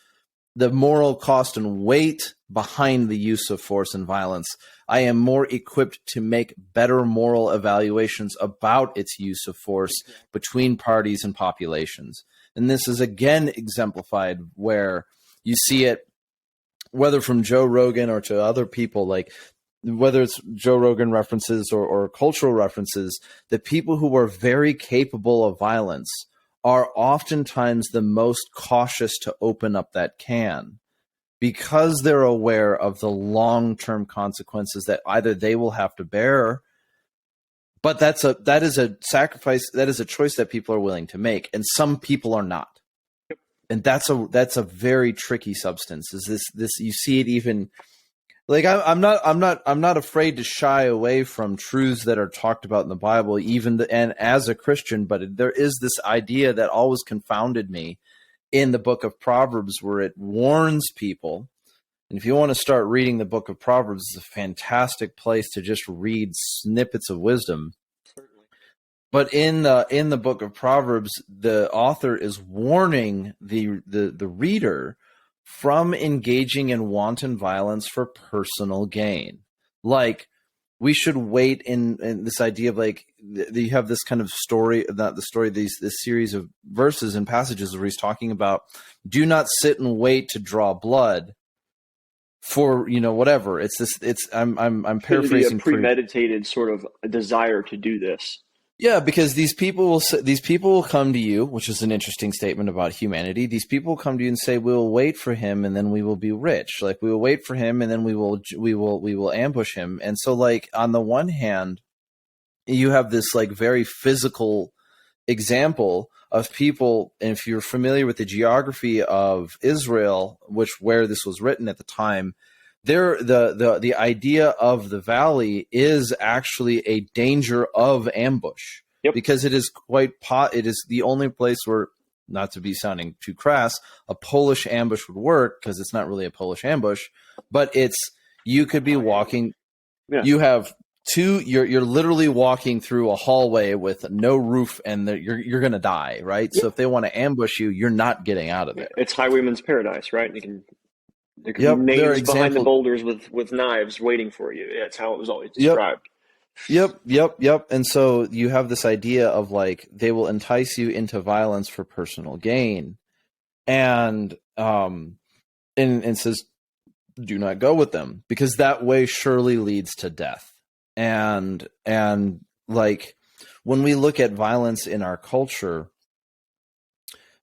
the moral cost and weight behind the use of force and violence. I am more equipped to make better moral evaluations about its use of force between parties and populations. And this is again exemplified where you see it, whether from Joe Rogan or to other people, like whether it's Joe Rogan references or cultural references, the people who are very capable of violence are oftentimes the most cautious to open up that can, because they're aware of the long-term consequences that either they will have to bear, but that is a sacrifice, that is a choice that people are willing to make, and some people are not. And that's a very tricky substance. Is this you see it even like I'm not afraid to shy away from truths that are talked about in the Bible, and as a Christian, but there is this idea that always confounded me in the book of Proverbs, where it warns people. And if you want to start reading the book of Proverbs, it's a fantastic place to just read snippets of wisdom. Certainly. But in the book of Proverbs, the author is warning the reader from engaging in wanton violence for personal gain. Like, we should wait in this idea of like, you have this kind of story, not the story, this series of verses and passages where he's talking about, do not sit and wait to draw blood for, whatever. I'm paraphrasing. A premeditated sort of a desire to do this. Yeah, because these people will come to you, which is an interesting statement about humanity. These people will come to you and say, "We will wait for him, and then we will be rich." Like, we will wait for him, and then we will ambush him. And so, like, on the one hand, you have this like very physical example of people. And if you're familiar with the geography of Israel, where this was written at the time, the idea of the valley is actually a danger of ambush. Yep. Because it is it is the only place where, not to be sounding too crass, a Polish ambush would work, because it's not really a Polish ambush, but you could be walking. Yeah. You have you're literally walking through a hallway with no roof, and you're going to die, right? Yep. So if they want to ambush you, you're not getting out of there. It's Highwayman's Paradise, right? There could be names behind the boulders with knives waiting for you. That's how it was always described. Yep. And so you have this idea of like, they will entice you into violence for personal gain, and says, do not go with them, because that way surely leads to death. And like, when we look at violence in our culture,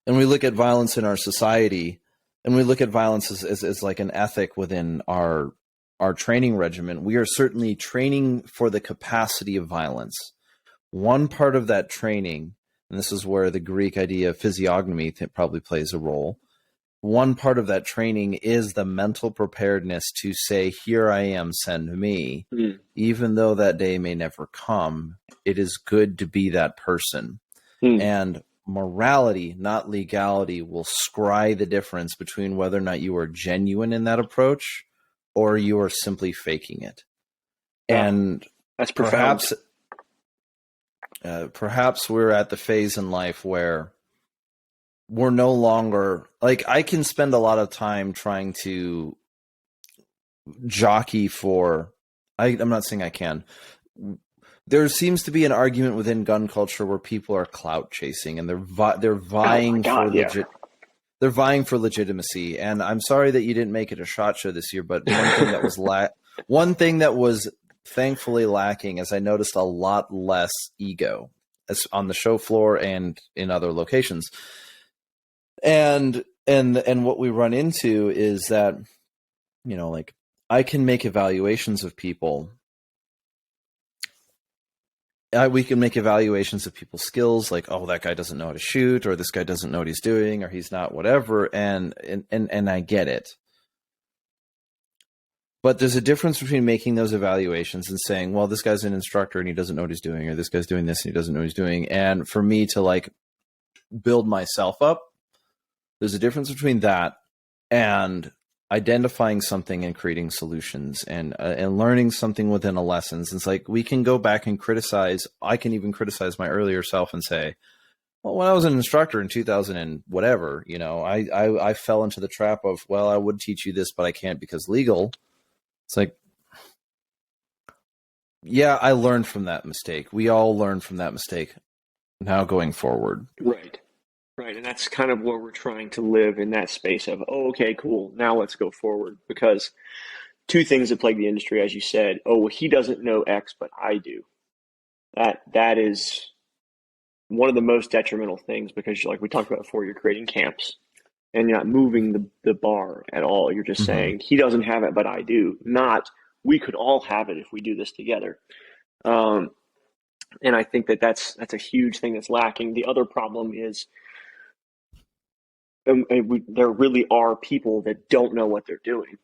and we look at violence in our society, and we look at violence as like an ethic within our training regimen, we are certainly training for the capacity of violence. One part of that training, and this is where the Greek idea of physiognomy probably plays a role, one part of that training is the mental preparedness to say, here I am, send me. Mm. Even though that day may never come, it is good to be that person. Mm. And morality, not legality, will scry the difference between whether or not you are genuine in that approach or you are simply faking it. And that's profound. Perhaps we're at the phase in life where we're no longer, like, I can spend a lot of time trying to jockey for, I'm not saying I can. There seems to be an argument within gun culture where people are clout chasing, and they're vying they're vying for legitimacy. And I'm sorry that you didn't make it a SHOT Show this year, but one thing that was thankfully lacking is I noticed a lot less ego on the show floor and in other locations. And what we run into is that, like, I can make evaluations of people. We can make evaluations of people's skills, like, oh, that guy doesn't know how to shoot, or this guy doesn't know what he's doing, or he's not whatever, and I get it. But there's a difference between making those evaluations and saying, well, this guy's an instructor and he doesn't know what he's doing, or this guy's doing this and he doesn't know what he's doing, and for me to like build myself up. There's a difference between that and identifying something and creating solutions and learning something within a lesson. It's like, we can go back and criticize. I can even criticize my earlier self and say, Well, when I was an instructor in 2000 and whatever, I fell into the trap of, well, I would teach you this, but I can't because legal. It's like, yeah, I learned from that mistake. We all learned from that mistake. Now going forward. Right. Right. And that's kind of where we're trying to live in that space of, oh, okay, cool. Now let's go forward. Because two things that plague the industry, as you said, oh, well, he doesn't know X, but I do. That is one of the most detrimental things, because like we talked about before, you're creating camps and you're not moving the bar at all. You're just saying he doesn't have it, but I do. Not we could all have it if we do this together. And I think that's a huge thing that's lacking. The other problem is there really are people that don't know what they're doing.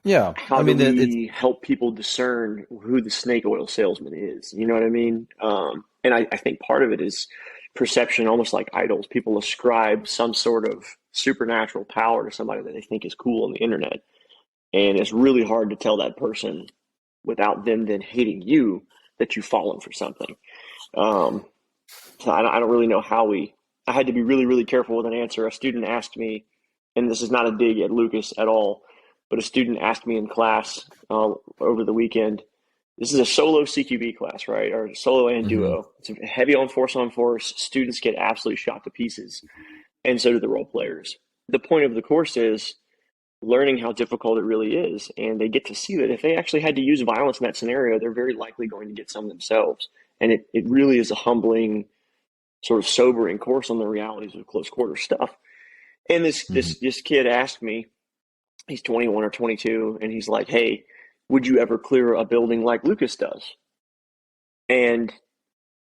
Yeah. How do we help people discern who the snake oil salesman is? You know what I mean? And I think part of it is perception, almost like idols. People ascribe some sort of supernatural power to somebody that they think is cool on the internet. And it's really hard to tell that person without them then hating you that you've fallen for something. So I don't really know how I had to be really, really careful with an answer. A student asked me, and this is not a dig at Lucas at all, but a student asked me in class over the weekend. This is a solo CQB class, right? Or solo and duo. It's heavy on force. Students get absolutely shot to pieces, and so do the role players. The point of the course is learning how difficult it really is, and they get to see that if they actually had to use violence in that scenario, they're very likely going to get some themselves. And it really is a humbling, sort of sobering course on the realities of close quarter stuff. And this kid asked me, he's 21 or 22, and he's like, hey, would you ever clear a building like Lucas does? And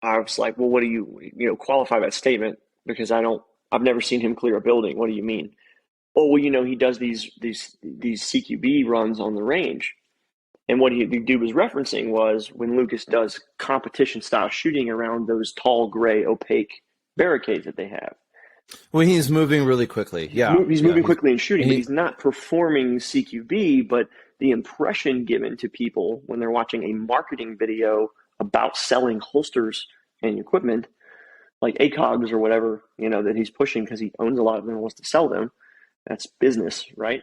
I was like, well, what do you qualify that statement? Because I've never seen him clear a building. What do you mean? Oh, well, he does these CQB runs on the range. And what the dude was referencing was when Lucas does competition style shooting around those tall, gray, opaque barricades that they have. Well, he's moving really quickly. Yeah. He's moving quickly and shooting, but he's not performing CQB, but the impression given to people when they're watching a marketing video about selling holsters and equipment, like ACOGs or whatever, that he's pushing because he owns a lot of them and wants to sell them. That's business, right?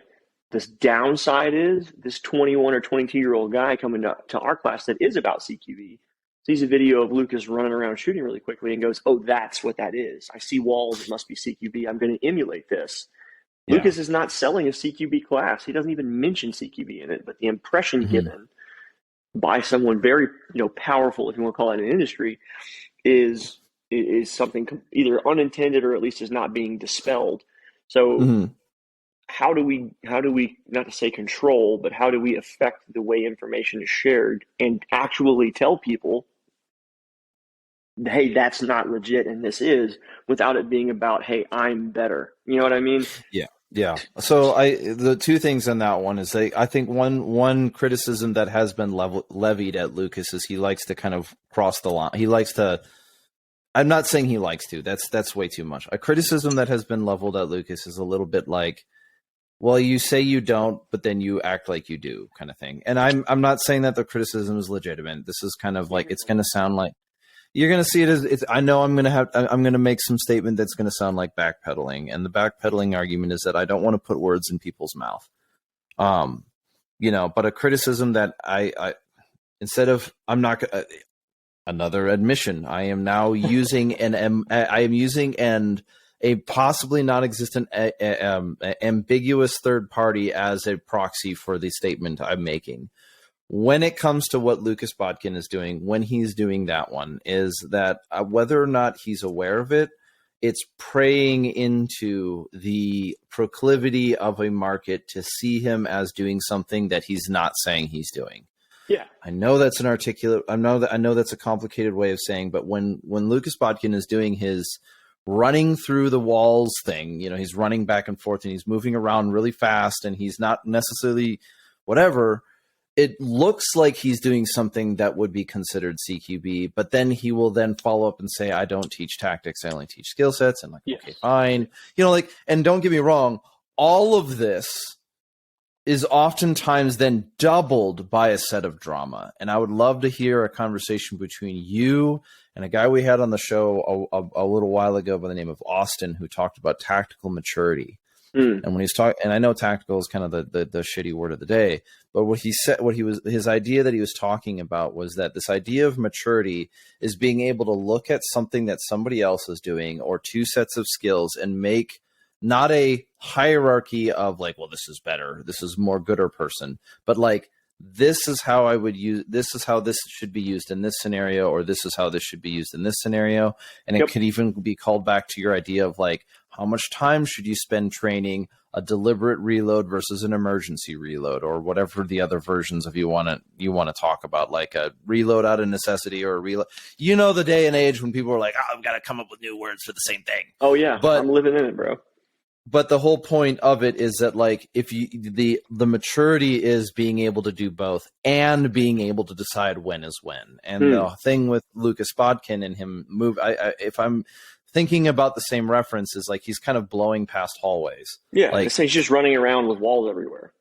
This downside is this 21 or 22-year-old guy coming to our class that is about CQB sees a video of Lucas running around shooting really quickly and goes, oh, that's what that is. I see walls. It must be CQB. I'm going to emulate this. Yeah. Lucas is not selling a CQB class. He doesn't even mention CQB in it, but the impression given by someone very powerful, if you want to call it an industry, is something either unintended or at least is not being dispelled. So how do we, not to say control, but how do we affect the way information is shared and actually tell people, hey, that's not legit and this is, without it being about, hey, I'm better. You know what I mean? Yeah. Yeah. So the two things on that one is I think one criticism that has been levied at Lucas is he likes to kind of cross the line. He likes to, I'm not saying he likes to, that's way too much. A criticism that has been leveled at Lucas is a little bit like, well, you say you don't, but then you act like you do, kind of thing. And I'm not saying that the criticism is legitimate. This is kind of like, it's going to sound like you're going to see it as I know I'm going to make some statement that's going to sound like backpedaling. And the backpedaling argument is that I don't want to put words in people's mouth. But a criticism that I instead of, I'm not another admission. I am now using a possibly non-existent ambiguous third party as a proxy for the statement I'm making. When it comes to what Lucas Bodkin is doing, when he's doing that one, is that whether or not he's aware of it, it's preying into the proclivity of a market to see him as doing something that he's not saying he's doing. Yeah, I know that's an articulate. I know that's a complicated way of saying, but when Lucas Bodkin is doing his running through the walls thing, he's running back and forth and he's moving around really fast and he's not necessarily whatever. It looks like he's doing something that would be considered CQB, but then he will then follow up and say, I don't teach tactics. I only teach skill sets. And okay, fine. And don't get me wrong. All of this is oftentimes then doubled by a set of drama. And I would love to hear a conversation between you and a guy we had on the show a little while ago by the name of Austin, who talked about tactical maturity. And when he's talking, and I know tactical is kind of the shitty word of the day, but what he said, his idea that he was talking about was that this idea of maturity is being able to look at something that somebody else is doing or two sets of skills and make not a hierarchy of like, well, this is better, this is more gooder person, but like, this is how I would use, this is how this should be used in this scenario, or this is how this should be used in this scenario. And it could even be called back to your idea of like, how much time should you spend training a deliberate reload versus an emergency reload, or whatever the other versions of you want to talk about, like a reload out of necessity or a reload. You know, the day and age when people are like, oh, I've got to come up with new words for the same thing. Oh yeah, but I'm living in it, bro. But the whole point of it is that, like, if you the maturity is being able to do both and being able to decide when is when. And the thing with Lucas Bodkin and him if I'm thinking about the same reference, is like he's kind of blowing past hallways. Yeah, like he's just running around with walls everywhere.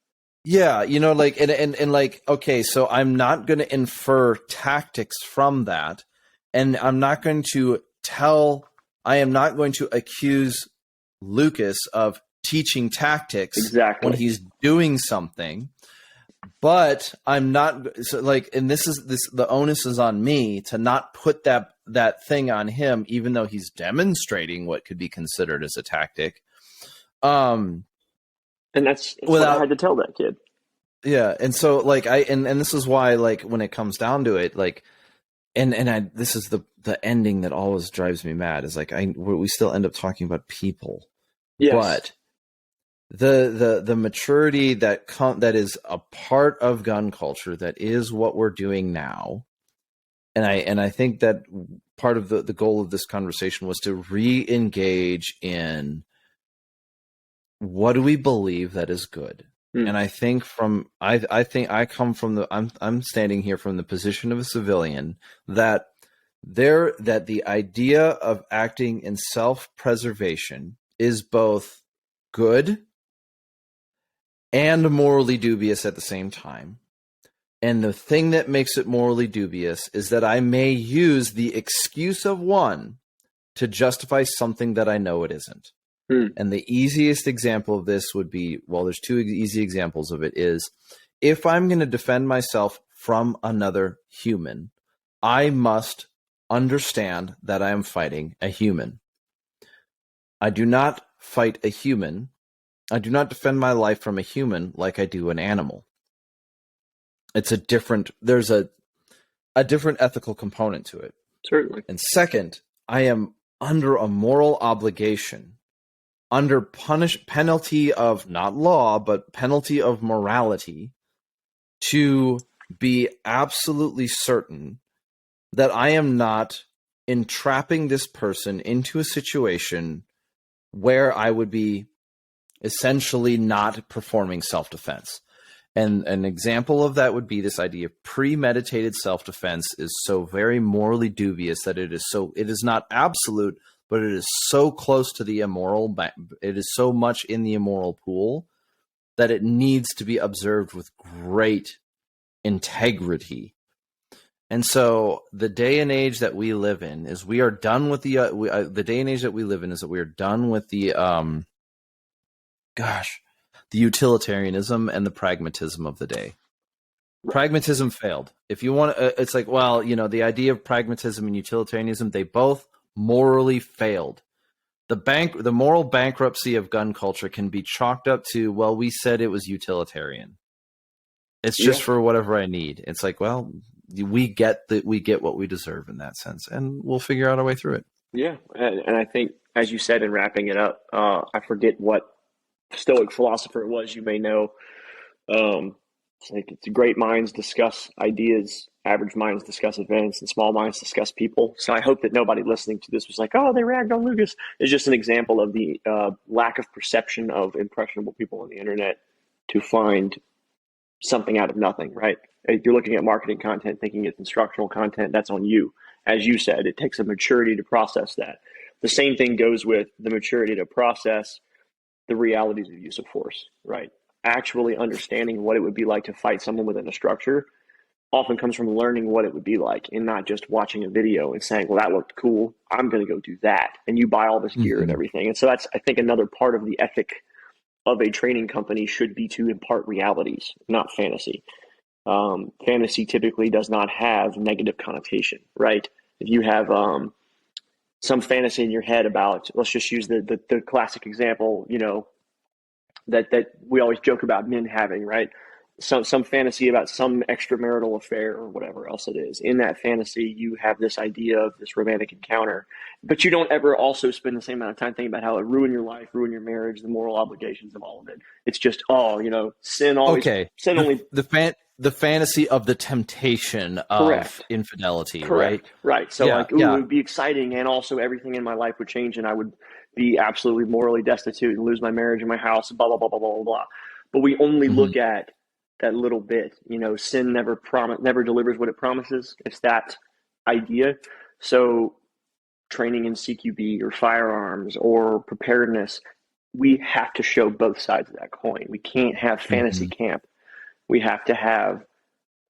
Yeah, you know, like and like, okay, so I'm not going to infer tactics from that, and I am not going to accuse Lucas of teaching tactics when he's doing something, but I'm not, so like, and the onus is on me to not put that thing on him, even though he's demonstrating what could be considered as a tactic. And that's what I had to tell that kid. Yeah. And so like and this is why, like, when it comes down to it, like, this is the ending that always drives me mad, is like, we still end up talking about people. Yes. But the maturity that is a part of gun culture, that is what we're doing now. And I think that part of the goal of this conversation was to re-engage in, what do we believe that is good? And I think I'm standing here from the position of a civilian, that the idea of acting in self-preservation is both good and morally dubious at the same time. And the thing that makes it morally dubious is that I may use the excuse of one to justify something that I know it isn't. And the easiest example of this would be, well, there's two easy examples of it, is if I'm going to defend myself from another human, I must understand that I am fighting a human. I do not fight a human. I do not defend my life from a human like I do an animal. There's a different ethical component to it. Certainly. And second, I am under a moral obligation, under penalty of not law, but penalty of morality, to be absolutely certain that I am not entrapping this person into a situation where I would be essentially not performing self-defense. And an example of that would be this idea of premeditated self-defense is so very morally dubious that it is not absolute, but it is so close to the immoral, it is so much in the immoral pool that it needs to be observed with great integrity. And so the day and age that we live in is we are done with the day and age that we live in is that we are done with the utilitarianism and the pragmatism of the day. Pragmatism failed. If you want, it's like, well, you know, the idea of pragmatism and utilitarianism, they both morally failed. The moral bankruptcy of gun culture can be chalked up to, well, we said it was utilitarian. It's just for whatever I need. It's like, well, we get what we deserve in that sense, and we'll figure out a way through it. Yeah, and I think, as you said in wrapping it up, I forget what Stoic philosopher it was. You may know. It's like, it's great minds discuss ideas, average minds discuss events, and small minds discuss people. So I hope that nobody listening to this was like, oh, they ragged on Lucas. It's just an example of the lack of perception of impressionable people on the internet to find something out of nothing, right? If you're looking at marketing content, thinking it's instructional content, that's on you. As you said, it takes a maturity to process that. The same thing goes with the maturity to process the realities of use of force, right? Actually understanding what it would be like to fight someone within a structure often comes from learning what it would be like and not just watching a video and saying, well, that looked cool, I'm going to go do that. And you buy all this gear and everything. And so that's, I think, another part of the ethic of a training company should be to impart realities, not fantasy. Fantasy typically does not have negative connotation, right? If you have some fantasy in your head about, let's just use the classic example, that we always joke about men having, right? Some fantasy about some extramarital affair or whatever else it is. In that fantasy, you have this idea of this romantic encounter, but you don't ever also spend the same amount of time thinking about how it ruined your life, ruined your marriage, the moral obligations of all of it. It's just, sin always. Okay. Sin only. The fantasy of the temptation of Correct. infidelity, Correct. Right. So Yeah, it would be exciting, and also everything in my life would change, and I would be absolutely morally destitute and lose my marriage and my house, blah, blah, blah, blah, blah, blah, blah. But we only look at that little bit. Sin never delivers what it promises. It's that idea. So training in CQB or firearms or preparedness, we have to show both sides of that coin. We can't have fantasy camp. We have to have,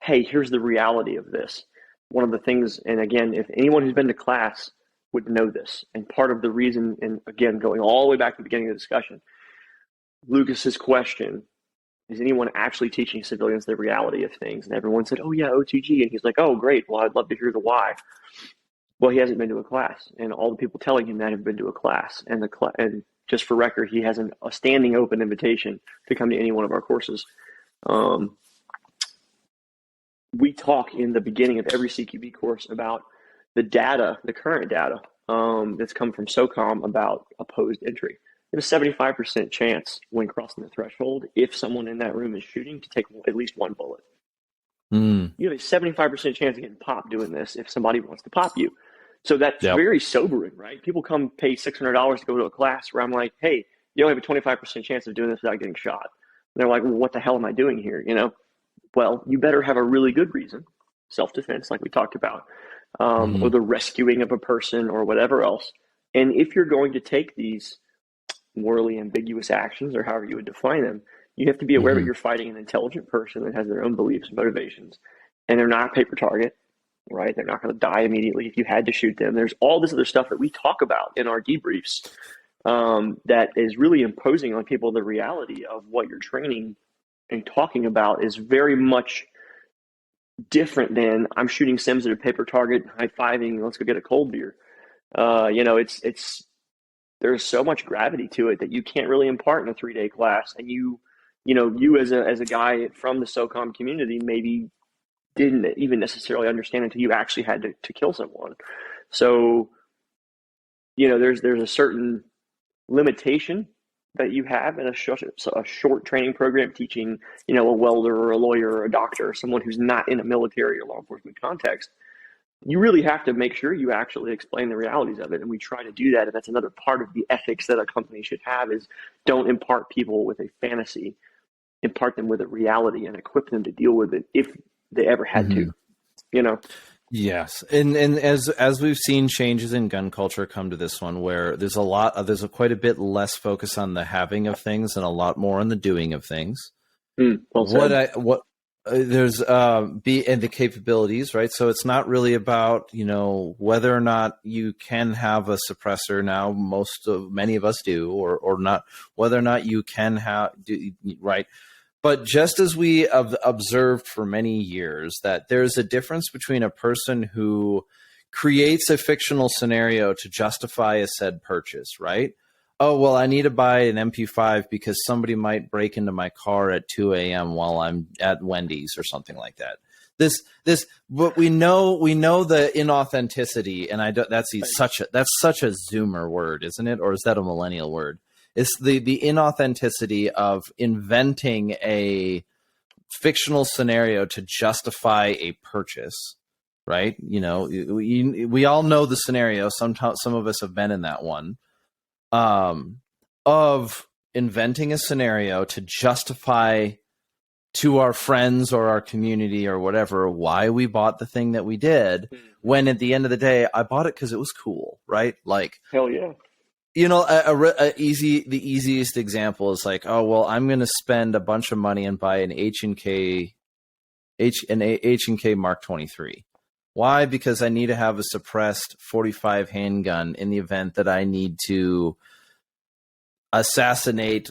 hey, here's the reality of this. One of the things, and again, if anyone who's been to class would know this, and part of the reason, and again, going all the way back to the beginning of the discussion, Lucas's question, is anyone actually teaching civilians the reality of things? And everyone said, oh yeah, OTG. And he's like, oh great, well, I'd love to hear the why. Well, he hasn't been to a class, and all the people telling him that have been to a class. And and just for record, he has a standing open invitation to come to any one of our courses. We talk in the beginning of every CQB course about the data, the current data that's come from SOCOM about opposed entry. You have a 75% chance when crossing the threshold, if someone in that room is shooting, to take at least one bullet. You have a 75% chance of getting popped doing this if somebody wants to pop you. So that's very sobering, right? People come pay $600 to go to a class where I'm like, hey, you only have a 25% chance of doing this without getting shot. And they're like, well, what the hell am I doing here? Well, you better have a really good reason, self-defense, like we talked about, or the rescuing of a person or whatever else. And if you're going to take these morally ambiguous actions, or however you would define them, you have to be aware that you're fighting an intelligent person that has their own beliefs and motivations, and they're not a paper target, right? They're not going to die immediately if you had to shoot them. There's all this other stuff that we talk about in our debriefs that is really imposing on people the reality of what you're training and talking about is very much different than I'm shooting Sims at a paper target, high-fiving, let's go get a cold beer. It's there's so much gravity to it that you can't really impart in a 3-day class. And you as a guy from the SOCOM community maybe didn't even necessarily understand until you actually had to kill someone. So, there's a certain limitation that you have in a short training program teaching, a welder or a lawyer or a doctor or someone who's not in a military or law enforcement context. You really have to make sure you actually explain the realities of it. And we try to do that. And that's another part of the ethics that a company should have is don't impart people with a fantasy, impart them with a reality and equip them to deal with it if they ever had to, Yes. And as we've seen changes in gun culture come to this one, where there's quite a bit less focus on the having of things and a lot more on the doing of things. Well said. There's and the capabilities, right? So it's not really about, whether or not you can have a suppressor now, many of us do, or not, whether or not you can right? But just as we have observed for many years that there's a difference between a person who creates a fictional scenario to justify a said purchase, right? Oh, well, I need to buy an MP5 because somebody might break into my car at 2 a.m. while I'm at Wendy's or something like that. But we know the inauthenticity, and that's such a Zoomer word, isn't it? Or is that a millennial word? It's the inauthenticity of inventing a fictional scenario to justify a purchase, right? We all know the scenario. Sometimes some of us have been in that one, of inventing a scenario to justify to our friends or our community or whatever why we bought the thing that we did, when at the end of the day, I bought it because it was cool, right? Like, hell yeah. The easiest example is like, oh, well, I'm going to spend a bunch of money and buy an H&K H and K Mark 23. Why? Because I need to have a suppressed 45 handgun in the event that I need to assassinate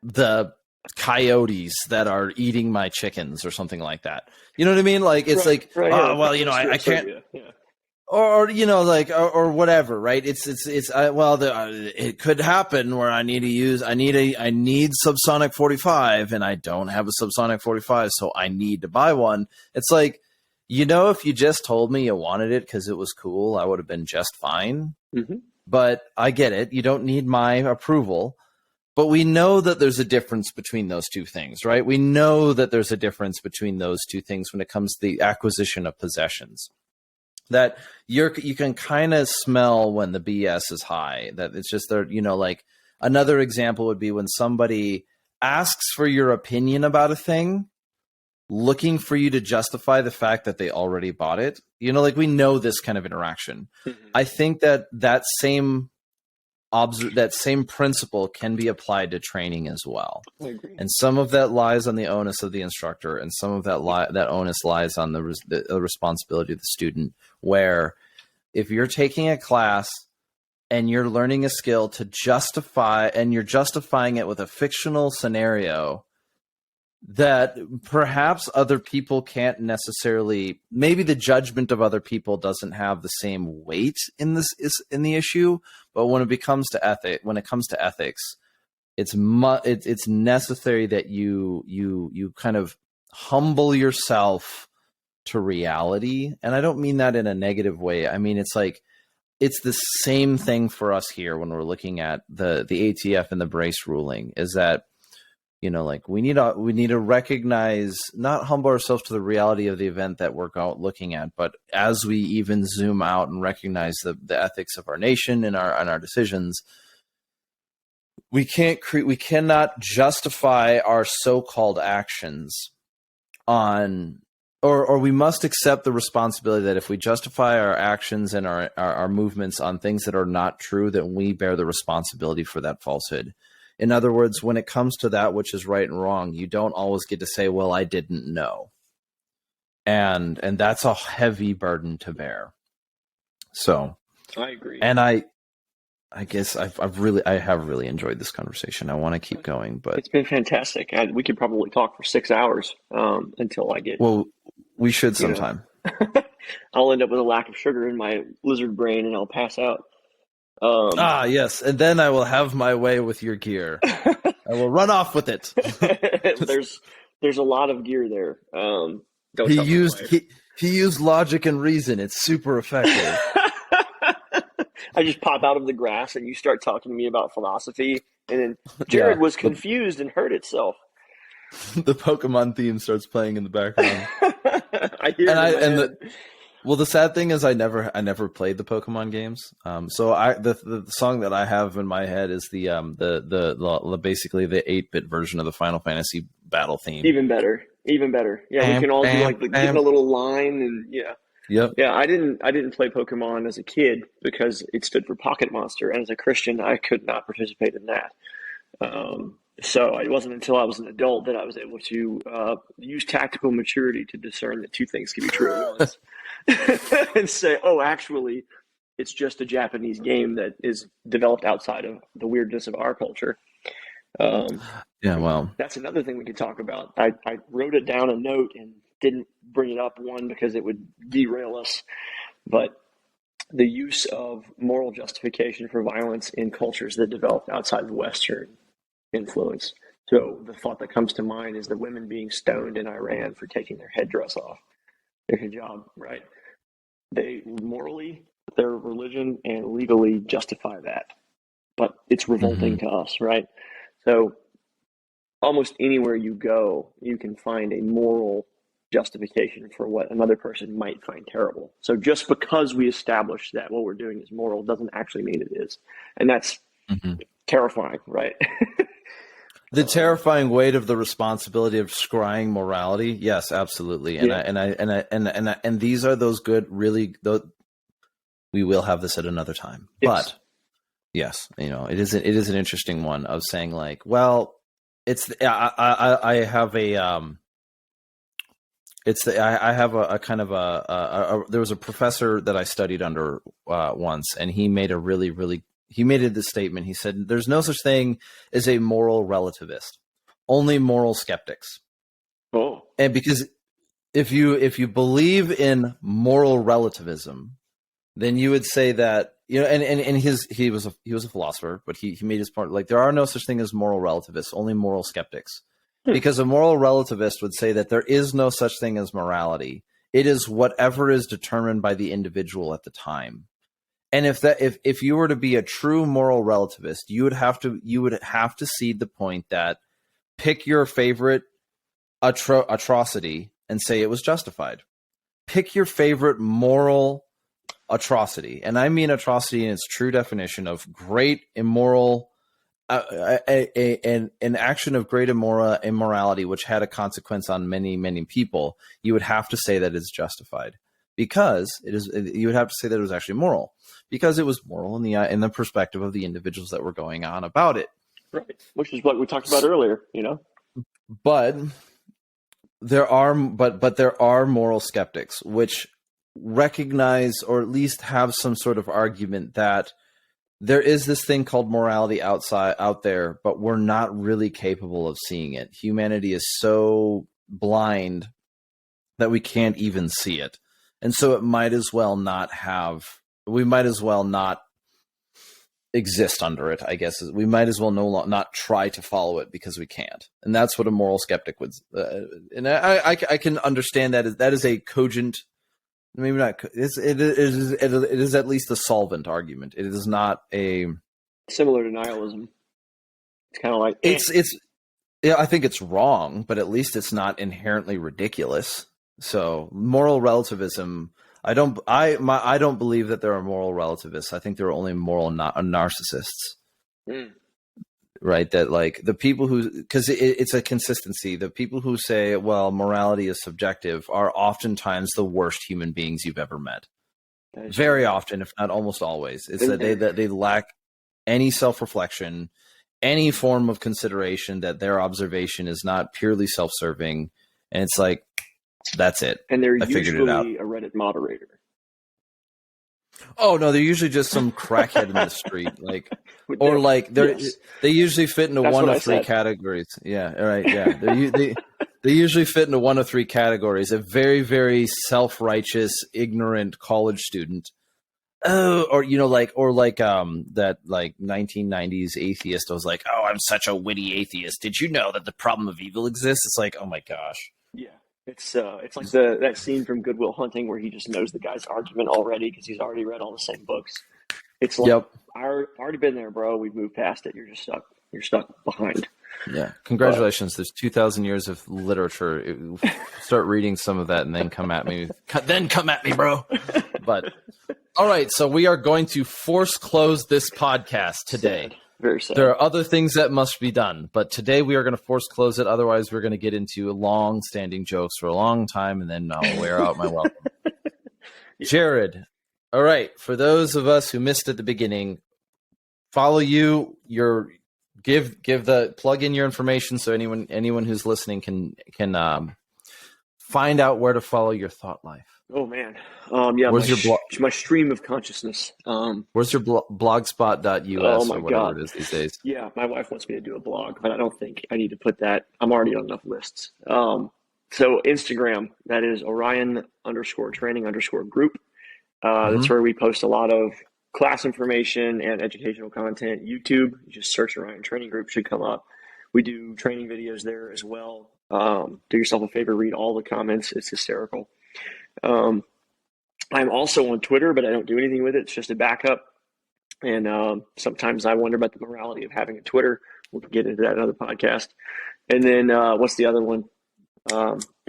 the coyotes that are eating my chickens or something like that. You know what I mean? Like, it's well, you know, I can't, or you know, like, or whatever, right? It could happen where I need subsonic 45 and I don't have a subsonic 45, so I need to buy one. It's like, you know, if you just told me you wanted it because it was cool, I would have been just fine. Mm-hmm. But I get it. You don't need my approval. But we know that there's a difference between those two things, right? We know that there's a difference between those two things when it comes to the acquisition of possessions. That you can kind of smell when the BS is high. That it's just there, you know, like another example would be when somebody asks for your opinion about a thing, looking for you to justify the fact that they already bought it. You know, like we know this kind of interaction. Mm-hmm. I think that same principle can be applied to training as well. I agree. And some of that lies on the onus of the instructor, and some of that onus lies on the responsibility of the student, where if you're taking a class and you're learning a skill to justify, and you're justifying it with a fictional scenario that perhaps other people can't necessarily, maybe the judgment of other people doesn't have the same weight in the issue, but when it comes to ethics, it's necessary that you kind of humble yourself to reality. And I don't mean that in a negative way. I mean, it's like, it's the same thing for us here when we're looking at the ATF and the brace ruling, is that, you know, like we need to recognize, not humble ourselves to the reality of the event that we're looking at, but as we even zoom out and recognize the ethics of our nation and our decisions, we cannot justify our so-called actions on, or we must accept the responsibility that if we justify our actions and our movements on things that are not true, then we bear the responsibility for that falsehood. In other words, when it comes to that which is right and wrong, you don't always get to say, well, I didn't know. And that's a heavy burden to bear. So I agree. And I guess I have really enjoyed this conversation. I want to keep going, but it's been fantastic. We could probably talk for 6 hours until I get. Well, we should sometime. I'll end up with a lack of sugar in my lizard brain and I'll pass out. Yes, and then I will have my way with your gear. I will run off with it. There's a lot of gear there. He used logic and reason. It's super effective. I just pop out of the grass and you start talking to me about philosophy, and then Jared was confused and hurt itself. The Pokemon theme starts playing in the background. I hear Well, the sad thing is I never played the Pokemon games. So the song that I have in my head is the basically the 8-bit version of the Final Fantasy battle theme. Even better. Yeah, we can all do like getting a little line and yeah. Yep. Yeah, I didn't play Pokemon as a kid because it stood for Pocket Monster, and as a Christian, I could not participate in that. So it wasn't until I was an adult that I was able to use tactical maturity to discern that two things can be true at once. And say, oh, actually, it's just a Japanese game that is developed outside of the weirdness of our culture. Well, that's another thing we could talk about. I wrote it down a note and didn't bring it up, one, because it would derail us, but the use of moral justification for violence in cultures that developed outside of Western influence. So the thought that comes to mind is the women being stoned in Iran for taking their headdress off, their hijab, right? They morally, their religion, and legally justify that. But it's revolting to us, right? So almost anywhere you go, you can find a moral justification for what another person might find terrible. So just because we establish that what we're doing is moral doesn't actually mean it is. And that's terrifying, right? The terrifying weight of the responsibility of scrying morality. Yes, absolutely. And these are those good, really, we will have this at another time, but yes, it is an interesting one of saying like, well, I have a, I have a kind of there was a professor that I studied under once, and he made he made this statement. He said, "There's no such thing as a moral relativist, only moral skeptics." Oh, And because if you believe in moral relativism, then you would say that, and he was a philosopher, but he made his point, like, there are no such thing as moral relativists, only moral skeptics. Because a moral relativist would say that there is no such thing as morality. It is whatever is determined by the individual at the time. And if you were to be a true moral relativist, you would have to cede the point that pick your favorite atrocity and say it was justified. Pick your favorite moral atrocity, and I mean atrocity in its true definition of great immoral, an action of great immorality which had a consequence on many people. You would have to say that it's justified, because it is. You would have to say that it was actually moral, because it was moral in the perspective of the individuals that were going on about it. right. Which is what we talked about earlier. But there are moral skeptics which recognize, or at least have some sort of argument, that there is this thing called morality out there, but we're not really capable of seeing it. Humanity is so blind that we can't even see it. And so we might as well not exist under it, I guess. We might as well not try to follow it, because we can't. And that's what a moral skeptic would, and I can understand that. That is a cogent, maybe not. It is at least a solvent argument. It is not a Similar to nihilism. It's kind of like yeah. I think it's wrong, but at least it's not inherently ridiculous. So moral relativism. I don't believe that there are moral relativists. I think there are only moral narcissists. Right, that like the people who, because it's a consistency. The people who say, well, morality is subjective, are oftentimes the worst human beings you've ever met. Very often, if not almost always, it's that they lack any self-reflection, any form of consideration, that their observation is not purely self-serving, and it's like, that's it. And they're I figured it out. usually a Reddit moderator. Oh no, they're usually just some crackhead in the street, like, or like they usually fit into one of three categories. Yeah, right. Yeah, they usually fit into one of three categories: a very, very self-righteous, ignorant college student, or that like 1990s atheist was like, oh, I'm such a witty atheist. Did you know that the problem of evil exists? It's like, oh my gosh. Yeah. It's like that scene from Good Will Hunting where he just knows the guy's argument already because he's already read all the same books. It's like, Yep. I've already been there, bro. We've moved past it. You're just stuck. You're stuck behind. Yeah. Congratulations. There's 2,000 years of literature. Start reading some of that and then come at me. Then come at me, bro. But all right. So we are going to force close this podcast today. Sad. Very sad. There are other things that must be done, but today we are going to force close it. Otherwise, we're going to get into long-standing jokes for a long time, and then I'll wear out my welcome. Jared, all right. For those of us who missed at the beginning, follow you. Give the plug in your information so anyone who's listening can find out where to follow your thought life. Oh man, yeah. Where's your my stream of consciousness? Where's your blogspot.us oh or whatever it is these days? Yeah, my wife wants me to do a blog, but I don't think I need to put that. I'm already on enough lists. So Instagram, that is Orion_Training_Group. That's where we post a lot of class information and educational content. YouTube, you just search Orion Training Group, should come up. We do training videos there as well. Do yourself a favor, read all the comments. It's hysterical. I'm also on Twitter, but I don't do anything with it. It's just a backup. And sometimes I wonder about the morality of having a Twitter. We'll get into that in another podcast. And then what's the other one?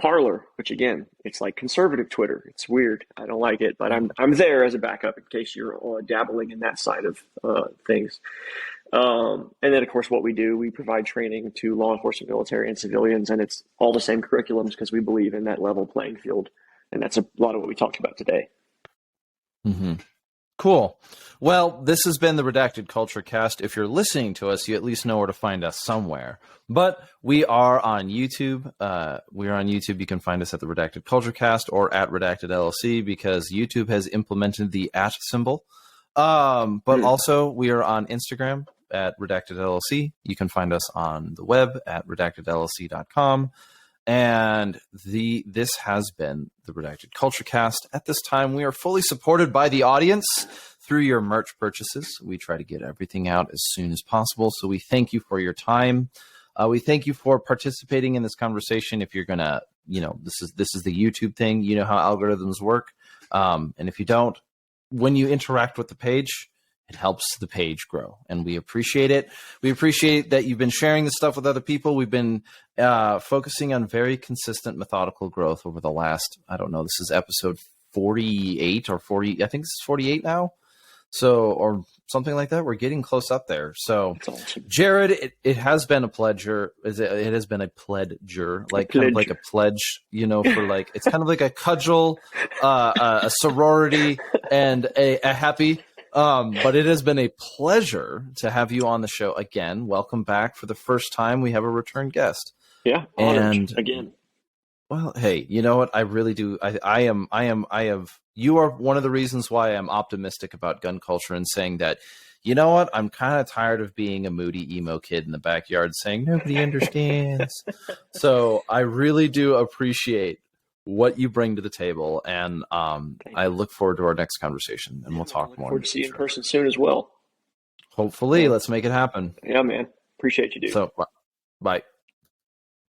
Parler, which again, it's like conservative Twitter. It's weird. I don't like it, but I'm there as a backup in case you're dabbling in that side of things. And then, of course, what we do, we provide training to law enforcement, military, and civilians, and it's all the same curriculums because we believe in that level playing field. And that's a lot of what we talked about today. Mm-hmm. Cool. Well, this has been the Redacted Culture Cast. If you're listening to us, you at least know where to find us somewhere. But we are on YouTube. You can find us at the Redacted Culture Cast or at Redacted LLC because YouTube has implemented the @ symbol. But also we are on Instagram at Redacted LLC. You can find us on the web at redactedllc.com. And this has been the Redacted Culture Cast. At this time, we are fully supported by the audience through your merch purchases. We try to get everything out as soon as possible. So we thank you for your time. We thank you for participating in this conversation. If you're gonna, this is the YouTube thing. You know how algorithms work. And if you don't, when you interact with the page, it helps the page grow, and we appreciate it. We appreciate that you've been sharing this stuff with other people. We've been focusing on very consistent, methodical growth over the last, I don't know, this is episode 48 or 40. I think this is 48 now. So, or something like that. We're getting close up there. So, awesome. Jared, it has been a pleasure. It has been a pledger, kind of like a pledge, for like, it's kind of like a cudgel, a sorority, and a happy. But it has been a pleasure to have you on the show again. Welcome back. For the first time, we have a return guest. Yeah. And again. Well, hey, you know what? I really do. You are one of the reasons why I'm optimistic about gun culture and saying that, you know what? I'm kind of tired of being a moody emo kid in the backyard saying nobody understands. So I really do appreciate what you bring to the table, and I look forward to our next conversation, and we'll talk more. Look forward to see you in person soon as well. Hopefully, let's make it happen. Yeah, man. Appreciate you, dude. So, bye.